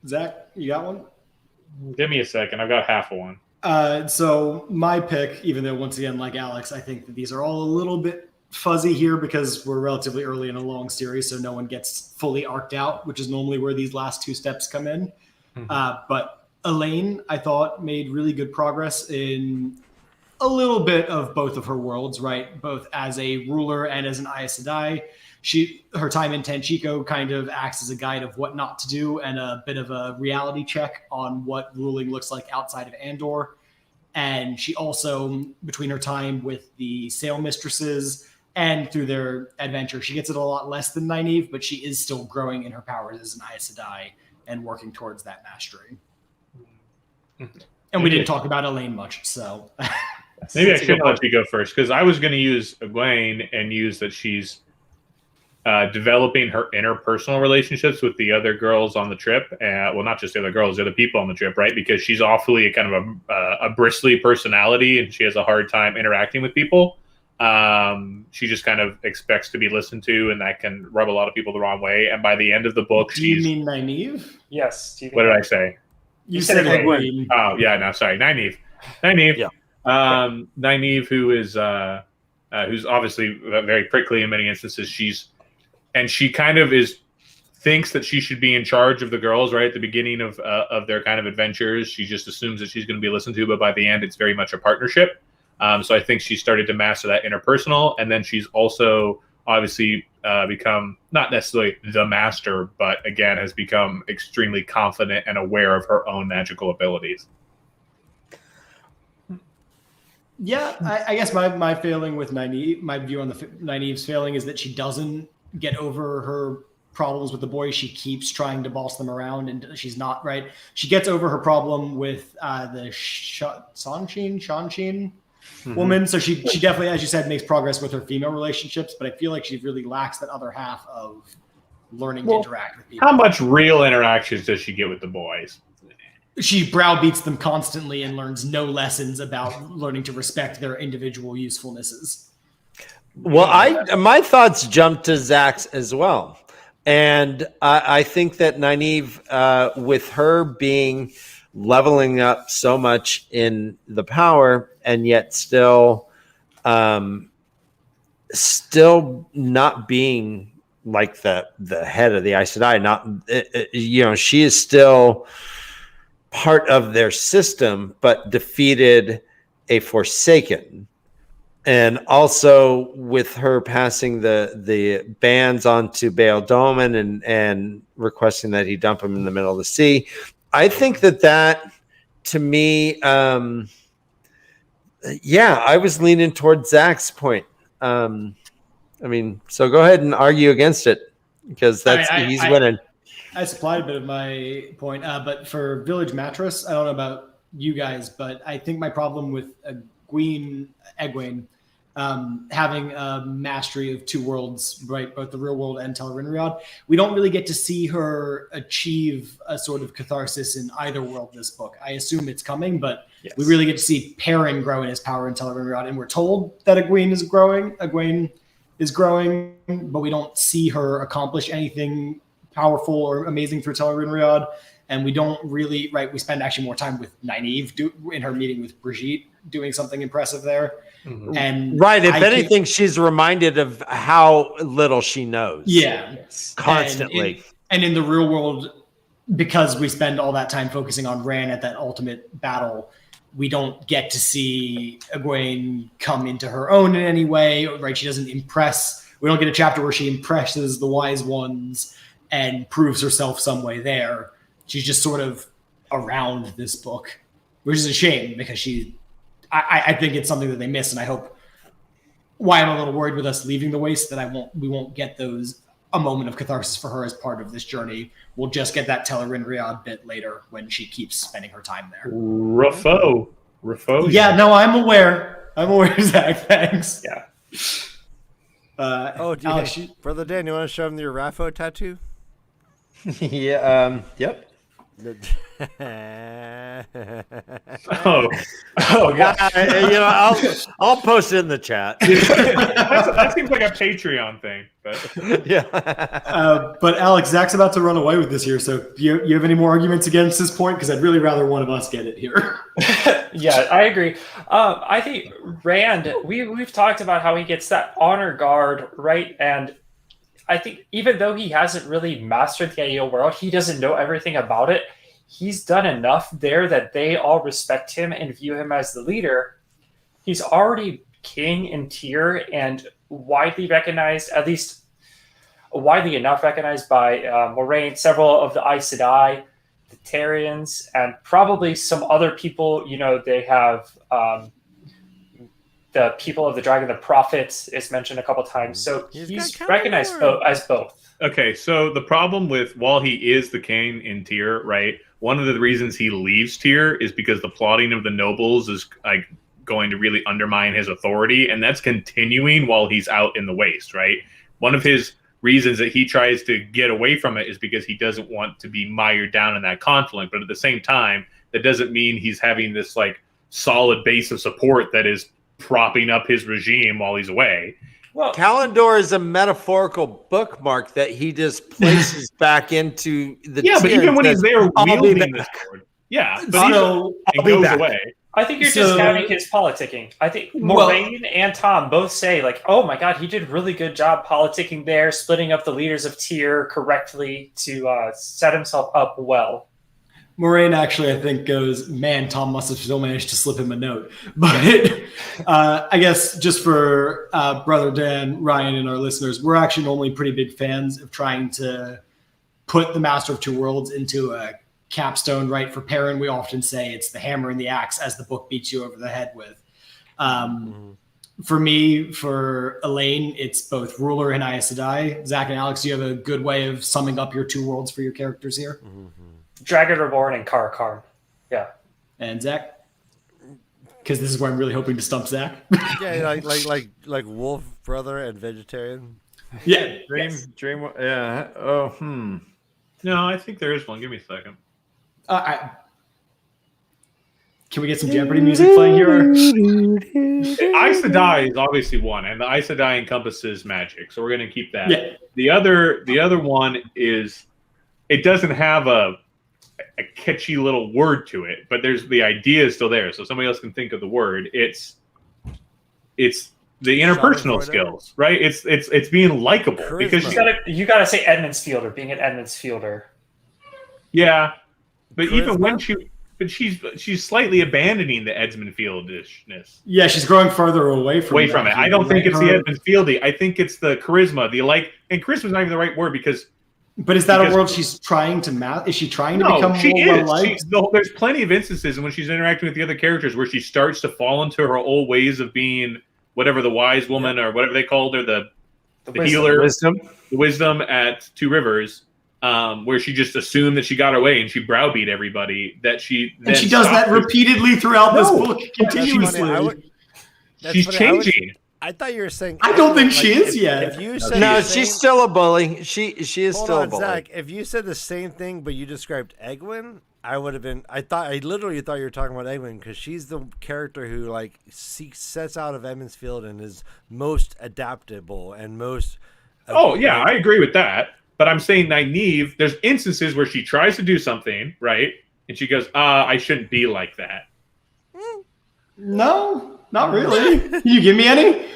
Zach, you got one? Give me a second. I've got half of one. So my pick, even though once again, like Alex, I think that these are all a little bit fuzzy here because we're relatively early in a long series, so no one gets fully arced out, which is normally where these last two steps come in. But Elaine, I thought, made really good progress in a little bit of both of her worlds, right? Both as a ruler and as an Aes Sedai. Her time in Tanchico kind of acts as a guide of what not to do and a bit of a reality check on what ruling looks like outside of Andor. And she also, between her time with the Sail Mistresses and through their adventure, she gets it a lot less than Nynaeve, but she is still growing in her powers as an Aes Sedai and working towards that mastery. And we didn't talk about Elaine much, so... Maybe I should let you go first, because I was going to use Egwene and use that she's developing her interpersonal relationships with the other girls on the trip. Well, not just the other girls, the other people on the trip, right? Because she's awfully kind of a bristly personality, and she has a hard time interacting with people. She just kind of expects to be listened to, and that can rub a lot of people the wrong way. And by the end of the book, Do you mean Nynaeve? Yes. What did I say? You said Egwene. Oh, yeah, no, sorry. Nynaeve. Yeah. Nynaeve, who's obviously very prickly in many instances. She kind of thinks that she should be in charge of the girls right at the beginning of their kind of adventures. She just assumes that she's going to be listened to, but by the end, it's very much a partnership. So I think she started to master that interpersonal, and then she's also obviously become not necessarily the master, but again has become extremely confident and aware of her own magical abilities. Yeah, I guess my failing with Nynaeve, my view on the Nynaeve's failing is that she doesn't get over her problems with the boys. She keeps trying to boss them around, and she's not right. She gets over her problem with the Shanshin woman. So she definitely, as you said, makes progress with her female relationships, but I feel like she really lacks that other half of learning to interact with people. How much real interactions does she get with the boys? She browbeats them constantly and learns no lessons about learning to respect their individual usefulnesses. Well, my thoughts jump to Zach's as well. And I think that Nynaeve, with her being leveling up so much in the power and yet still not being like the head of the Aes Sedai, she is still part of their system, but defeated a Forsaken. And also with her passing the bands onto Baal Doman and requesting that he dump him in the middle of the sea. I think that to me, I was leaning towards Zach's point. So go ahead and argue against it, because he's winning. I supplied a bit of my point, but for Village Mattress, I don't know about you guys, but I think my problem with Egwene having a mastery of two worlds, right, both the real world and Tel Rinriad, we don't really get to see her achieve a sort of catharsis in either world this book. I assume it's coming, but we really get to see Perrin grow in his power in Tel Rinriad, and we're told that Egwene is growing, but we don't see her accomplish anything powerful or amazing for Tel Rinriad, and we don't really, we spend actually more time with Nynaeve in her meeting with Brigitte doing something impressive there. Mm-hmm. And if anything, she's reminded of how little she knows. Yeah. Constantly. And in the real world, because we spend all that time focusing on Ran at that ultimate battle, we don't get to see Egwene come into her own in any way, right? She doesn't impress. We don't get a chapter where she impresses the wise ones and proves herself some way there. She's just sort of around this book, which is a shame, because I think it's something that they miss, and I hope why I'm a little worried with us leaving the Waste that we won't get a moment of catharsis for her as part of this journey. We'll just get that Tel Rinriad bit later when she keeps spending her time there. Ruffo. Yeah, no, I'm aware, Zach. Thanks. Yeah. Alex, Brother Dan, you want to show him your Raffo tattoo? Yeah. Yep. Oh, yeah. I'll post it in the chat. that seems like a Patreon thing, but yeah. But Alex, Zach's about to run away with this here. So, you have any more arguments against this point? Because I'd really rather one of us get it here. Yeah, I agree. I think Rand. We've talked about how he gets that honor guard right, and I think even though he hasn't really mastered the ideal world, he doesn't know everything about it. He's done enough there that they all respect him and view him as the leader. He's already king in tier and widely recognized, at least widely enough recognized by Moraine, several of the Aes Sedai, the Terrians, and probably some other people. They have the people of the Dragon, the Prophets, is mentioned a couple times. So he's recognized as both. Okay, so the problem with, while he is the king in tier, right, one of the reasons he leaves tier is because the plotting of the nobles is like going to really undermine his authority, and that's continuing while he's out in the waste, right? One of his reasons that he tries to get away from it is because he doesn't want to be mired down in that conflict, but at the same time, that doesn't mean he's having this like solid base of support that is propping up his regime while he's away. Well, Kalendor is a metaphorical bookmark that he just places back into the. Yeah, but even when he's there wielding this sword, but it goes away. I think you're just having his politicking. I think Moraine and Tom both say, like, oh my god, he did a really good job politicking there, splitting up the leaders of tier correctly to set himself up well. Moraine actually, I think, goes, man, Tom must have still managed to slip him a note. But I guess just for Brother Dan, Ryan, and our listeners, we're actually normally pretty big fans of trying to put the Master of Two Worlds into a capstone, right? For Perrin, we often say it's the hammer and the axe as the book beats you over the head with. For me, for Elaine, it's both Ruler and Aes Sedai. Zach and Alex, do you have a good way of summing up your two worlds for your characters here? Dragon Reborn and Kar. Yeah. And Zach? Because this is where I'm really hoping to stump Zach. Yeah, like wolf brother and vegetarian. Yeah. Dream. Yeah. Oh. No, I think there is one. Give me a second. Can we get some Jeopardy music playing here? Aes Sedai is obviously one, and the Aes Sedai encompasses magic, so we're going to keep that. Yeah. The other one is, it doesn't have a catchy little word to it, but the idea is still there, so somebody else can think of the word. It's the interpersonal skills, right? It's being likable. Charisma. Because you gotta say Edmunds Fielder, being an Edmunds Fielder. Yeah, but Charisma? even when she's slightly abandoning the Edmund Fieldishness. Yeah, she's growing further away from it. I don't think it's the Edmund Fieldy. I think it's the charisma, and charisma's not even the right word because. But is that a world she's trying to Is she trying to become more well-liked? There's plenty of instances when she's interacting with the other characters where she starts to fall into her old ways of being whatever the wise woman or whatever they called her, the healer, the wisdom at Two Rivers, where she just assumed that she got her way and she browbeat everybody. And she does that repeatedly throughout this book continuously. She's changing. I thought you were saying. I don't think she is yet. If you said she's still a bully. She is still a bully. Zach, if you said the same thing but you described Egwene, I would have been. I literally thought you were talking about Egwene because she's the character who sets out of Edmunds Field and is most adaptable and most. I agree with that. But I'm saying Nynaeve. There's instances where she tries to do something right, and she goes, I shouldn't be like that." No, not really. Can you give me any?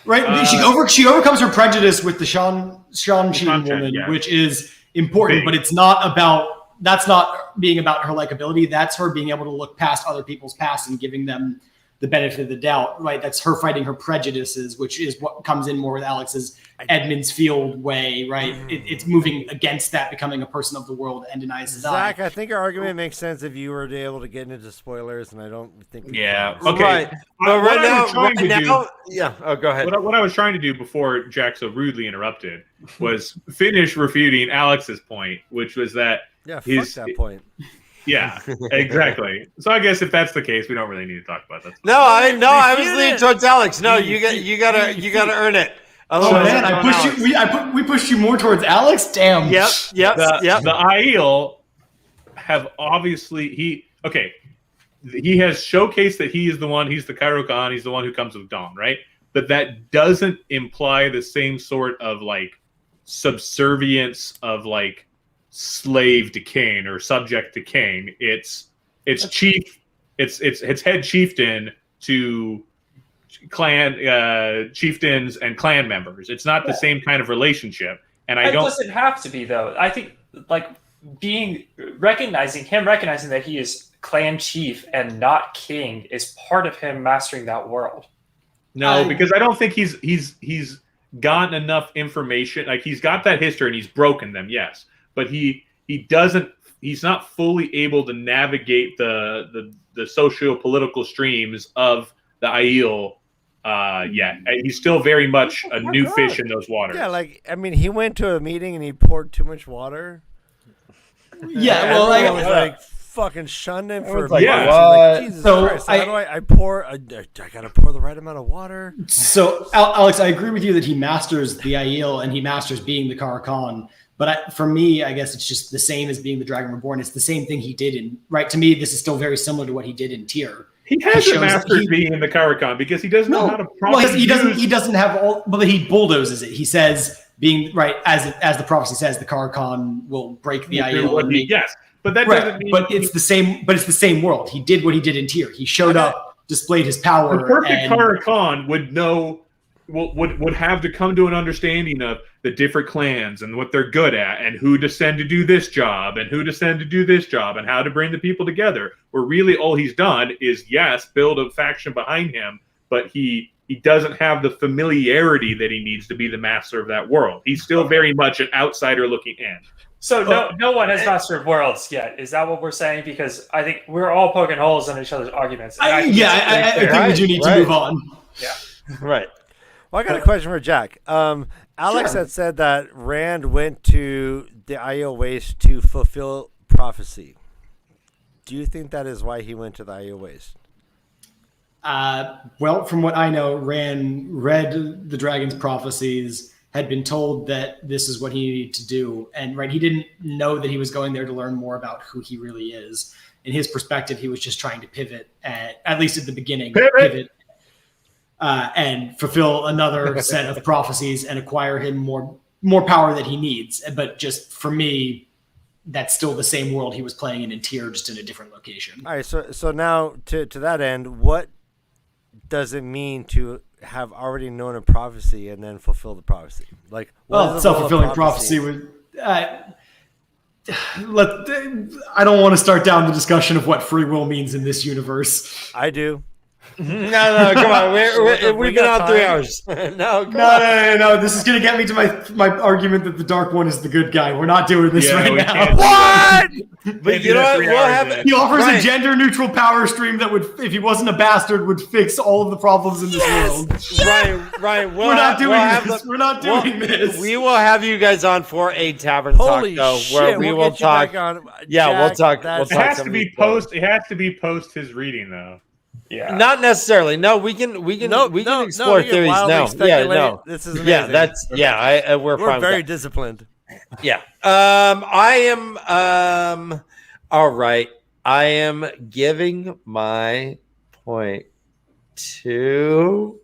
Right, she overcomes her prejudice with the Shan woman, which is important, but it's not about. That's not being about her likability. That's her being able to look past other people's past and giving them the benefit of the doubt. Right, that's her fighting her prejudices, which is what comes in more with Alex's Edmunds Field way. Right, it's moving against that, becoming a person of the world and an Aes Sedai. Zach, I think our argument makes sense if you were able to get into spoilers, and I don't think. Yeah. Can. Okay. Right. But go ahead. What I was trying to do before Jack so rudely interrupted was finish refuting Alex's point, which was that. Yeah, fuck that point. Yeah, exactly. So I guess if that's the case, we don't really need to talk about that. I was leaning towards Alex. No, you got to earn it. Oh man, we pushed you more towards Alex. Damn. Yep. The Aiel have obviously he has showcased that he's the Cairo Khan, he's the one who comes with Dawn, right? But that doesn't imply the same sort of like subservience of like slave to king or subject to king. It's chief, it's head chieftain to clan chieftains and clan members. It's not the same kind of relationship. And it doesn't have to be though. I think like recognizing that he is clan chief and not king is part of him mastering that world. No, because I don't think he's gotten enough information. Like he's got that history and he's broken them, yes, but he's not fully able to navigate the socio-political streams of the Aiel yet. He's still very much a new fish in those waters. Yeah, like I mean, he went to a meeting and he poured too much water. Yeah, well, everyone was like fucking shunned him for like, like, Jesus Christ, how do I pour? I gotta pour the right amount of water. So, Alex, I agree with you that he masters the Aiel and he masters being the Kara Khan. But for me, I guess it's just the same as being the Dragon Reborn. It's the same thing he did to me, this is still very similar to what he did in Tyr. He hasn't mastered being in the Kara Khan because he doesn't know how to properly he doesn't have all, but he bulldozes it. He says being right as the prophecy says, the Kara Khan will break the Aiel. Yes. But that doesn't mean. But it's the same. But it's the same world. He did what he did in Tyr. He showed up, displayed his power. The perfect Kara Khan would know, would have to come to an understanding of the different clans and what they're good at, and who to send to do this job, and who to send to do this job, and how to bring the people together. Where really all he's done is build a faction behind him, but he doesn't have the familiarity that he needs to be the master of that world. He's still very much an outsider looking in. So no one has mastered worlds yet. Is that what we're saying? Because I think we're all poking holes in each other's arguments. I think we do need to move on. Yeah. Right. Well, I got a question for Jack. Alex had said that Rand went to the Aiel Waste to fulfill prophecy. Do you think that is why he went to the Aiel Waste? Well, from what I know, Rand read the dragon's prophecies, had been told that this is what he needed to do. And he didn't know that he was going there to learn more about who he really is. In his perspective, he was just trying to pivot, at least at the beginning, pivot and fulfill another set of prophecies and acquire him more power that he needs. But just for me, that's still the same world he was playing in Tyr, just in a different location. All right, so now to that end, what does it mean to have already known a prophecy and then fulfill the prophecy? Like, self-fulfilling prophecy would. I don't want to start down the discussion of what free will means in this universe. I do. No, come on. We've been on 3 hours. No. This is going to get me to my argument that the Dark One is the good guy. We're not doing this right now. What? But you know what? We'll have it. He offers a gender-neutral power stream that would, if he wasn't a bastard, would fix all of the problems in this world. Ryan, we're not doing this. We will have you guys on for a tavern talk, though, where we will talk. We'll talk. It has to be post. It has to be post his reading, though. Yeah. Not necessarily. No, we can explore theories now. Yeah, no. This is amazing. We're fine very with that. disciplined. Yeah. I am all right. I am giving my point to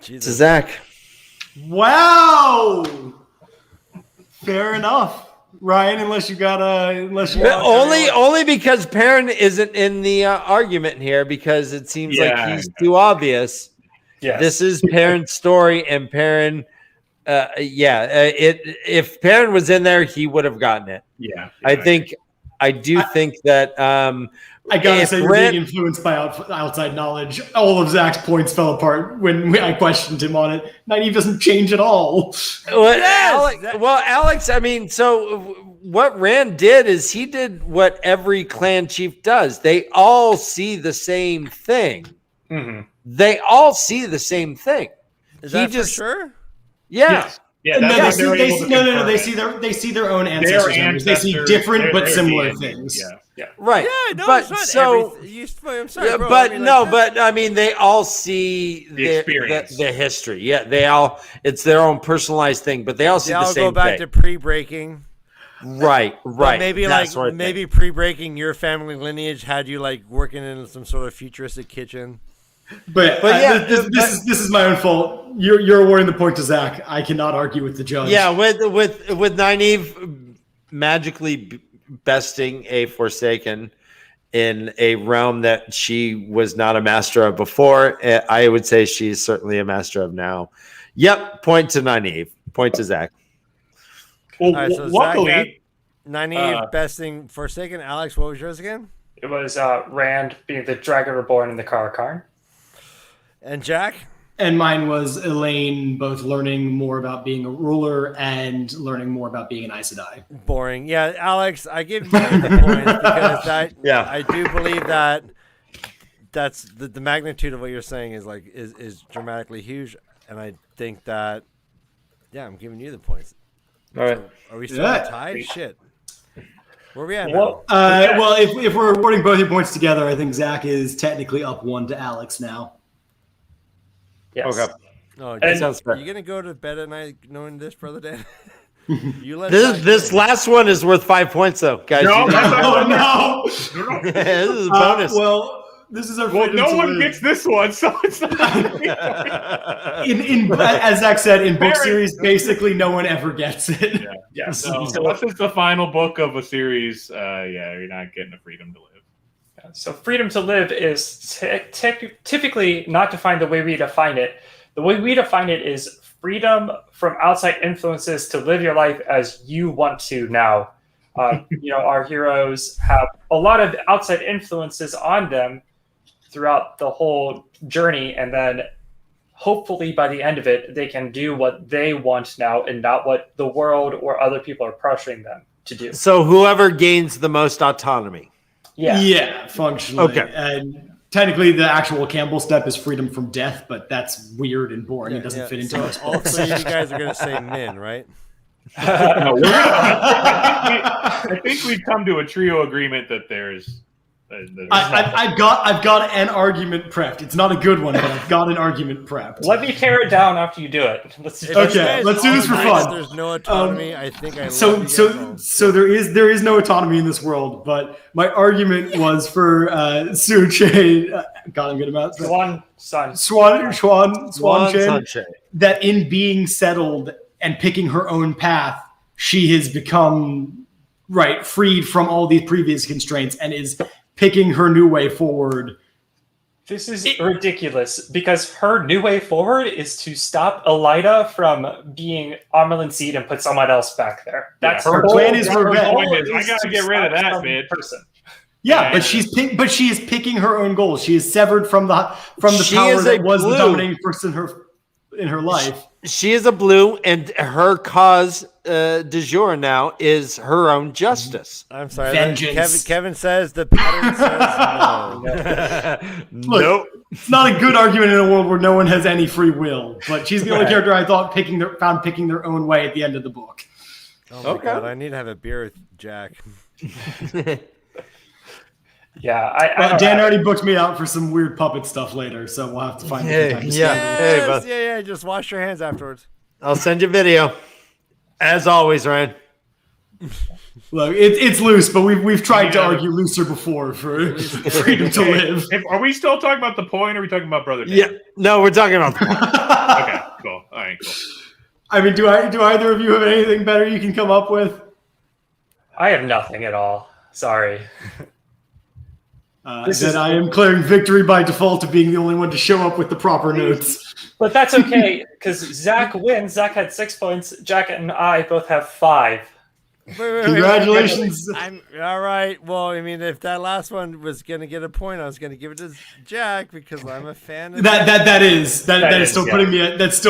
Zach. Wow. Fair enough. Ryan, unless you only because Perrin isn't in the argument here, because it seems like he's too obvious. Yes. This is Perrin's story, and Perrin, if Perrin was in there, he would have gotten it. I do think that. I gotta say, you're being influenced by outside knowledge. All of Zach's points fell apart when I questioned him on it. Nynaeve doesn't change at all. Alex, I mean, so what Rand did is he did what every clan chief does. They all see the same thing. Mm-hmm. They all see the same thing. Is that for sure? Yeah. Yes. Yeah, they see their own ancestors. They see different but similar things. Yeah. Right. Yeah, no, but it's not so I'm sorry, bro. but I mean, no, like, but I mean, they all see The experience. the history. Yeah, they all. It's their own personalized thing, but they all see they the all same go back thing. to pre-breaking. Right. But maybe That's what I think. maybe pre-breaking your family lineage had you like working in some sort of futuristic kitchen. But this is my own fault. You're awarding the point to Zach. I cannot argue with the judge. Yeah, with Nynaeve magically besting a Forsaken in a realm that she was not a master of before, I would say she's certainly a master of now. Yep, point to Nynaeve. Point to Zach. Well, All right, so luckily, Zach had Nynaeve besting Forsaken. Alex, what was yours again? It was Rand being the Dragon Reborn in the Karakarn. And Jack? And mine was Elaine both learning more about being a ruler and learning more about being an Aes Sedai. Boring. Yeah, Alex, I give you the points because I do believe that's the magnitude of what you're saying is dramatically huge, and I think that I'm giving you the points. All right. So are we still tied? Shit. Where are we at now? Well, if we're awarding both your points together, I think Zach is technically up 1 to Alex now. Yes. Okay. Oh, that sounds fair. Are you gonna go to bed at night knowing this, Brother Dan? You let this last one is worth 5 points, though, guys. No, no. This is a bonus. Well, this is our. Well, no one gets this one, so it's not. As Zach said, in book series, basically no one ever gets it. Yeah. So unless it's the final book of a series, you're not getting the freedom to live. So freedom to live is typically not defined the way we define it. The way we define it is freedom from outside influences to live your life as you want to now. Our heroes have a lot of outside influences on them throughout the whole journey, and then hopefully by the end of it, they can do what they want now and not what the world or other people are pressuring them to do. So whoever gains the most autonomy. Yeah, functionally. Okay. And technically, the actual Campbell step is freedom from death, but that's weird and boring. It doesn't fit into most books. Also, you guys are going to say Min, right? No, I think we've come to a trio agreement that there's. I've got an argument prepped. It's not a good one, but I've got an argument prepped. Let me tear it down after you do it. Let's do let's do this for fun. There's no autonomy. I think I so there is no autonomy in this world. But my argument was for Suche. God, I'm good about Swan Chen. That in being settled and picking her own path, she has become freed from all these previous constraints and is picking her new way forward. This is ridiculous because her new way forward is to stop Elida from being Amerlin Seed and put someone else back there. That's her plan is revenge. I gotta get rid of that person. Yeah, but she is picking her own goals. She is severed from the power that was the dominating force in her life. She is a blue, and her cause du jour now is her own justice. I'm sorry. Vengeance. Kevin says the pattern says no. Look, Nope. It's not a good argument in a world where no one has any free will, but she's the only character I thought found picking their own way at the end of the book. Oh my God, I need to have a beer with Jack. Yeah, Dan already booked me out for some weird puppet stuff later, so we'll have to find a time to Yeah. Just wash your hands afterwards. I'll send you a video. As always, Ryan. Look, it's loose, but we've tried to argue looser before for freedom to live. Are we still talking about the point, or are we talking about Brother Dan? Yeah, no, we're talking about the point. Okay, cool. All right, cool. I mean, do either of you have anything better you can come up with? I have nothing at all. Sorry. Then I am declaring victory by default of being the only one to show up with the proper notes. But that's okay, because Zach wins. Zach had 6 points. Jack and I both have 5. Wait, Congratulations. All right. Well, I mean, if that last one was going to get a point, I was going to give it to Jack because I'm a fan of that is still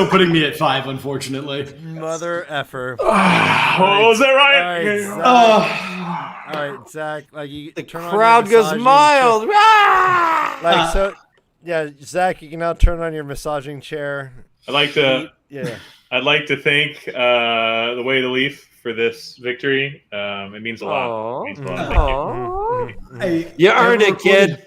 putting me at 5, unfortunately. Mother effer. Oh, is that right? All right, Zach. Like you, the crowd goes mild. Zach, you can now turn on your massaging chair. I'd like to thank the Way to Leaf for this victory. It means a lot. It means a lot. Thank you. You earned it, kid.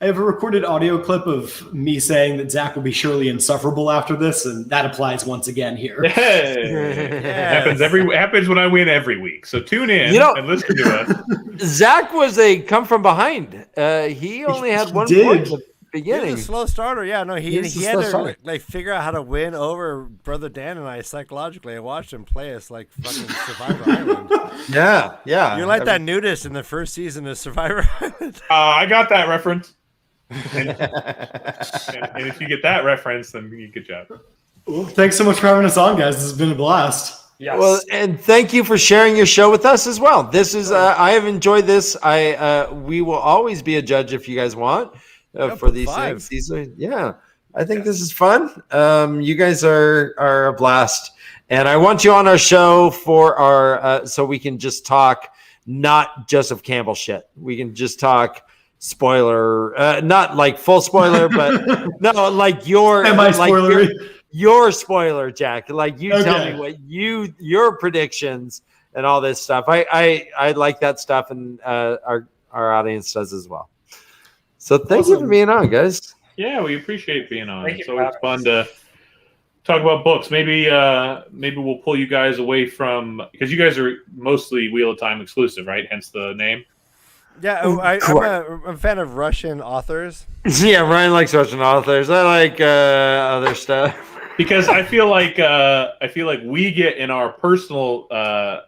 I have a recorded audio clip of me saying that Zach will be surely insufferable after this, and that applies once again here. Yes. Happens when I win every week. So tune in and listen to us. Zach was a come from behind. He only had one point at the beginning. He was a slow starter. Yeah, no, he had to like figure out how to win over Brother Dan and I psychologically. I watched him play us like fucking Survivor Island. Yeah. You're like that nudist in the first season of Survivor Island. I got that reference. And if you get that reference, then good job. Well, thanks so much for having us on, guys. This has been a blast. Yes. Well, and thank you for sharing your show with us as well. This is I have enjoyed this. We will always be a judge if you guys want for these things. I think this is fun. You guys are a blast, and I want you on our show for our so we can just talk not Joseph Campbell shit. We can just talk spoiler, not like full spoiler, but no, like your your spoiler, Jack. Like you tell me what your predictions and all this stuff. I like that stuff, and our audience does as well. So thank you for being on, guys. Yeah, we appreciate being on. It's always fun to talk about books. Maybe we'll pull you guys away from, because you guys are mostly Wheel of Time exclusive, right? Hence the name. Yeah, I'm a fan of Russian authors. Yeah, Ryan likes Russian authors. I like other stuff. Because I feel like we get in our personal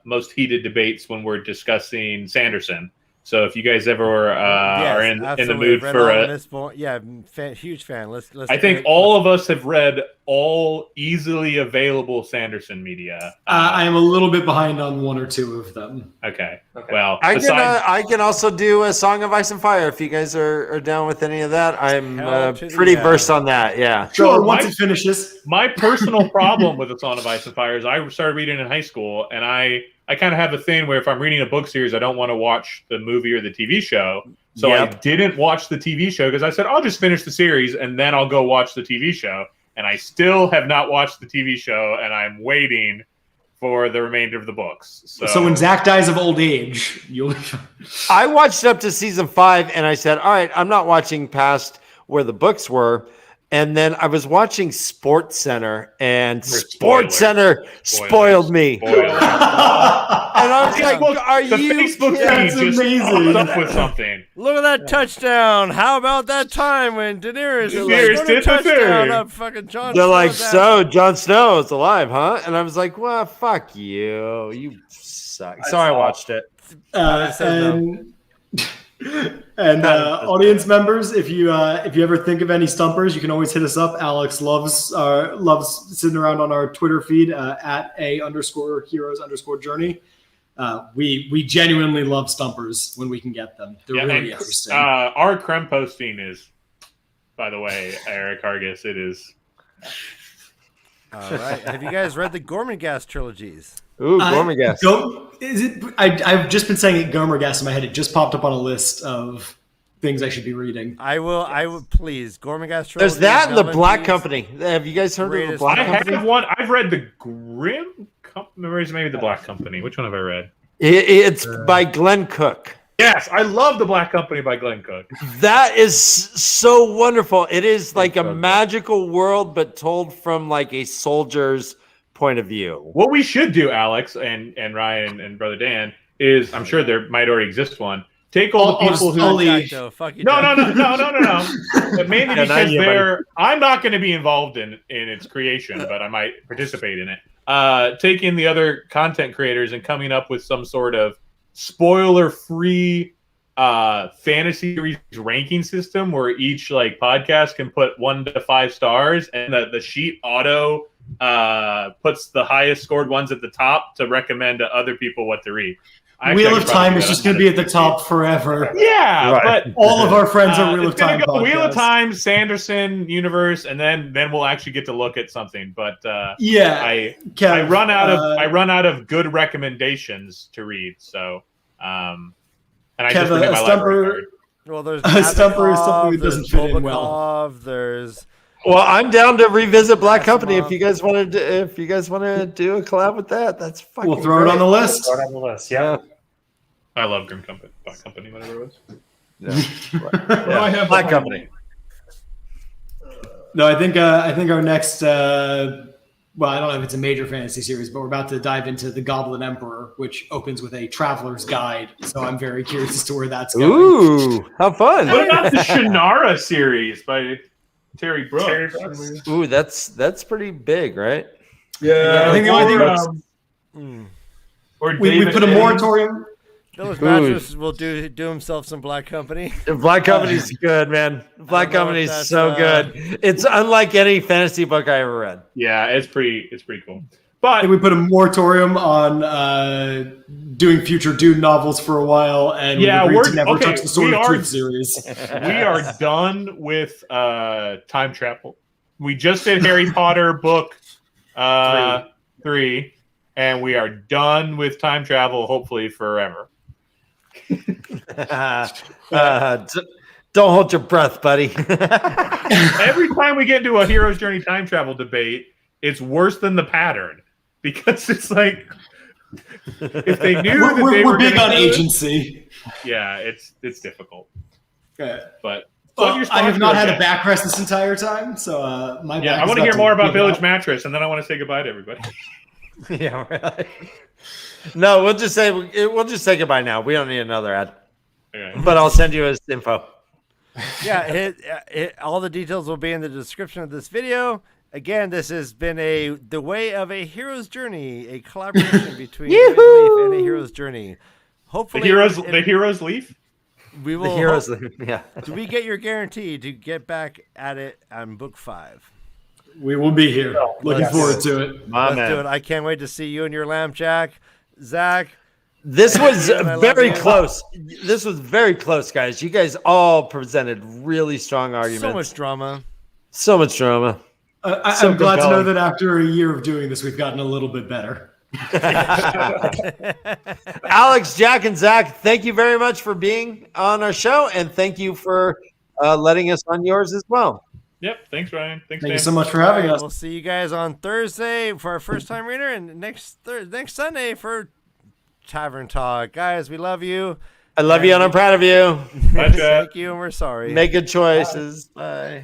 most heated debates when we're discussing Sanderson. So if you guys ever are in the mood for huge fan. Let's I think all of us have read all easily available Sanderson media. I am a little bit behind on one or two of them. Okay. Well, I can also do a Song of Ice and Fire if you guys are down with any of that. I'm pretty versed on that. Yeah. Sure. Once it finishes. My personal problem with A Song of Ice and Fire is I started reading in high school, and I kind of have a thing where if I'm reading a book series, I don't want to watch the movie or the TV show. So I didn't watch the TV show because I said, I'll just finish the series and then I'll go watch the TV show. And I still have not watched the TV show, and I'm waiting for the remainder of the books. So when Zach dies of old age, I watched up to season 5, and I said, all right, I'm not watching past where the books were. And then I was watching Sports Center, and Sports Center spoiled me. And I was like, "Are you Facebook feed just popped up with something? Look at that touchdown! How about that time when Daenerys did touchdown up fucking Jon Snow? They're like, so Jon Snow is alive, huh? And I and I was like, well, fuck you. You suck. So I watched it. And audience members, if you ever think of any stumpers, you can always hit us up. Alex loves sitting around on our Twitter feed at @A_heroes_journey. We genuinely love stumpers when we can get them. They're really interesting. Our creme posting is, by the way, Eric Hargis. It is. All right. Have you guys read the Gormenghast trilogies? Ooh, Gormenghast. I've just been saying it, Gormenghast, in my head. It just popped up on a list of things I should be reading. I will please. Gormenghast trilogy. There's that and the Black Company. Have you guys heard of the Black Company? I have one. I've read the Grim Company, or maybe the Black Company. Which one have I read? It's by Glenn Cook. Yes, I love the Black Company by Glenn Cook. That is so wonderful. It is like a magical world, but told from like a soldier's point of view. What we should do, Alex and Ryan and Brother Dan, is I'm sure there might already exist one. Take all the people who no. But mainly because I'm not going to be involved in its creation, but I might participate in it. Taking the other content creators and coming up with some sort of spoiler-free fantasy series ranking system where each like podcast can put 1 to 5 stars, and the sheet auto puts the highest scored ones at the top to recommend to other people what to read. Wheel of Time is just going to be at the top forever. Yeah, right. But all of our friends are Wheel of Time podcasts. Wheel of Time, Sanderson universe, and then we'll actually get to look at something. But I run out of good recommendations to read. So and I just forget my library card. Well, there's a stumper is something that doesn't fit in well. Well, I'm down to revisit Black Company if you guys want to. If you guys want to do a collab with that, that's fucking. We'll throw it on the list. Throw it on the list. Yeah. I love Grim Company, Black Company, whatever it was. Yeah. Black Company. No, I think our next. Well, I don't know if it's a major fantasy series, but we're about to dive into The Goblin Emperor, which opens with a traveler's guide. So I'm very curious as to where that's going. Ooh, how fun! What about the Shannara series by Terry Brooks? Ooh, that's pretty big, right? Yeah, I think the only thing we put a moratorium. Village Mattress will do himself some Black Company. Black Company's good, man. Black Company's so good. It's unlike any fantasy book I ever read. Yeah, it's pretty cool. But I think we put a moratorium on doing future Dune novels for a while, and we're to never touch the Sword of Truth series. We are done with time travel. We just did Harry Potter book 3, and we are done with time travel, hopefully forever. Don't hold your breath, buddy. Every time we get into a hero's journey time travel debate, it's worse than the pattern because it's like if they knew we're big on agency. Yeah, it's difficult. Okay. But I have not had a backrest this entire time, so I want to hear more about Village Mattress, and then I want to say goodbye to everybody. Yeah, really. No, we'll just say goodbye now. We don't need another ad. Okay. But I'll send you his info. Yeah, all the details will be in the description of this video. Again, this has been The Way of a Hero's Journey, a collaboration between Leaf and A Hero's Journey. Hopefully, the Hero's Leaf. We will. The Hero's Leaf. Yeah. Do we get your guarantee to get back at it on book 5? We will be here. Looking forward to it. Let's do it. I can't wait to see you and your lamb, Jack. Zach. This was very close. This was very close, guys. You guys all presented really strong arguments. So much drama. I'm glad to know that after a year of doing this, we've gotten a little bit better. Alex, Jack, and Zach, thank you very much for being on our show, and thank you for letting us on yours as well. Yep. Thanks, Ryan. Thank you so much for having us. We'll see you guys on Thursday for our first time reader, and next Sunday for Tavern Talk. Guys, we love you. I love you, and I'm proud of you. Thank you, and we're sorry. Make good choices. Bye.